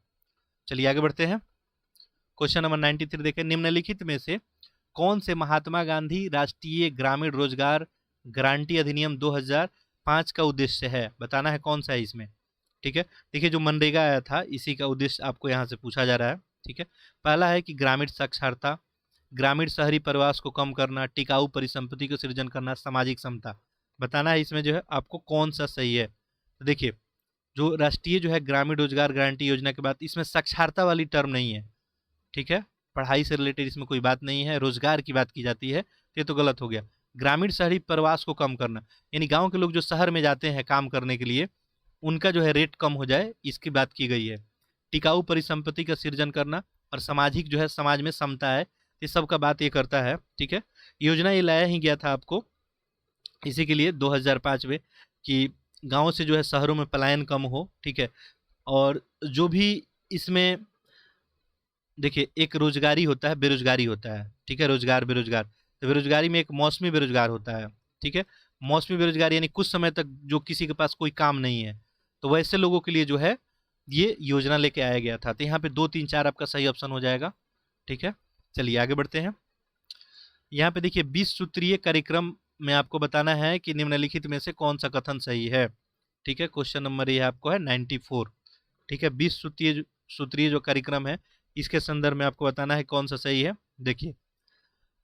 चलिए आगे बढ़ते हैं। क्वेश्चन नंबर 93 देखें, निम्नलिखित में से कौन से महात्मा गांधी राष्ट्रीय ग्रामीण रोजगार गारंटी अधिनियम 2005 का उद्देश्य है? बताना है कौन सा है इसमें, ठीक है। देखिए जो मनरेगा आया था इसी का उद्देश्य आपको यहाँ से पूछा जा रहा है, ठीक है। पहला है कि ग्रामीण साक्षरता, ग्रामीण शहरी प्रवास को कम करना, टिकाऊ परिसंपत्ति को सृजन करना, सामाजिक समता। बताना है इसमें जो है आपको कौन सा सही है। तो देखिए जो राष्ट्रीय जो है ग्रामीण रोजगार गारंटी योजना के बाद इसमें साक्षरता वाली टर्म नहीं है, ठीक है, पढ़ाई से रिलेटेड इसमें कोई बात नहीं है, रोजगार की बात की जाती है, तो ये तो गलत हो गया। ग्रामीण शहरी प्रवास को कम करना, यानी गांव के लोग जो शहर में जाते हैं काम करने के लिए उनका जो है रेट कम हो जाए, इसकी बात की गई है। टिकाऊ परिसंपत्ति का सृजन करना और सामाजिक जो है समाज में समता है, ये सब का बात ये करता है, ठीक है। योजना ये लाया ही गया था आपको इसी के लिए 2005 में कि गाँव से जो है शहरों में पलायन कम हो, ठीक है। और जो भी इसमें देखिए एक रोजगारी होता है, बेरोजगारी होता है, ठीक है, रोजगार बेरोजगार। तो बेरोजगारी में एक मौसमी बेरोजगार होता है, ठीक है। मौसमी बेरोजगारी यानी कुछ समय तक जो किसी के पास कोई काम नहीं है, तो वैसे लोगों के लिए जो है ये योजना लेके आया गया था। तो यहाँ पे 2, 3, 4 आपका सही ऑप्शन हो जाएगा, ठीक है। चलिए आगे बढ़ते हैं। यहाँ पे देखिए 20 सूत्रीय कार्यक्रम में आपको बताना है कि निम्नलिखित में से कौन सा कथन सही है, ठीक है। क्वेश्चन नंबर ये आपको है 94, ठीक है। 20 सूत्रीय जो कार्यक्रम है इसके संदर्भ में आपको बताना है कौन सा सही है। देखिए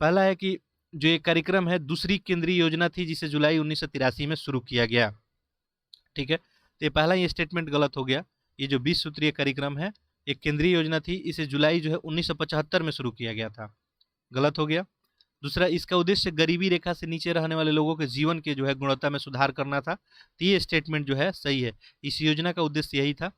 पहला है कि जो ये कार्यक्रम है दूसरी केंद्रीय योजना थी जिसे जुलाई 1983 में शुरू किया गया, ठीक है। तो ये पहला ये स्टेटमेंट गलत हो गया। ये जो 20 सूत्रीय कार्यक्रम है एक केंद्रीय योजना थी, इसे जुलाई जो है 1975 में शुरू किया गया था, गलत हो गया। दूसरा, इसका उद्देश्य गरीबी रेखा से नीचे रहने वाले लोगों के जीवन के जो है गुणवत्ता में सुधार करना था, तो ये स्टेटमेंट जो है सही है। इस योजना का उद्देश्य यही था,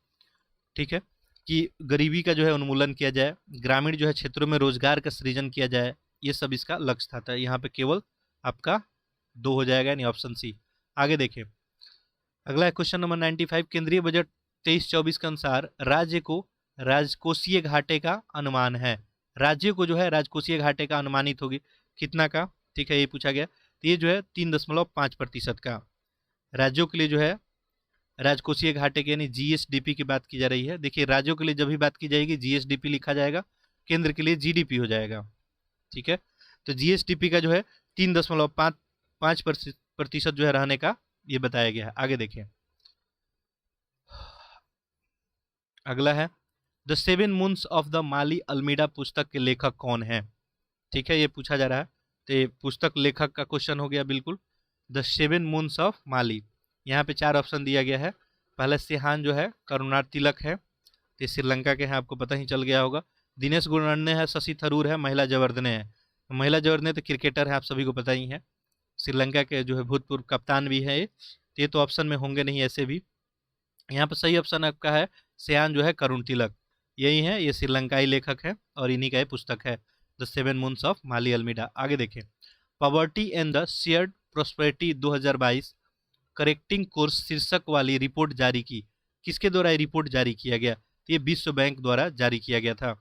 ठीक है, कि गरीबी का जो है उन्मूलन किया जाए, ग्रामीण जो है क्षेत्रों में रोजगार का सृजन किया जाए, ये सब इसका लक्ष्य था। यहाँ पे केवल आपका 2 हो जाएगा, यानी ऑप्शन सी। आगे देखिए अगला है क्वेश्चन नंबर 95, केंद्रीय बजट 23-24 के अनुसार राज्य को राजकोषीय घाटे का अनुमान है। राज्य को जो है राजकोषीय घाटे का अनुमानित होगी कितना का, ठीक है, ये पूछा गया। तो ये जो है 3.5% का राज्यों के लिए जो है राजकोषीय घाटे के यानी जीएसडीपी की बात की जा रही है। देखिए राज्यों के लिए जब भी बात की जाएगी जीएसडीपी लिखा जाएगा, केंद्र के लिए जीडीपी हो जाएगा, ठीक है। तो जीएसडीपी का जो है 3.5% जो है रहने का ये बताया गया है। आगे देखिए अगला है the seven moons of the Mali Almeida पुस्तक के लेखक कौन है? ठीक है, ये पूछा जा रहा है। तो ये पुस्तक लेखक का क्वेश्चन हो गया बिल्कुल। द सेवन मून्स ऑफ माली, यहाँ पे 4 ऑप्शन दिया गया है। पहला सिहान जो है करुणा तिलक है, तो श्रीलंका के हैं, आपको पता ही चल गया होगा। दिनेश गुणवत्ते है, शशि थरूर है, महिला जयवर्धने है। महिला जयवर्धने तो क्रिकेटर है, आप सभी को पता ही है, श्रीलंका के जो है भूतपूर्व कप्तान भी है ये तो ऑप्शन में होंगे नहीं ऐसे भी। यहाँ पर सही ऑप्शन आपका है सियान जो है करुण तिलक, यही है, ये श्रीलंकाई लेखक है और इन्हीं का ये पुस्तक है the seven moons of Mali Almeida. आगे देखें, poverty and the shared prosperity 2022 correcting course शीर्षक वाली रिपोर्ट जारी की, किसके द्वारा ये रिपोर्ट जारी किया गया? तो ये विश्व बैंक द्वारा जारी किया गया था।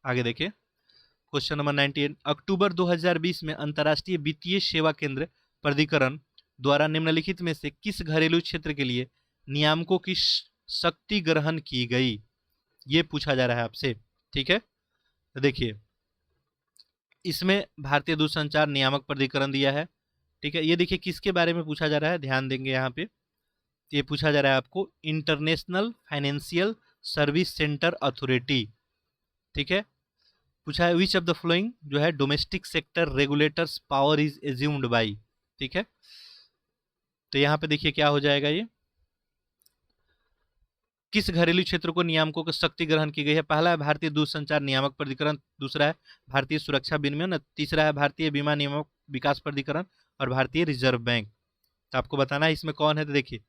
आगे देखें, क्वेश्चन नंबर 98, अक्टूबर 2020 में अंतर्राष्ट्रीय वित्तीय सेवा केंद्र प्राधिकरण द्वारा निम्नलिखित में से किस घरेलू क्षेत्र के लिए नियामकों की शक्ति ग्रहण की गई? ये पूछा जा रहा है आपसे। ठीक है, तो देखिए इसमें भारतीय दूरसंचार नियामक प्राधिकरण दिया है। ठीक है, ये देखिए किसके बारे में पूछा जा रहा है, ध्यान देंगे यहाँ पे। ये पूछा जा रहा है आपको international financial service centre authority. ठीक है, पूछा है विच ऑफ द फ्लोइंग जो है domestic sector regulators power is assumed by. ठीक है, तो यहाँ पे देखिए क्या हो जाएगा, ये किस घरेलू क्षेत्र को नियामकों की शक्ति ग्रहण की गई है? पहला है भारतीय दूरसंचार नियामक प्राधिकरण, दूसरा है भारतीय सुरक्षा विनियमन, तीसरा है भारतीय बीमा नियामक विकास प्राधिकरण और भारतीय रिजर्व बैंक। तो आपको बताना है इसमें कौन है। तो देखिए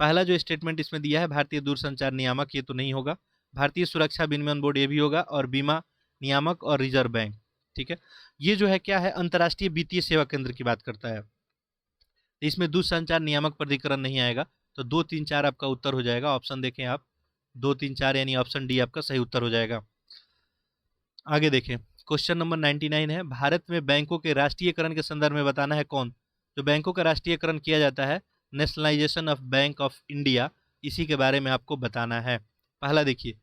पहला जो स्टेटमेंट इसमें दिया है भारतीय दूरसंचार नियामक, ये तो नहीं होगा। भारतीय सुरक्षा विनियमन बोर्ड ये भी होगा, और बीमा नियामक और रिजर्व बैंक। ठीक है, ये जो है क्या है, अंतर्राष्ट्रीय वित्तीय सेवा केंद्र की बात करता है, तो इसमें दूरसंचार नियामक प्राधिकरण नहीं आएगा। तो 2, 3, 4 आपका उत्तर हो जाएगा। ऑप्शन देखें आप, 2, 3, 4 यानी ऑप्शन डी आपका सही उत्तर हो जाएगा। आगे देखें, क्वेश्चन नंबर 99 है, भारत में बैंकों के राष्ट्रीयकरण के संदर्भ में बताना है कौन? जो बैंकों का राष्ट्रीयकरण किया जाता है, nationalisation of bank of India, इसी के बारे में आपको बताना है। पहला देखिए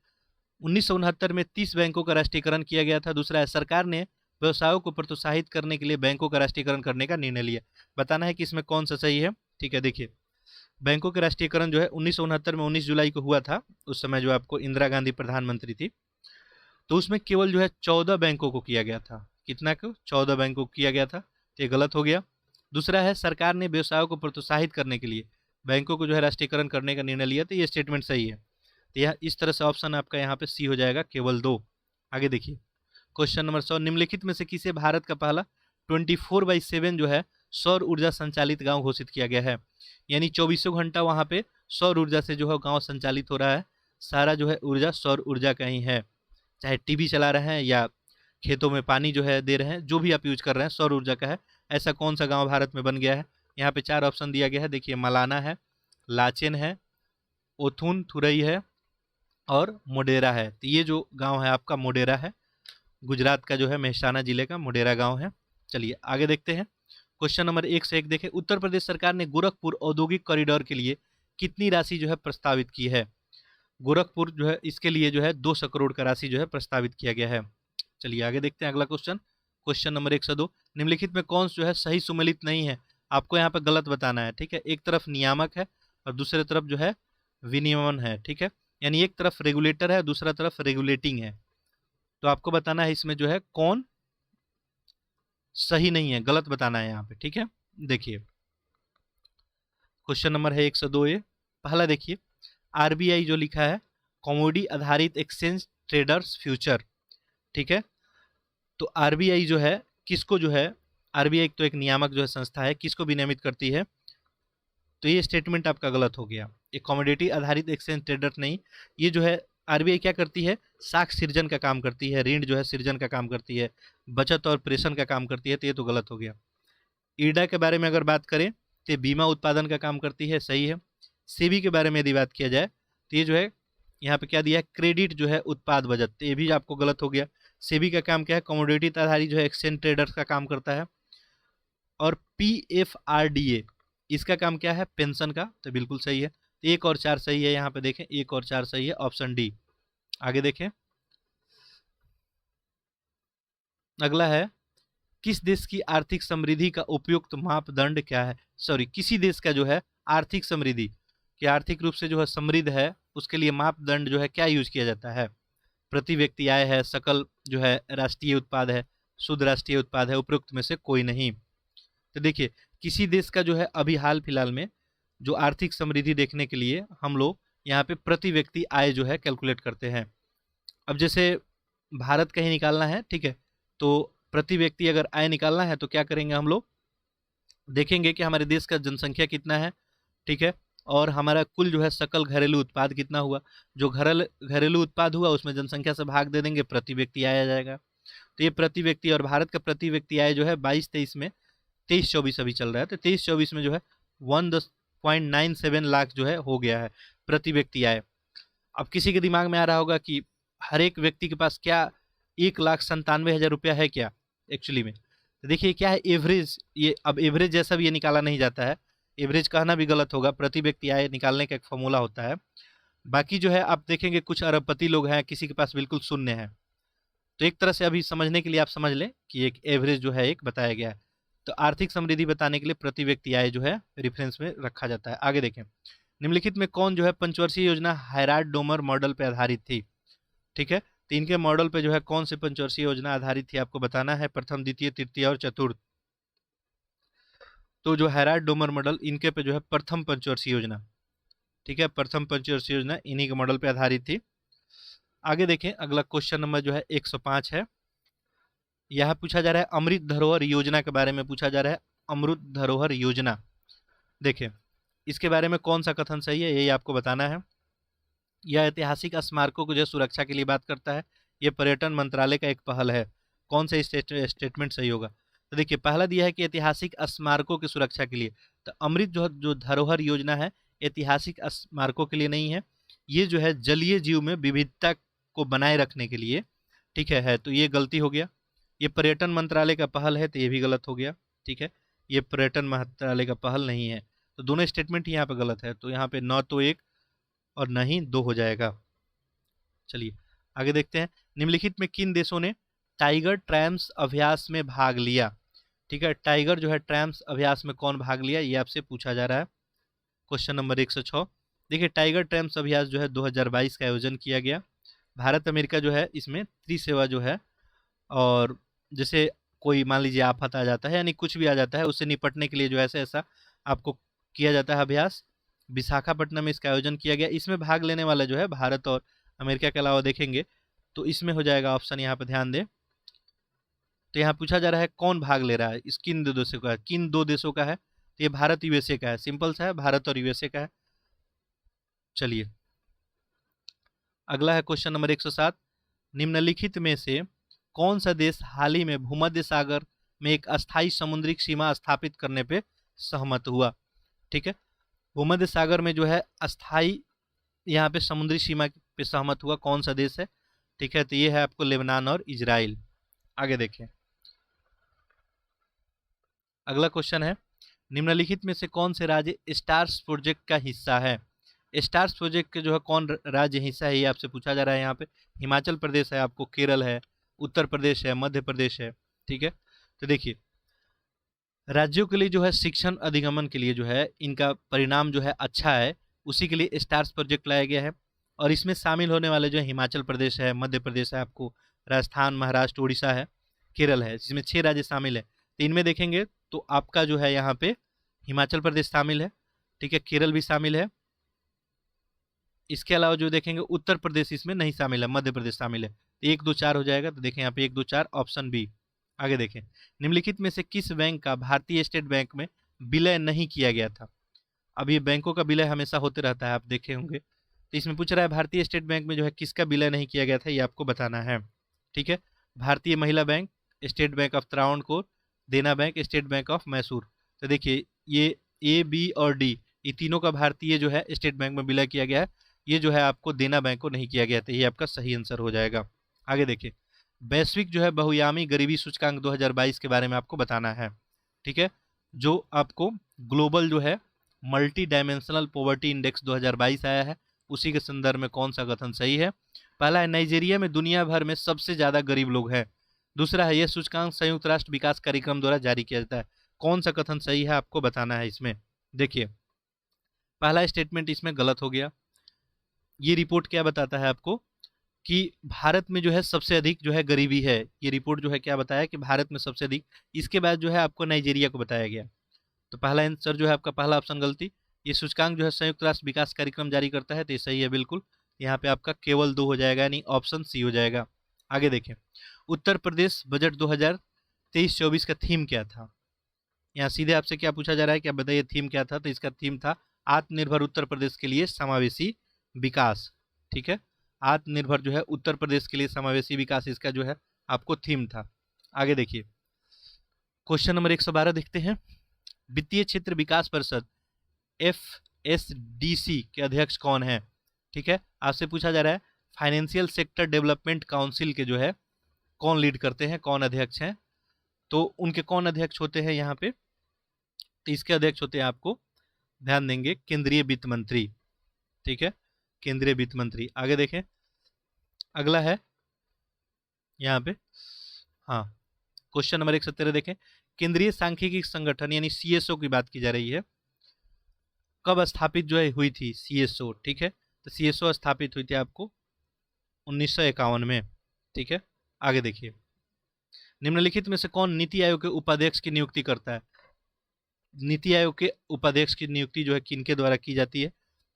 1969 में 30 बैंकों का राष्ट्रीयकरण किया गया था। दूसरा है सरकार ने व्यवसायों को प्रोत्साहित करने के लिए बैंकों का राष्ट्रीयकरण करने का निर्णय लिया। बताना है कि इसमें कौन सा सही है। ठीक है, देखिए बैंकों के राष्ट्रीयकरण जो है 1969 में 19 जुलाई को हुआ था। उस समय जो आपको इंदिरा गांधी प्रधानमंत्री थी, तो उसमें केवल जो है 14 बैंकों को किया गया था। कितना को? 14 बैंकों को किया गया था, तो ये गलत हो गया। दूसरा है सरकार ने व्यवसायों को प्रोत्साहित करने के लिए बैंकों को जो है राष्ट्रीयकरण करने का निर्णय लिया, तो ये स्टेटमेंट सही है। तो यह इस तरह से ऑप्शन आपका यहाँ पे सी हो जाएगा, केवल 2। आगे देखिए क्वेश्चन नंबर 100, निम्नलिखित में से किसे भारत का पहला 24/7 जो है सौर ऊर्जा संचालित गांव घोषित किया गया है? यानी 24 घंटा वहाँ पे सौर ऊर्जा से जो है गांव संचालित हो रहा है। सारा जो है ऊर्जा सौर ऊर्जा का ही है, चाहे टीवी चला रहे हैं या खेतों में पानी जो है दे रहे हैं, जो भी आप यूज कर रहे हैं सौर ऊर्जा का है। ऐसा कौन सा गाँव भारत में बन गया है? यहाँ पे 4 ऑप्शन दिया गया है। देखिए मलाना है, लाचेन है, ओथुन थुरई है और मोडेरा है। तो ये जो गांव है आपका मोडेरा है, गुजरात का जो है मेहसाना जिले का मोडेरा गांव है। चलिए आगे देखते हैं, क्वेश्चन नंबर 1 से 1 देखें। उत्तर प्रदेश सरकार ने गोरखपुर औद्योगिक कॉरिडोर के लिए कितनी राशि जो है प्रस्तावित की है? गोरखपुर जो है इसके लिए जो है 200 करोड़ का राशि जो है प्रस्तावित किया गया है। चलिए आगे देखते हैं अगला क्वेश्चन, क्वेश्चन नंबर 102, निम्नलिखित में कौन जो है सही सुमेलित नहीं है? आपको यहाँ पे गलत बताना है। ठीक है, एक तरफ नियामक है और दूसरे तरफ जो है विनियमन है। ठीक है, यानी एक तरफ रेगुलेटर है, दूसरा तरफ रेगुलेटिंग है। तो आपको बताना है इसमें जो है कौन सही नहीं है, गलत बताना है यहाँ पे। ठीक है, देखिए क्वेश्चन नंबर है 102 ए। पहला देखिए आरबीआई जो लिखा है कमोडिटी आधारित एक्सचेंज ट्रेडर्स फ्यूचर। ठीक है, तो आरबीआई जो है किसको जो है, आरबीआई तो एक नियामक जो है संस्था है, किसको विनियमित करती है? तो ये स्टेटमेंट आपका गलत हो गया। ये कमोडिटी आधारित एक्सचेंज ट्रेडर नहीं, ये जो है आरबीआई क्या करती है, साख सृजन का काम करती है, ऋण जो है सृजन का काम करती है, बचत और प्रेषण का काम करती है। तो ये तो गलत हो गया। ईडा के बारे में अगर बात करें तो बीमा उत्पादन का काम करती है, सही है। सेबी के बारे में यदि बात किया जाए तो ये जो है यहाँ पे क्या दिया है, क्रेडिट जो है उत्पाद बचत, तो ये भी आपको गलत हो गया। सेबी का काम क्या है, कमोडिटी आधारित जो है एक्सचेंज ट्रेडर्स का काम करता है। और पीएफआरडीए इसका काम क्या है, पेंशन का, तो बिल्कुल सही है। 1 और 4 सही है, यहाँ पे देखें 1 और 4 सही है, ऑप्शन डी। आगे देखें अगला है, किस देश की आर्थिक समृद्धि का उपयुक्त मापदंड क्या है? सॉरी, किसी देश का जो है आर्थिक समृद्धि कि आर्थिक रूप से जो है समृद्ध है, उसके लिए मापदंड जो है क्या यूज किया जाता है? प्रति व्यक्ति आय है, सकल जो है राष्ट्रीय उत्पाद है, शुद्ध राष्ट्रीय उत्पाद है, उपरोक्त में से कोई नहीं। तो देखिए किसी देश का जो है अभी हाल फिलहाल में जो आर्थिक समृद्धि देखने के लिए हम लोग यहाँ पे प्रति व्यक्ति आय जो है कैलकुलेट करते हैं। अब जैसे भारत का ही निकालना है, ठीक है, तो प्रति व्यक्ति अगर आय निकालना है तो क्या करेंगे हम लोग, देखेंगे कि हमारे देश का जनसंख्या कितना है, ठीक है, और हमारा कुल जो है सकल घरेलू उत्पाद कितना हुआ। जो घरेलू उत्पाद हुआ उसमें जनसंख्या से भाग दे देंगे, प्रति व्यक्ति आय आ जाएगा। तो ये प्रति व्यक्ति, और भारत का प्रति व्यक्ति आय जो है 22-23 में, 23-24 अभी चल रहा है, तो 23-24 में जो है 1.97 लाख जो है हो गया है प्रति व्यक्ति आय। अब किसी के दिमाग में आ रहा होगा कि हर एक व्यक्ति के पास क्या 1,97,000 रुपया है क्या एक्चुअली में। तो देखिए क्या है एवरेज, ये अब एवरेज जैसा भी ये निकाला नहीं जाता है, एवरेज कहना भी गलत होगा, प्रति व्यक्ति आय निकालने का एक फॉर्मूला होता है। बाकी जो है आप देखेंगे कुछ अरबपति लोग हैं, किसी के पास बिल्कुल शून्य है। तो एक तरह से अभी समझने के लिए आप समझ लें कि एक एवरेज जो है एक बताया गया है। तो आर्थिक समृद्धि बताने के लिए प्रति व्यक्ति आय जो है रेफरेंस में रखा जाता है। आगे देखें, निम्नलिखित में कौन जो है पंचवर्षीय योजना हैराल्ड डोमर मॉडल पर आधारित थी, ठीक है। तो इनके मॉडल पे जो है कौन सी पंचवर्षीय योजना आधारित थी आपको बताना है, प्रथम, द्वितीय, तृतीय और चतुर्थ। तो जो हैराल्ड डोमर मॉडल, इनके पे जो है प्रथम पंचवर्षीय योजना, ठीक है, प्रथम पंचवर्षीय योजना इन्हीं के मॉडल पे आधारित थी। आगे देखें, अगला क्वेश्चन नंबर जो है 105 है। यह पूछा जा रहा है अमृत धरोहर योजना के बारे में पूछा जा रहा है। अमृत धरोहर योजना, देखें इसके बारे में कौन सा कथन सही है यही आपको बताना है। यह ऐतिहासिक स्मारकों को जो सुरक्षा के लिए बात करता है, यह पर्यटन मंत्रालय का एक पहल है। कौन सा स्टेटमेंट सही होगा, तो देखिए पहला दिया है कि ऐतिहासिक स्मारकों की सुरक्षा के लिए। तो अमृत जो धरोहर योजना है ऐतिहासिक स्मारकों के लिए नहीं है, ये जो है जलीय जीव में विविधता को बनाए रखने के लिए, ठीक है, तो ये गलती हो गया। ये पर्यटन मंत्रालय का पहल है, तो ये भी गलत हो गया, ठीक है, ये पर्यटन मंत्रालय का पहल नहीं है। तो दोनों स्टेटमेंट यहाँ पे गलत है, तो यहाँ पे न तो 1 और न ही 2 हो जाएगा। चलिए आगे देखते हैं, निम्नलिखित में किन देशों ने टाइगर ट्रैम्स अभ्यास में भाग लिया, ठीक है, टाइगर जो है ट्रैम्स अभ्यास में कौन भाग लिया ये आपसे पूछा जा रहा है। क्वेश्चन नंबर 106, देखिए टाइगर ट्रैम्स अभ्यास जो है 2022 का आयोजन किया गया। भारत अमेरिका जो है इसमें त्रिसेवा जो है, और जैसे कोई मान लीजिए आफत आ जाता है यानी कुछ भी आ जाता है उससे निपटने के लिए जो ऐसा आपको किया जाता है अभ्यास। विशाखापट्टनम में इसका आयोजन किया गया। इसमें भाग लेने वाला जो है भारत और अमेरिका के अलावा देखेंगे तो इसमें हो जाएगा ऑप्शन, यहाँ पे ध्यान दें। तो यहाँ पूछा जा रहा है कौन भाग ले रहा है, इस किन 2 देशों का है, किन 2 देशों का है, तो ये भारत यूएसए का है, सिंपल सा है, भारत और यूएसए का है। चलिए अगला है क्वेश्चन नंबर 107, निम्नलिखित में से कौन सा देश हाल ही में भूमध्य सागर में एक अस्थायी समुद्री सीमा स्थापित करने पे सहमत हुआ, ठीक है, भूमध्य सागर में जो है अस्थायी यहाँ पे समुद्री सीमा पे सहमत हुआ कौन सा देश है, ठीक है, तो ये है आपको लेबनान और इजराइल। आगे देखें, अगला क्वेश्चन है, निम्नलिखित में से कौन से राज्य स्टार्स प्रोजेक्ट का हिस्सा है। स्टार्स प्रोजेक्ट के जो है कौन राज्य हिस्सा है ये आपसे पूछा जा रहा है। यहाँ पे हिमाचल प्रदेश है, आपको केरल है, उत्तर प्रदेश है, मध्य प्रदेश है, ठीक है। तो देखिए राज्यों के लिए जो है शिक्षण अधिगमन के लिए जो है इनका परिणाम जो है अच्छा है, उसी के लिए स्टार्स प्रोजेक्ट लाया गया है। और इसमें शामिल होने वाले जो है हिमाचल प्रदेश है, मध्य प्रदेश है, आपको राजस्थान, महाराष्ट्र, उड़ीसा है, केरल है, जिसमें 6 राज्य शामिल है। तो इनमें देखेंगे तो आपका जो है यहाँ पे हिमाचल प्रदेश शामिल है, ठीक है, केरल भी शामिल है। इसके अलावा जो देखेंगे उत्तर प्रदेश इसमें नहीं शामिल है, मध्य प्रदेश शामिल है। तो 1, 2, 4 हो जाएगा। तो देखें यहाँ पे 1, 2, 4 ऑप्शन बी। आगे देखें, निम्नलिखित में से किस बैंक का भारतीय स्टेट बैंक में विलय नहीं किया गया था। अब ये बैंकों का विलय हमेशा होते रहता है, आप देखे होंगे। तो इसमें पूछ रहा है भारतीय स्टेट बैंक में जो है किसका विलय नहीं किया गया था, ये आपको बताना है, ठीक है। Bharatiya Mahila bank, State Bank of Travancore, Dena bank, State Bank of Mysore. तो देखिए ये ए, बी और डी, ये तीनों का भारतीय जो है स्टेट बैंक में विलय किया गया है। ये जो है आपको देना बैंक को नहीं किया गया था, ये आपका सही आंसर हो जाएगा। आगे देखिए, वैश्विक जो है बहुआयामी गरीबी सूचकांक 2022 के बारे में आपको बताना है, ठीक है, जो आपको ग्लोबल जो है मल्टी डायमेंशनल पॉवर्टी इंडेक्स 2022 आया है, उसी के संदर्भ में कौन सा कथन सही है। पहला है नाइजीरिया में दुनिया भर में सबसे ज्यादा गरीब लोग हैं। दूसरा है यह सूचकांक संयुक्त राष्ट्र विकास कार्यक्रम द्वारा जारी किया जाता है। कौन सा कथन सही है आपको बताना है इसमें। देखिए पहला स्टेटमेंट इसमें गलत हो गया। ये रिपोर्ट क्या बताता है आपको, कि भारत में जो है सबसे अधिक जो है गरीबी है। ये रिपोर्ट जो है क्या बताया कि भारत में सबसे अधिक, इसके बाद जो है आपको नाइजीरिया को बताया गया। तो पहला आंसर जो है आपका, पहला ऑप्शन गलती। ये सूचकांक जो है संयुक्त राष्ट्र विकास कार्यक्रम जारी करता है, तो ये सही है बिल्कुल। यहाँ पे आपका केवल 2 हो जाएगा, यानी ऑप्शन सी हो जाएगा। आगे देखें, उत्तर प्रदेश बजट 2023-24 का थीम क्या था। यहाँ सीधे आपसे क्या पूछा जा रहा है कि आप बताइए थीम क्या था। तो इसका थीम था आत्मनिर्भर उत्तर प्रदेश के लिए समावेशी विकास। ठीक है, आत्मनिर्भर जो है उत्तर प्रदेश के लिए समावेशी विकास, इसका जो है आपको थीम था। आगे देखिए, क्वेश्चन नंबर 112 देखते हैं। वित्तीय क्षेत्र विकास परिषद FSDC के अध्यक्ष कौन है। ठीक है, आपसे पूछा जा रहा है फाइनेंशियल सेक्टर डेवलपमेंट काउंसिल के जो है कौन लीड करते हैं, कौन अध्यक्ष हैं। तो उनके कौन अध्यक्ष होते हैं यहाँ पे, तो इसके अध्यक्ष होते हैं, आपको ध्यान देंगे, केंद्रीय वित्त मंत्री। ठीक है, केंद्रीय वित्त मंत्री। आगे देखें, अगला है यहाँ पे, हाँ, क्वेश्चन नंबर 117 देखें। केंद्रीय सांख्यिकी संगठन यानी CSO की बात की जा रही है, कब स्थापित जो है हुई थी CSO। ठीक है, तो CSO स्थापित हुई थी आपको 1951 में। ठीक है, आगे देखिए, निम्नलिखित में से कौन नीति आयोग के उपाध्यक्ष की नियुक्ति करता है। नीति आयोग के उपाध्यक्ष की नियुक्ति जो है किनके द्वारा की जाती है।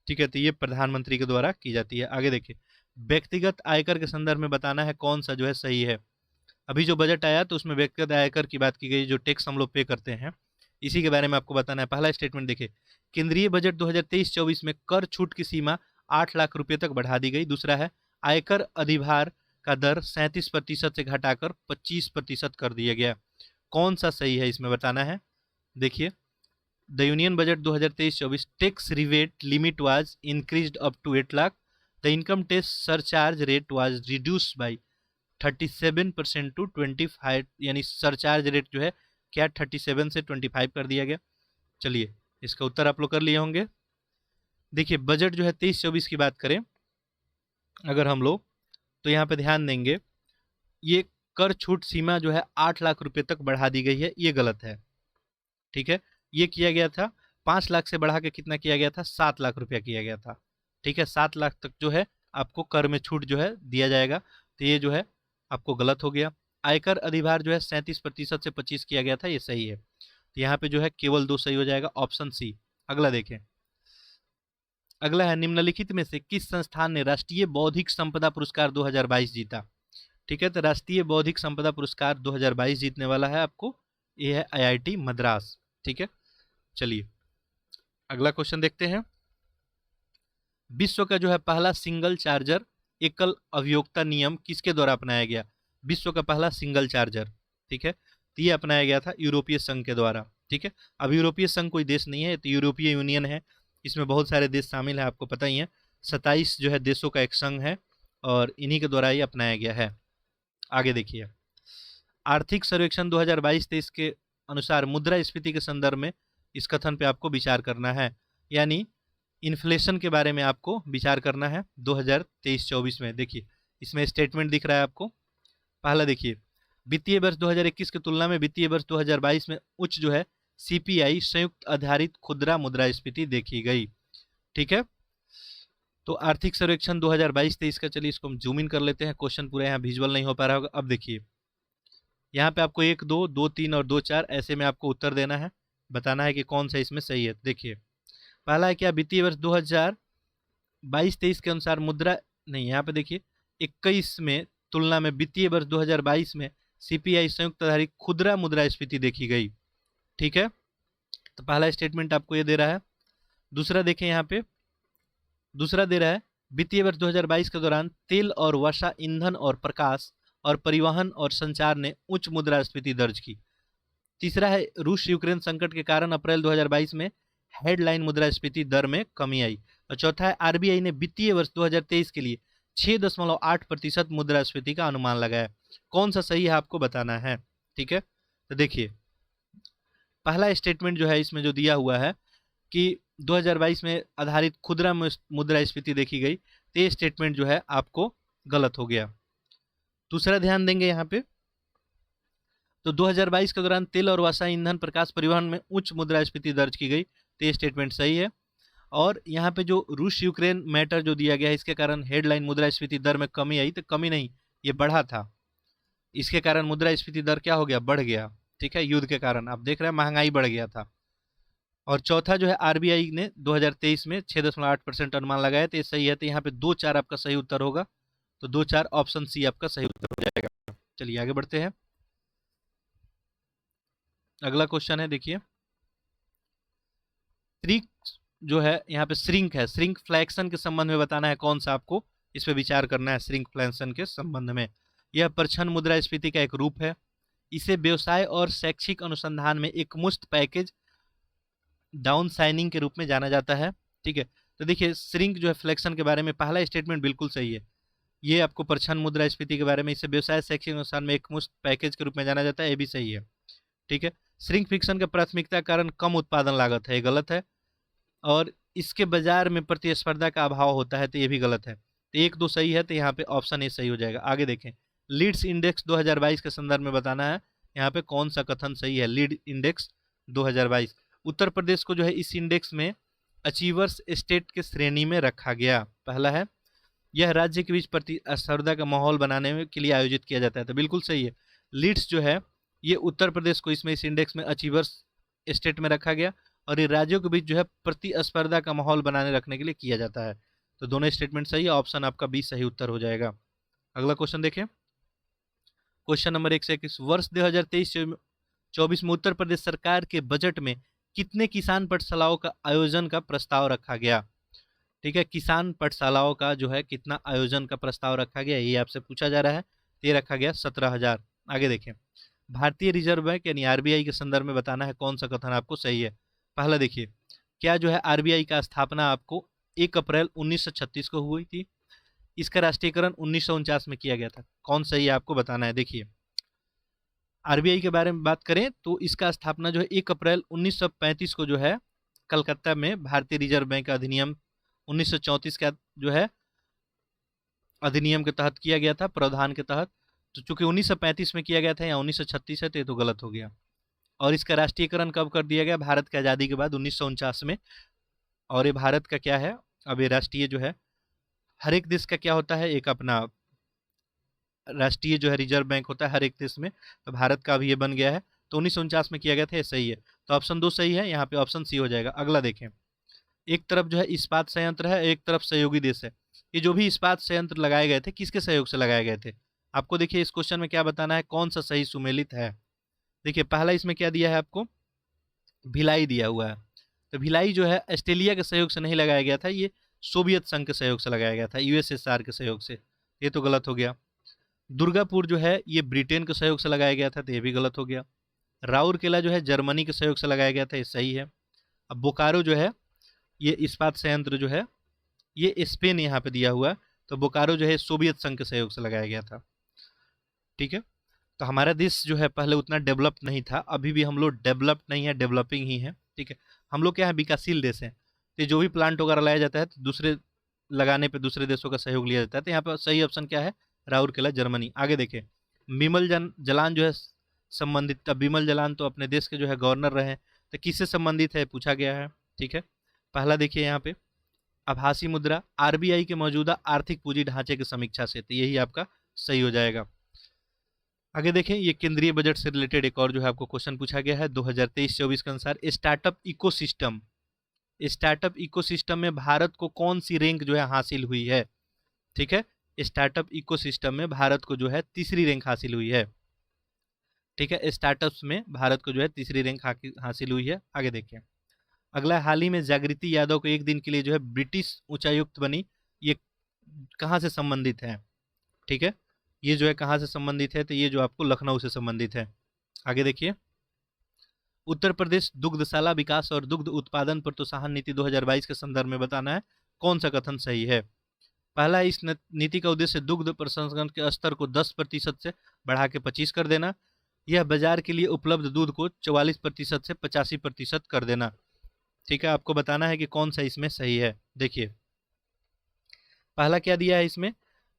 ठीक है, तो ये प्रधानमंत्री के द्वारा की जाती है। आगे देखिए, व्यक्तिगत आयकर के संदर्भ में बताना है कौन सा जो है सही है। अभी जो बजट आया तो उसमें व्यक्तिगत आयकर की बात की गई, जो टैक्स हम लोग पे करते हैं, इसी के बारे में आपको बताना है। पहला स्टेटमेंट देखिए, केंद्रीय बजट 2023-24 में कर छूट की सीमा 8 लाख रुपए तक बढ़ा दी गई। दूसरा है, आयकर अधिभार का दर 37% से घटाकर 25% कर दिया गया। कौन सा सही है इसमें बताना है। देखिए, the union budget 2023-24 tax rebate limit was increased up to 8 lakh. The income tax surcharge rate was reduced by 37% to 25, यानी सरचार्ज रेट जो है क्या 37 से 25 कर दिया गया। चलिए, इसका उत्तर आप लोग कर लिए होंगे। देखिए, बजट जो है 23-24 की बात करें अगर हम लोग, तो यहाँ पे ध्यान देंगे, ये कर छूट सीमा जो है 8 लाख रुपए तक बढ़ा दी गई है, ये गलत है। ठीक है, ये किया गया था 5 लाख से बढ़ा के कितना किया गया था, 7 लाख रुपया किया गया था। ठीक है, 7 लाख तक जो है आपको कर में छूट जो है दिया जाएगा, तो ये जो है आपको गलत हो गया। आयकर अधिभार जो है 37% से 25 किया गया था, ये सही है। तो यहाँ पे जो है केवल 2 सही हो जाएगा, ऑप्शन सी। अगला देखें, अगला है, निम्नलिखित में से किस संस्थान ने राष्ट्रीय बौद्धिक संपदा पुरस्कार 2022 जीता। ठीक है, तो राष्ट्रीय बौद्धिक संपदा पुरस्कार 2022 जीतने वाला है आपको, ये है IIT मद्रास। ठीक है, चलिए अगला क्वेश्चन देखते हैं। विश्व का जो है पहला सिंगल चार्जर एकल अवयोक्ता नियम किसके द्वारा अपनाया गया। विश्व का पहला सिंगल चार्जर, ठीक है, तो ये अपनाया गया था यूरोपीय संघ के द्वारा। ठीक है, अब यूरोपीय संघ कोई देश नहीं है, तो यूरोपीय यूनियन है, इसमें बहुत सारे देश शामिल हैं, आपको पता ही है, 27 जो है देशों का एक संघ है, और इन्हीं के द्वारा ये अपनाया गया है। आगे देखिए, आर्थिक सर्वेक्षण 2022-23 के अनुसार मुद्रास्फीति के संदर्भ में इस कथन पे आपको विचार करना है, यानी इन्फ्लेशन के बारे में आपको विचार करना है 2023-24 में। देखिए, इसमें स्टेटमेंट दिख रहा है आपको। पहला देखिए, वित्तीय वर्ष 2021 की तुलना में वित्तीय वर्ष 2022 में उच्च जो है CPI संयुक्त आधारित खुदरा मुद्रास्फीति देखी गई। ठीक है, तो आर्थिक सर्वेक्षण 2022-23 का, चलिए इसको हम जूम इन कर लेते हैं, क्वेश्चन पूरा यहाँ विजुअल नहीं हो पा रहा होगा। अब देखिए, यहाँ पे आपको 1, 2, 2, 3 और 2, 4 ऐसे में आपको उत्तर देना है, बताना है कि कौन सा इसमें सही है। देखिए, पहला है क्या, वित्तीय वर्ष 2022-23 के अनुसार मुद्रा, नहीं, यहाँ पे देखिए 21 में तुलना में वित्तीय वर्ष 2022 में CPI संयुक्त आधारित खुदरा मुद्रास्फीति देखी गई। ठीक है, तो पहला स्टेटमेंट आपको ये दे रहा है। दूसरा देखें, यहाँ पे दूसरा दे रहा है, वित्तीय वर्ष 2022 के दौरान तेल और वर्षा ईंधन और प्रकाश और परिवहन और संचार ने उच्च मुद्रास्फीति दर्ज की। तीसरा है, रूस यूक्रेन संकट के कारण अप्रैल 2022 में हेडलाइन मुद्रास्फीति दर में कमी आई। और चौथा है, RBI ने वित्तीय वर्ष 2023 के लिए 6.8% मुद्रास्फीति का अनुमान लगाया। कौन सा सही है आपको बताना है। ठीक है, तो देखिए, पहला स्टेटमेंट जो है इसमें जो दिया हुआ है कि 2022 में आधारित खुदरा मुद्रास्फीति देखी गई, तो ये स्टेटमेंट जो है आपको गलत हो गया। दूसरा ध्यान देंगे यहाँ पे, तो 2022 के दौरान तेल और वर्षा ईंधन प्रकाश परिवहन में उच्च मुद्रास्फीति दर्ज की गई, तो ये स्टेटमेंट सही है। और यहाँ पे जो रूस यूक्रेन मैटर जो दिया गया है, इसके कारण हेडलाइन मुद्रास्फीति दर में कमी आई, तो कमी नहीं, ये बढ़ा था। इसके कारण मुद्रास्फीति दर क्या हो गया, बढ़ गया। ठीक है, युद्ध के कारण आप देख रहे हैं महंगाई बढ़ गया था। और चौथा जो है आरबीआई ने 2023 में 6.8% अनुमान लगाया, तो ये सही है। तो यहाँ पे 2-4 आपका सही उत्तर होगा, तो 2-4 ऑप्शन सी आपका सही उत्तर हो जाएगा। चलिए आगे बढ़ते हैं। अगला क्वेश्चन है, देखिए श्रिंक जो है, यहाँ पे श्रिंक है, श्रिंकफ्लेक्शन के संबंध में बताना है कौन सा आपको इस पे विचार करना है। श्रिंकफ्लेक्शन के संबंध में, यह प्रछन्न मुद्रास्फीति का एक रूप है। इसे व्यवसाय और शैक्षिक अनुसंधान में एक मुश्त पैकेज डाउन साइनिंग के रूप में जाना जाता है। ठीक है, तो देखिए श्रिंक जो है फ्लेक्शन के बारे में पहला स्टेटमेंट बिल्कुल सही है। ये आपको प्रछन्न मुद्रास्फीति के बारे में, इसे व्यवसाय शैक्षिक अनुसंधान में एक मुश्त पैकेज के रूप में जाना जाता है, ये भी सही है। ठीक है, श्रिंक फिक्शन का प्राथमिकता कारण कम उत्पादन लागत है, ये गलत है। और इसके बाजार में प्रतिस्पर्धा का अभाव होता है, तो ये भी गलत है। तो 1-2 सही है, तो यहाँ पे ऑप्शन ए सही हो जाएगा। आगे देखें, लीड्स इंडेक्स 2022 के संदर्भ में बताना है यहाँ पे कौन सा कथन सही है। लीड इंडेक्स 2022, उत्तर प्रदेश को जो है इस इंडेक्स में अचीवर्स स्टेट के श्रेणी में रखा गया। पहला है, यह राज्य के बीच प्रतिस्पर्धा का माहौल बनाने के लिए आयोजित किया जाता है, तो बिल्कुल सही है। लीड्स जो है ये उत्तर प्रदेश को इसमें इस इंडेक्स में अचीवर्स स्टेट में रखा गया, और ये राज्यों के बीच जो है प्रतिस्पर्धा का माहौल बनाने रखने के लिए किया जाता है। तो दोनों स्टेटमेंट सही है, ऑप्शन आपका बी सही उत्तर हो जाएगा। अगला क्वेश्चन देखें, क्वेश्चन नंबर 121, वर्ष 2023-24 में उत्तर प्रदेश सरकार के बजट में कितने किसान पाठशालाओं का आयोजन का प्रस्ताव रखा गया। ठीक है, किसान पाठशालाओं का जो है कितना आयोजन का प्रस्ताव रखा गया, ये आपसे पूछा जा रहा है। ये रखा गया 17,000। आगे देखें, भारतीय रिजर्व बैंक यानी आरबीआई के संदर्भ में बताना है कौन सा कथन आपको सही है। पहला देखिए, क्या जो है आरबीआई का स्थापना आपको 1 अप्रैल 1936 को हुई थी। इसका राष्ट्रीयकरण 1949 में किया गया था, कौन सही है आपको बताना है। देखिए आरबीआई के बारे में बात करें तो इसका स्थापना जो है 1 अप्रैल 1935 को जो है कलकत्ता में भारतीय रिजर्व बैंक अधिनियम 1934 का जो है अधिनियम के तहत किया गया था, प्रावधान के तहत। तो चूंकि 1935 में किया गया था या 1936 है, तो ये तो गलत हो गया। और इसका राष्ट्रीयकरण कब कर दिया गया, भारत की आज़ादी के बाद 1949 में। और ये भारत का क्या है, अब ये राष्ट्रीय जो है हर एक देश का क्या होता है, एक अपना राष्ट्रीय जो है रिजर्व बैंक होता है हर एक देश में, तो भारत का भी ये बन गया है। तो 1949 में किया गया था, ये सही है। तो ऑप्शन 2 सही है, यहाँ पे ऑप्शन सी हो जाएगा। अगला देखें, एक तरफ जो है इस्पात संयंत्र है, एक तरफ सहयोगी देश है। ये जो भी इस्पात संयंत्र लगाए गए थे किसके सहयोग से लगाए गए थे, आपको देखिए इस क्वेश्चन में क्या बताना है, कौन सा सही सुमेलित है। देखिए पहला इसमें क्या दिया है आपको, भिलाई दिया हुआ है। तो भिलाई जो है ऑस्ट्रेलिया के सहयोग से नहीं लगाया गया था, ये सोवियत संघ के सहयोग से लगाया गया था, यूएसएसआर के सहयोग से। ये तो गलत हो गया। दुर्गापुर जो है ये ब्रिटेन के सहयोग से लगाया गया था, तो ये भी गलत हो गया। राउरकेला जो है जर्मनी के सहयोग से लगाया गया था, ये सही है। अब बोकारो जो है ये इस्पात संयंत्र जो है ये स्पेन यहाँ पे दिया हुआ है, तो बोकारो जो है सोवियत संघ के सहयोग से लगाया गया था। ठीक है, तो हमारा देश जो है पहले उतना डेवलप नहीं था, अभी भी हम लोग डेवलप नहीं है, डेवलपिंग ही है। ठीक है, हम लोग क्या है, विकासशील देश हैं। तो जो भी प्लांट वगैरह लाया जाता है तो दूसरे लगाने पे दूसरे देशों का सहयोग लिया जाता है। तो यहाँ पर सही ऑप्शन क्या है, राउरकेला जर्मनी। आगे देखें, बिमल जलान जो है संबंधित, बिमल जलान तो अपने देश के जो है गवर्नर रहे, तो किससे संबंधित है पूछा गया है। ठीक है, पहला देखिए यहाँ पे आभासी मुद्रा आरबीआई के मौजूदा आर्थिक पूंजी ढांचे की समीक्षा से, तो यही आपका सही हो जाएगा। आगे देखें, ये केंद्रीय बजट से रिलेटेड एक और जो है आपको क्वेश्चन पूछा गया है 2023-24 के अनुसार, स्टार्टअप इकोसिस्टम में भारत को कौन सी रैंक जो है हासिल हुई है। ठीक है, स्टार्टअप इकोसिस्टम में भारत को जो है तीसरी रैंक हासिल हुई है। ठीक है, स्टार्टअप्स में भारत को जो है तीसरी रैंक हासिल हुई है। आगे देखिए, अगला, हाल ही में जागृति यादव को एक दिन के लिए जो है ब्रिटिश उच्चायुक्त बनी, ये कहाँ से संबंधित है। ठीक है, ये जो है कहाँ से संबंधित है, तो ये जो आपको लखनऊ से संबंधित है। आगे देखिए, उत्तर प्रदेश दुग्धशाला विकास और दुग्ध उत्पादन प्रोत्साहन नीति 2022 के संदर्भ में बताना है कौन सा कथन सही है। पहला, इस नीति का उद्देश्य दुग्ध प्रसंस्करण के स्तर को 10% से बढ़ा के 25 कर देना, यह बाजार के लिए उपलब्ध दूध को 44% से 85% कर देना। ठीक है, आपको बताना है कि कौन सा इसमें सही है। देखिए पहला क्या दिया है इसमें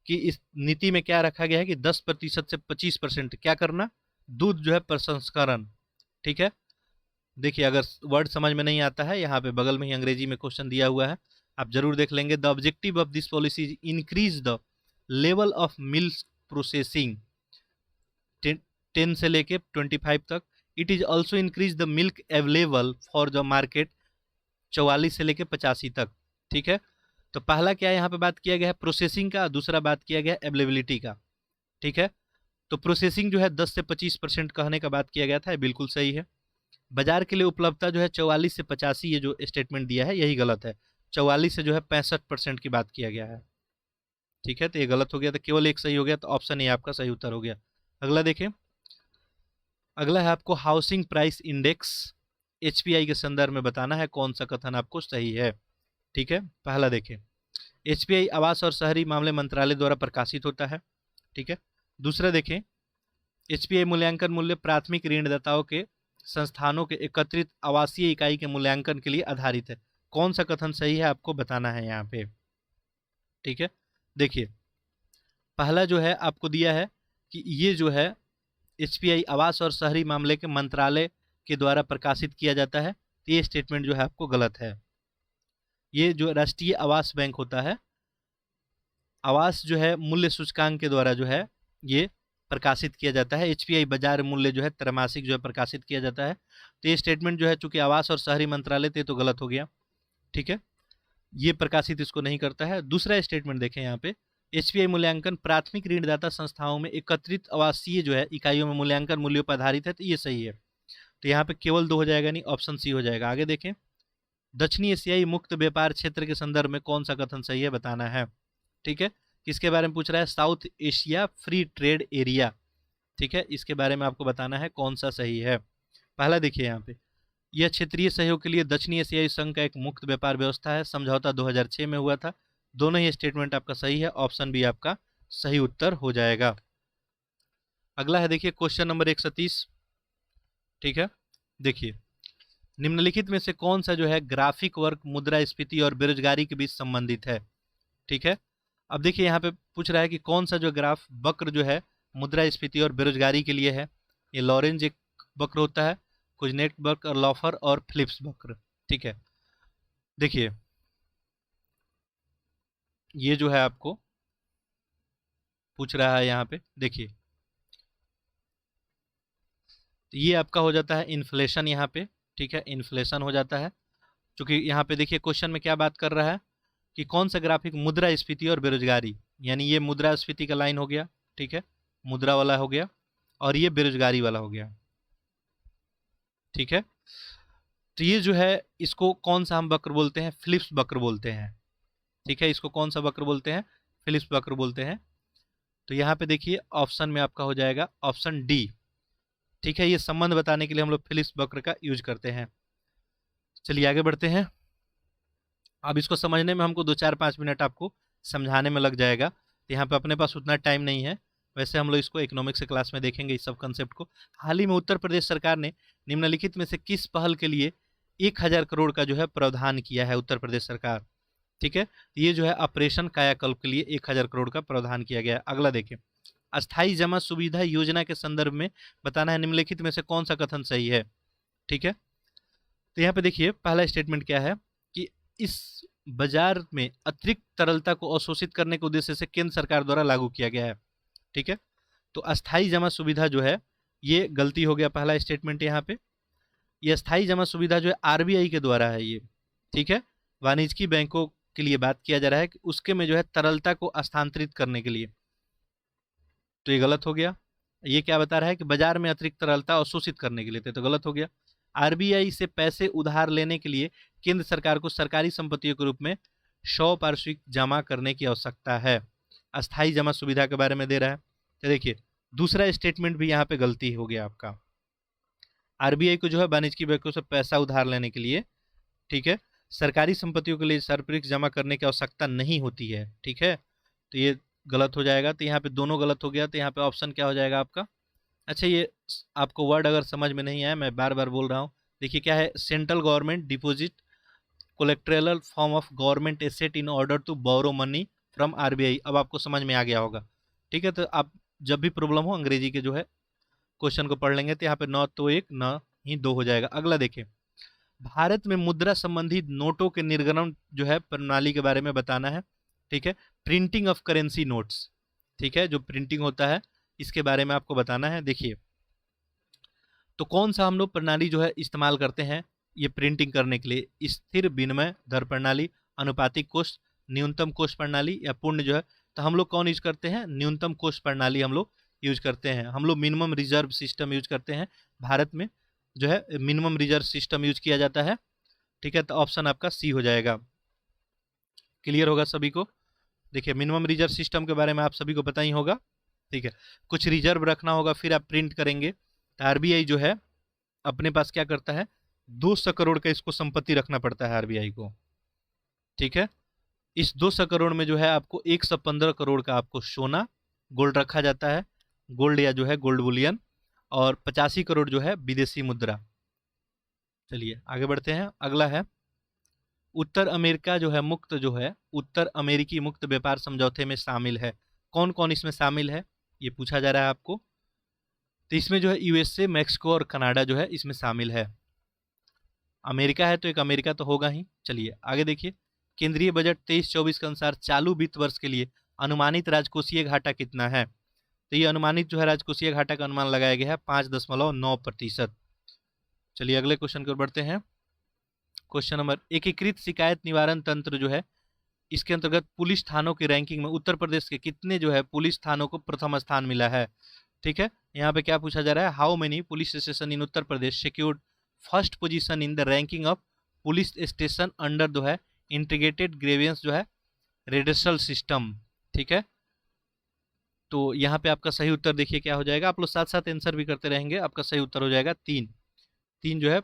कि इस नीति में क्या रखा गया है कि 10% से 25% क्या करना, दूध जो है प्रसंस्करण। ठीक है, देखिए अगर वर्ड समझ में नहीं आता है, यहाँ पे बगल में ही अंग्रेजी में क्वेश्चन दिया हुआ है, आप जरूर देख लेंगे। The objective of this policy is increase the level of milk processing 10 से लेके 25 तक। It is also increase the milk available for the market 44 से लेके 85 तक। ठीक है, तो पहला क्या यहाँ पे बात किया गया है प्रोसेसिंग का, दूसरा बात किया गया अवेलेबिलिटी का। ठीक है, तो प्रोसेसिंग जो है 10 से 25% कहने का बात किया गया था, बिल्कुल सही है। बाजार के लिए उपलब्धता जो है 44 से 85, ये जो स्टेटमेंट दिया है यही गलत है। 44 से जो है 65% की बात किया गया है। ठीक है, तो ये गलत हो गया, तो केवल एक सही हो गया, तो ऑप्शन ए आपका सही उत्तर हो गया। अगला देखें, अगला है आपको हाउसिंग प्राइस इंडेक्स एचपीआई के संदर्भ में बताना है कौन सा कथन आपको सही है। ठीक है, पहला देखें, एचपीआई आवास और शहरी मामले मंत्रालय द्वारा प्रकाशित होता है। ठीक है, दूसरा देखें, एचपीआई मूल्यांकन मूल्य प्राथमिक ऋणदाताओं के संस्थानों के एकत्रित आवासीय इकाई के मूल्यांकन के लिए आधारित है। कौन सा कथन सही है आपको बताना है यहाँ पे। ठीक है, देखिए पहला जो है आपको दिया है कि ये जो है एचपीआई आवास और शहरी मामले के मंत्रालय के द्वारा प्रकाशित किया जाता है, तो ये स्टेटमेंट जो है आपको गलत है। ये जो राष्ट्रीय आवास बैंक होता है, आवास जो है मूल्य सूचकांक के द्वारा जो है ये प्रकाशित किया जाता है। एचपीआई बाजार मूल्य जो है त्रैमासिक जो है प्रकाशित किया जाता है। तो ये स्टेटमेंट जो है चूंकि आवास और शहरी मंत्रालय थे तो गलत हो गया। ठीक है, ये प्रकाशित इसको नहीं करता है। दूसरा स्टेटमेंट देखें यहाँ पे, एचपीआई मूल्यांकन प्राथमिक ऋणदाता संस्थाओं में एकत्रित आवासीय जो है इकाइयों में मूल्यांकन मूल्यों पर आधारित है, तो ये सही है। तो यहाँ पे केवल 2 हो जाएगा, नहीं ऑप्शन सी हो जाएगा। आगे देखें, दक्षिणी एशियाई मुक्त व्यापार क्षेत्र के संदर्भ में कौन सा कथन सही है बताना है। ठीक है, किसके बारे में पूछ रहा है, south Asia free trade area. ठीक है, इसके बारे में आपको बताना है कौन सा सही है। पहला देखिए यहाँ पे, यह क्षेत्रीय सहयोग के लिए दक्षिणी एशियाई संघ का एक मुक्त व्यापार व्यवस्था है, समझौता 2006 में हुआ था। दोनों ही स्टेटमेंट आपका सही है, ऑप्शन बी आपका सही उत्तर हो जाएगा। अगला है देखिए क्वेश्चन नंबर 130। ठीक है, देखिए निम्नलिखित में से कौन सा जो है ग्राफिक वर्क मुद्रास्फीति और बेरोजगारी के बीच संबंधित है। ठीक है, अब देखिए यहाँ पे पूछ रहा है कि कौन सा जो ग्राफ वक्र जो है मुद्रास्फीति और बेरोजगारी के लिए है। ये लॉरेंज एक वक्र होता है, कुजनेट वक्र और लॉफर और फिलिप्स वक्र। ठीक है, देखिए ये जो है आपको पूछ रहा है यहाँ पे, देखिए तो ये आपका हो जाता है इन्फ्लेशन यहाँ पे। ठीक है, इन्फ्लेशन हो जाता है, क्योंकि यहाँ पे देखिए क्वेश्चन में क्या बात कर रहा है कि कौन सा ग्राफिक मुद्रास्फीति और बेरोजगारी, यानी ये मुद्रास्फीति का लाइन हो गया। ठीक है, मुद्रा वाला हो गया, और ये बेरोजगारी वाला हो गया। ठीक है, तो ये जो है इसको कौन सा हम वक्र बोलते हैं, फिलिप्स वक्र बोलते हैं। ठीक है, इसको कौन सा वक्र बोलते हैं, फिलिप्स वक्र बोलते हैं। तो यहाँ पे देखिए ऑप्शन में आपका हो जाएगा ऑप्शन डी। ठीक है, ये संबंध बताने के लिए हम लोग फिलिप्स वक्र का यूज करते हैं। चलिए आगे बढ़ते हैं। अब इसको समझने में हमको 2-4-5 मिनट आपको समझाने में लग जाएगा, तो यहाँ पे अपने पास उतना टाइम नहीं है। वैसे हम लोग इसको इकोनॉमिक्स क्लास में देखेंगे इस सब कंसेप्ट को। हाल ही में उत्तर प्रदेश सरकार ने निम्नलिखित में से किस पहल के लिए 1000 करोड़ का जो है प्रावधान किया है उत्तर प्रदेश सरकार। ठीक है, ये जो है ऑपरेशन कायाकल्प के लिए 1000 करोड़ का प्रावधान किया गया है। अगला देखें, अस्थाई जमा सुविधा योजना के संदर्भ में बताना है निम्नलिखित में से कौन सा कथन सही है। ठीक है, तो यहाँ पे देखिए पहला स्टेटमेंट क्या है कि इस बाजार में अतिरिक्त तरलता को अवशोषित करने के उद्देश्य से केंद्र सरकार द्वारा लागू किया गया है। ठीक है, तो अस्थाई जमा सुविधा जो है ये गलती हो गया, पहला स्टेटमेंट यहाँ पे। ये अस्थाई जमा सुविधा जो है आरबीआई के द्वारा है ये। ठीक है, वाणिज्यिक बैंकों के लिए बात किया जा रहा है कि उसके में जो है तरलता को स्थानांतरित करने के लिए, तो ये गलत हो गया। ये क्या बता रहा है कि बाजार में अतिरिक्त तरलता अवशोषित करने के लिए थे, तो गलत हो गया। आरबीआई से पैसे उधार लेने के लिए केंद्र सरकार को सरकारी संपत्तियों के रूप में 100 पार्षिक जमा करने की आवश्यकता है, अस्थाई जमा सुविधा के बारे में दे रहा है। तो देखिए दूसरा स्टेटमेंट भी यहाँ पे गलती हो गया आपका। आरबीआई को जो है वाणिज्यिक बैंकों से पैसा उधार लेने के लिए, ठीक है, सरकारी संपत्तियों के लिए सरप्रिक्स जमा करने की आवश्यकता नहीं होती है। ठीक है, तो ये गलत हो जाएगा, तो यहाँ पे दोनों गलत हो गया। तो यहाँ पे ऑप्शन क्या हो जाएगा आपका। अच्छा, ये आपको वर्ड अगर समझ में नहीं आया, मैं बार बार बोल रहा हूँ, देखिए क्या है, central government deposit collateral form of government asset in order to borrow money from RBI. अब आपको समझ में आ गया होगा। ठीक है, तो आप जब भी प्रॉब्लम हो अंग्रेजी के जो है क्वेश्चन को पढ़ लेंगे, तो यहाँ पे न तो एक न ही 2 हो जाएगा। अगला देखें, भारत में मुद्रा संबंधी नोटों के निर्गमन जो है प्रणाली के बारे में बताना है। ठीक है, प्रिंटिंग ऑफ करेंसी नोट्स, ठीक है, जो प्रिंटिंग होता है इसके बारे में आपको बताना है। देखिए, तो कौन सा हम लोग प्रणाली जो है इस्तेमाल करते हैं ये प्रिंटिंग करने के लिए? स्थिर विनिमय दर प्रणाली, अनुपातिक कोष, न्यूनतम कोष प्रणाली या पूर्ण जो है? तो हम लोग कौन यूज करते हैं? न्यूनतम कोष प्रणाली हम लोग यूज करते हैं। हम लोग मिनिमम रिजर्व सिस्टम यूज करते हैं। भारत में जो है मिनिमम रिजर्व सिस्टम यूज किया जाता है। ठीक है, तो ऑप्शन आपका सी हो जाएगा। क्लियर होगा सभी को? देखिए, मिनिमम रिजर्व सिस्टम के बारे में आप सभी को पता ही होगा। ठीक है, कुछ रिजर्व रखना होगा, फिर आप प्रिंट करेंगे। तो आरबीआई जो है अपने पास क्या करता है, 200 करोड़ का इसको संपत्ति रखना पड़ता है आरबीआई को। ठीक है, इस 200 करोड़ में जो है आपको 115 करोड़ का आपको सोना गोल्ड रखा जाता है, गोल्ड या जो है गोल्ड बुलियन, और 85 करोड़ जो है विदेशी मुद्रा। चलिए आगे बढ़ते हैं। अगला है, उत्तर अमेरिका जो है मुक्त जो है उत्तर अमेरिकी मुक्त व्यापार समझौते में शामिल है। कौन कौन इसमें शामिल है ये पूछा जा रहा है आपको। तो इसमें जो है यूएसए, मैक्सिको और कनाडा जो है इसमें शामिल है। अमेरिका है तो एक अमेरिका तो होगा ही। चलिए आगे देखिए, केंद्रीय बजट 23-24 के अनुसार चालू वित्त वर्ष के लिए अनुमानित राजकोषीय घाटा कितना है? तो ये अनुमानित जो है राजकोषीय घाटा का अनुमान लगाया गया है 5.9%। चलिए अगले क्वेश्चन की ओर बढ़ते हैं। क्वेश्चन नंबर, एकीकृत शिकायत निवारण तंत्र जो है इसके अंतर्गत पुलिस थानों की रैंकिंग में उत्तर प्रदेश के कितने जो है पुलिस थानों को प्रथम स्थान मिला है? ठीक है, यहाँ पे क्या पूछा जा रहा है, how many police station in Uttar Pradesh secured first position in the ranking of police station under जो है इंटीग्रेटेड ग्रेवियंस जो है रेडर्सल सिस्टम। ठीक है, तो यहाँ पे आपका सही उत्तर देखिए क्या हो जाएगा। आप लोग साथ साथ आंसर भी करते रहेंगे। आपका सही उत्तर हो जाएगा 3 जो है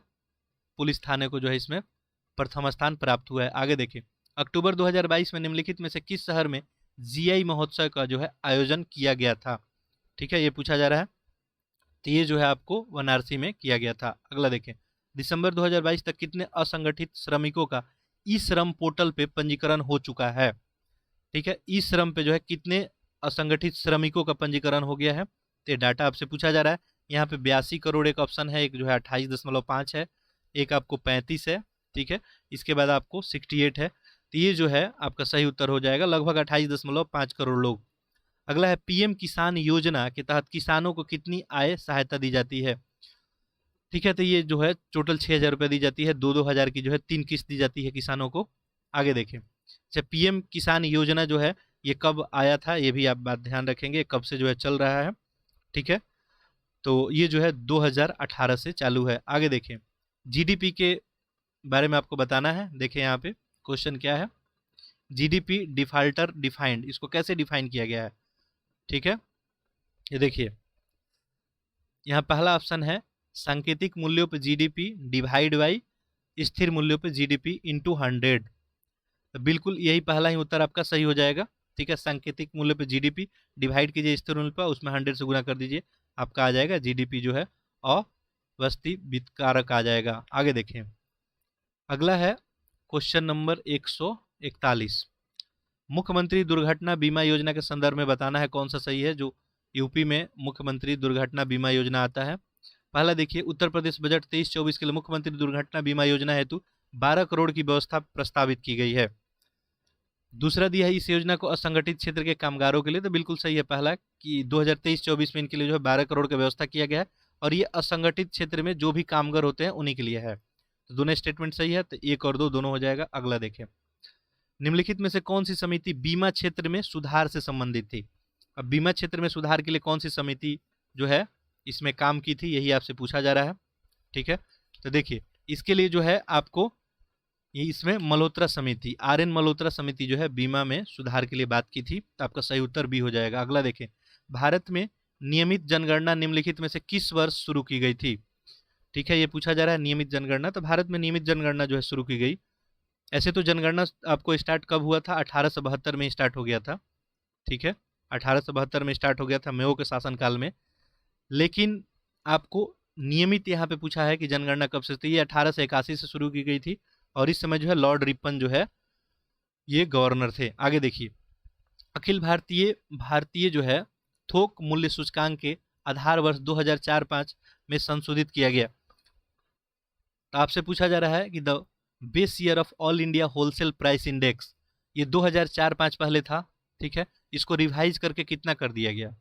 पुलिस थाने को जो है इसमें प्रथम स्थान प्राप्त हुआ है। आगे देखिए, अक्टूबर 2022 में निम्नलिखित में से किस शहर में जीआई महोत्सव का जो है आयोजन किया गया था? ठीक है, ये पूछा जा रहा है। तो ये जो है आपको वाराणसी में किया गया था। अगला देखें, दिसंबर 2022 तक कितने असंगठित श्रमिकों का ई श्रम पोर्टल पे पंजीकरण हो चुका है? ठीक है, ई श्रम पे जो है कितने असंगठित श्रमिकों का पंजीकरण हो गया है? तो ये डाटा आपसे पूछा जा रहा है। यहाँ पे 82 करोड़ एक ऑप्शन है, एक जो है 28.5 है, एक आपको 35 है। ठीक है, इसके बाद आपको 68 है। तो ये जो है आपका सही उत्तर हो जाएगा, लगभग 28.5 करोड़ लोग। अगला है, पीएम किसान योजना के तहत किसानों को कितनी आय सहायता दी जाती है? ठीक है, तो ये जो है टोटल 6,000 रुपये दी जाती है। 2-2 हज़ार की जो है 3 किस्त दी जाती है किसानों को। आगे देखें, अच्छा, पीएम किसान योजना जो है ये कब आया था ये भी आप बात ध्यान रखेंगे, कब से जो है चल रहा है। ठीक है, तो ये जो है 2018 से चालू है। आगे देखें, जीडीपी के बारे में आपको बताना है। देखें यहाँ पे क्वेश्चन क्या है, जीडीपी डिफाल्टर डिफाइंड, इसको कैसे डिफाइन किया गया है? ठीक है, ये देखिए यहाँ पहला ऑप्शन है सांकेतिक मूल्यों पे जीडीपी डिवाइड बाई स्थिर मूल्यों पे जीडीपी इंटू 100। तो बिल्कुल यही पहला ही उत्तर आपका सही हो जाएगा। ठीक है, सांकेतिक मूल्य पे जीडीपी डिवाइड कीजिए स्थिर मूल्य पर, उसमें 100 से गुना कर दीजिए, आपका आ जाएगा जीडीपी जो है अवस्थी वित्तकारक आ जाएगा। आगे देखें, अगला है क्वेश्चन नंबर 141, मुख्यमंत्री दुर्घटना बीमा योजना के संदर्भ में बताना है कौन सा सही है जो यूपी में मुख्यमंत्री दुर्घटना बीमा योजना आता है। पहला देखिए, उत्तर प्रदेश बजट 23-24 के लिए मुख्यमंत्री दुर्घटना बीमा योजना हेतु 12 करोड़ की व्यवस्था प्रस्तावित की गई है। दूसरा दिया है, इस योजना को असंगठित क्षेत्र के कामगारों के लिए, तो बिल्कुल सही है पहला कि 2023-24 में इनके लिए जो है 12 करोड़ की व्यवस्था किया गया है, और ये असंगठित क्षेत्र में जो भी कामगार होते हैं उन्हीं के लिए है। तो दोनों स्टेटमेंट सही है, तो 1 और 2 दोनों हो जाएगा। अगला देखें, निम्नलिखित में से कौन सी समिति बीमा क्षेत्र में सुधार से संबंधित थी? अब बीमा क्षेत्र में सुधार के लिए कौन सी समिति जो है इसमें काम की थी, यही आपसे पूछा जा रहा है। ठीक है, तो देखिए इसके लिए जो है आपको ये इसमें मल्होत्रा समिति, आर.एन. मल्होत्रा समिति जो है बीमा में सुधार के लिए बात की थी, तो आपका सही उत्तर भी हो जाएगा। अगला देखें, भारत में नियमित जनगणना निम्नलिखित में से किस वर्ष शुरू की गई थी? ठीक है, ये पूछा जा रहा है नियमित जनगणना, तो भारत में नियमित जनगणना जो है शुरू की गई। ऐसे तो जनगणना आपको स्टार्ट कब हुआ था? 1872 में स्टार्ट हो गया था। ठीक है, 1872 में स्टार्ट हो गया था मेओ के शासनकाल में। लेकिन आपको नियमित यहाँ पे पूछा है कि जनगणना कब से, तो ये 1881 से शुरू की गई थी, और इस समय जो है लॉर्ड रिपन जो है ये गवर्नर थे। आगे देखिए, अखिल भारतीय जो है थोक मूल्य सूचकांक के आधार वर्ष 2004-5 में संशोधित किया गया। तो आपसे पूछा जा रहा है कि the base year of all India wholesale price index, ये 2004-5 पहले था, ठीक है, इसको रिवाइज करके कितना कर दिया गया,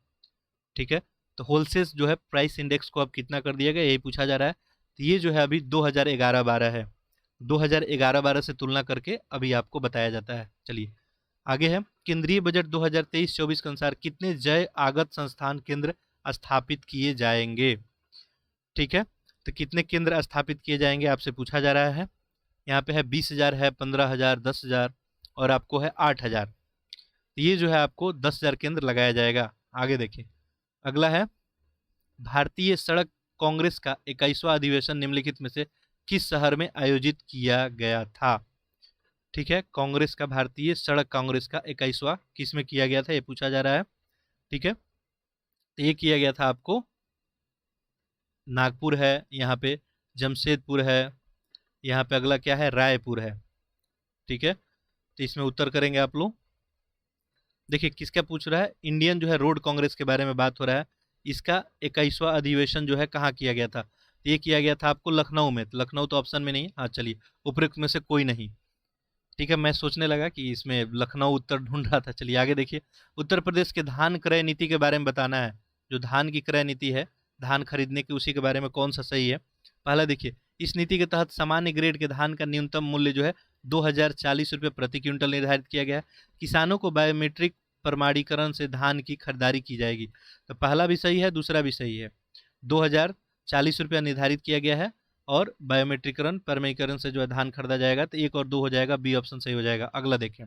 ठीक है। तो होलसेल जो है प्राइस इंडेक्स को अब कितना कर दिया गया, यही पूछा जा रहा है। तो ये जो है अभी 2011-12 है, 2011-12 से तुलना करके अभी आपको बताया जाता है। चलिए आगे है, केंद्रीय बजट 2023-24 के अनुसार कितने जय आगत संस्थान केंद्र स्थापित किए जाएंगे, ठीक है। तो कितने केंद्र स्थापित किए जाएंगे आपसे पूछा जा रहा है। यहाँ पे है 20,000 है, 15,000, 10,000 और आपको है 8,000। ये जो है आपको 10,000 केंद्र लगाया जाएगा। आगे देखिए, अगला है, भारतीय सड़क कांग्रेस का 21वां अधिवेशन निम्नलिखित में से किस शहर में आयोजित किया गया था, ठीक है। कांग्रेस का, भारतीय सड़क कांग्रेस का 21वां किस में किया गया था, ये पूछा जा रहा है, ठीक है। तो ये किया गया था आपको नागपुर है, यहाँ पे जमशेदपुर है, यहाँ पे अगला क्या है, रायपुर है, ठीक है। तो इसमें उत्तर करेंगे आप लोग। देखिए किसका पूछ रहा है, इंडियन जो है रोड कांग्रेस के बारे में बात हो रहा है। इसका 21वां अधिवेशन जो है कहाँ किया गया था, तो ये किया गया था आपको लखनऊ में। तो लखनऊ तो ऑप्शन में नहीं, हाँ चलिए, उपरोक्त में से कोई नहीं, ठीक है। मैं सोचने लगा कि इसमें लखनऊ उत्तर ढूंढ रहा था। चलिए आगे देखिए, उत्तर प्रदेश के धान क्रय नीति के बारे में बताना है। जो धान की क्रय नीति है, धान खरीदने की, उसी के बारे में कौन सा सही है। पहला देखिए, इस नीति के तहत सामान्य ग्रेड के धान का न्यूनतम मूल्य जो है 2,040 रुपये प्रति क्विंटल निर्धारित किया गया है। किसानों को बायोमेट्रिक प्रमाणीकरण से धान की खरीदारी की जाएगी। तो पहला भी सही है, दूसरा भी सही है, 2,040 रुपया निर्धारित किया गया है और बायोमेट्रिकरण प्रमाणीकरण से जो है धान खरीदा जाएगा। तो 1 और 2 हो जाएगा, बी ऑप्शन सही हो जाएगा। अगला देखें,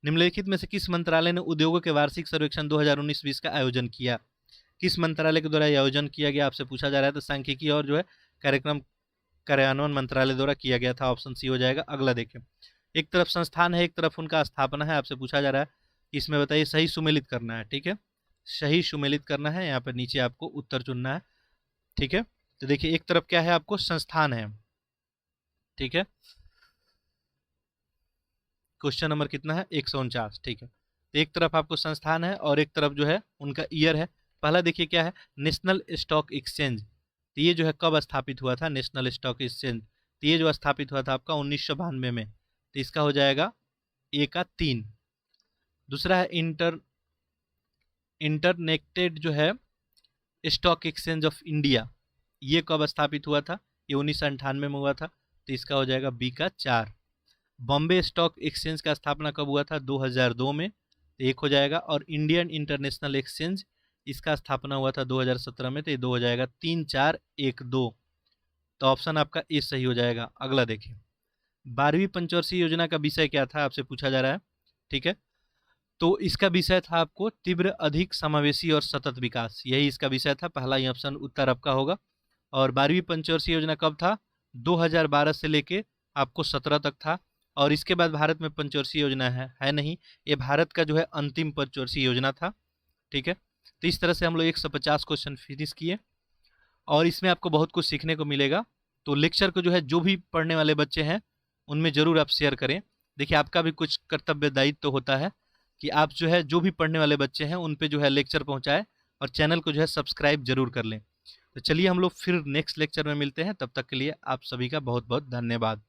निम्नलिखित में से किस मंत्रालय ने उद्योगों के वार्षिक सर्वेक्षण 2019-20 का आयोजन किया, किस मंत्रालय के द्वारा आयोजन किया गया आपसे पूछा जा रहा है। तो सांख्यिकी और जो है कार्यक्रम कार्यान्वयन मंत्रालय द्वारा किया गया था, ऑप्शन सी हो जाएगा। अगला देखें, एक तरफ संस्थान है, एक तरफ उनका स्थापना है, आपसे पूछा जा रहा है कि इसमें बताइए, सही सुमेलित करना है, ठीक है, सही सुमेलित करना है। यहाँ पर नीचे आपको उत्तर चुनना है, ठीक है। तो देखिए एक तरफ क्या है, आपको संस्थान है, ठीक है। क्वेश्चन नंबर कितना है, 149, ठीक है। तो एक तरफ आपको संस्थान है और एक तरफ जो है उनका ईयर है। पहला देखिए क्या है, नेशनल स्टॉक एक्सचेंज। तो ये जो है कब स्थापित हुआ था, नेशनल स्टॉक एक्सचेंज, तो ये जो स्थापित हुआ था आपका 1992 में। तो इसका हो जाएगा ए का 3। दूसरा है इंटरनेक्टेड जो है स्टॉक एक्सचेंज ऑफ इंडिया, ये कब स्थापित हुआ था, ये 1998 में हुआ था। तो इसका हो जाएगा बी का 4। बॉम्बे स्टॉक एक्सचेंज का स्थापना कब हुआ था, 2002 में, तो 1 हो जाएगा। और इंडियन इंटरनेशनल एक्सचेंज, इसका स्थापना हुआ था 2017 में, तो ये 2 हो जाएगा। 3, 4, 1, 2, तो ऑप्शन आपका ए सही हो जाएगा। अगला देखिए, 12वीं पंचवर्षीय योजना का विषय क्या था आपसे पूछा जा रहा है, ठीक है। तो इसका विषय था आपको तीव्र, अधिक, समावेशी और सतत विकास, यही इसका विषय था। पहला ही ऑप्शन उत्तर आपका होगा। और 12वीं पंचवर्षीय योजना कब था, 2012 से लेके आपको 17 तक था। और इसके बाद भारत में पंचवर्षीय योजना है नहीं, ये भारत का जो है अंतिम पंचवर्षीय योजना था, ठीक है। तो इस तरह से हम लोग 150 क्वेश्चन फिनिश किए और इसमें आपको बहुत कुछ सीखने को मिलेगा। तो लेक्चर को जो है जो भी पढ़ने वाले बच्चे हैं उनमें ज़रूर आप शेयर करें। देखिए आपका भी कुछ कर्तव्य दायित्व तो होता है कि आप जो है जो भी पढ़ने वाले बच्चे हैं उन पे जो है लेक्चर पहुंचाएं और चैनल को जो है सब्सक्राइब जरूर कर लें। तो चलिए हम लोग फिर नेक्स्ट लेक्चर में मिलते हैं, तब तक के लिए आप सभी का बहुत बहुत धन्यवाद।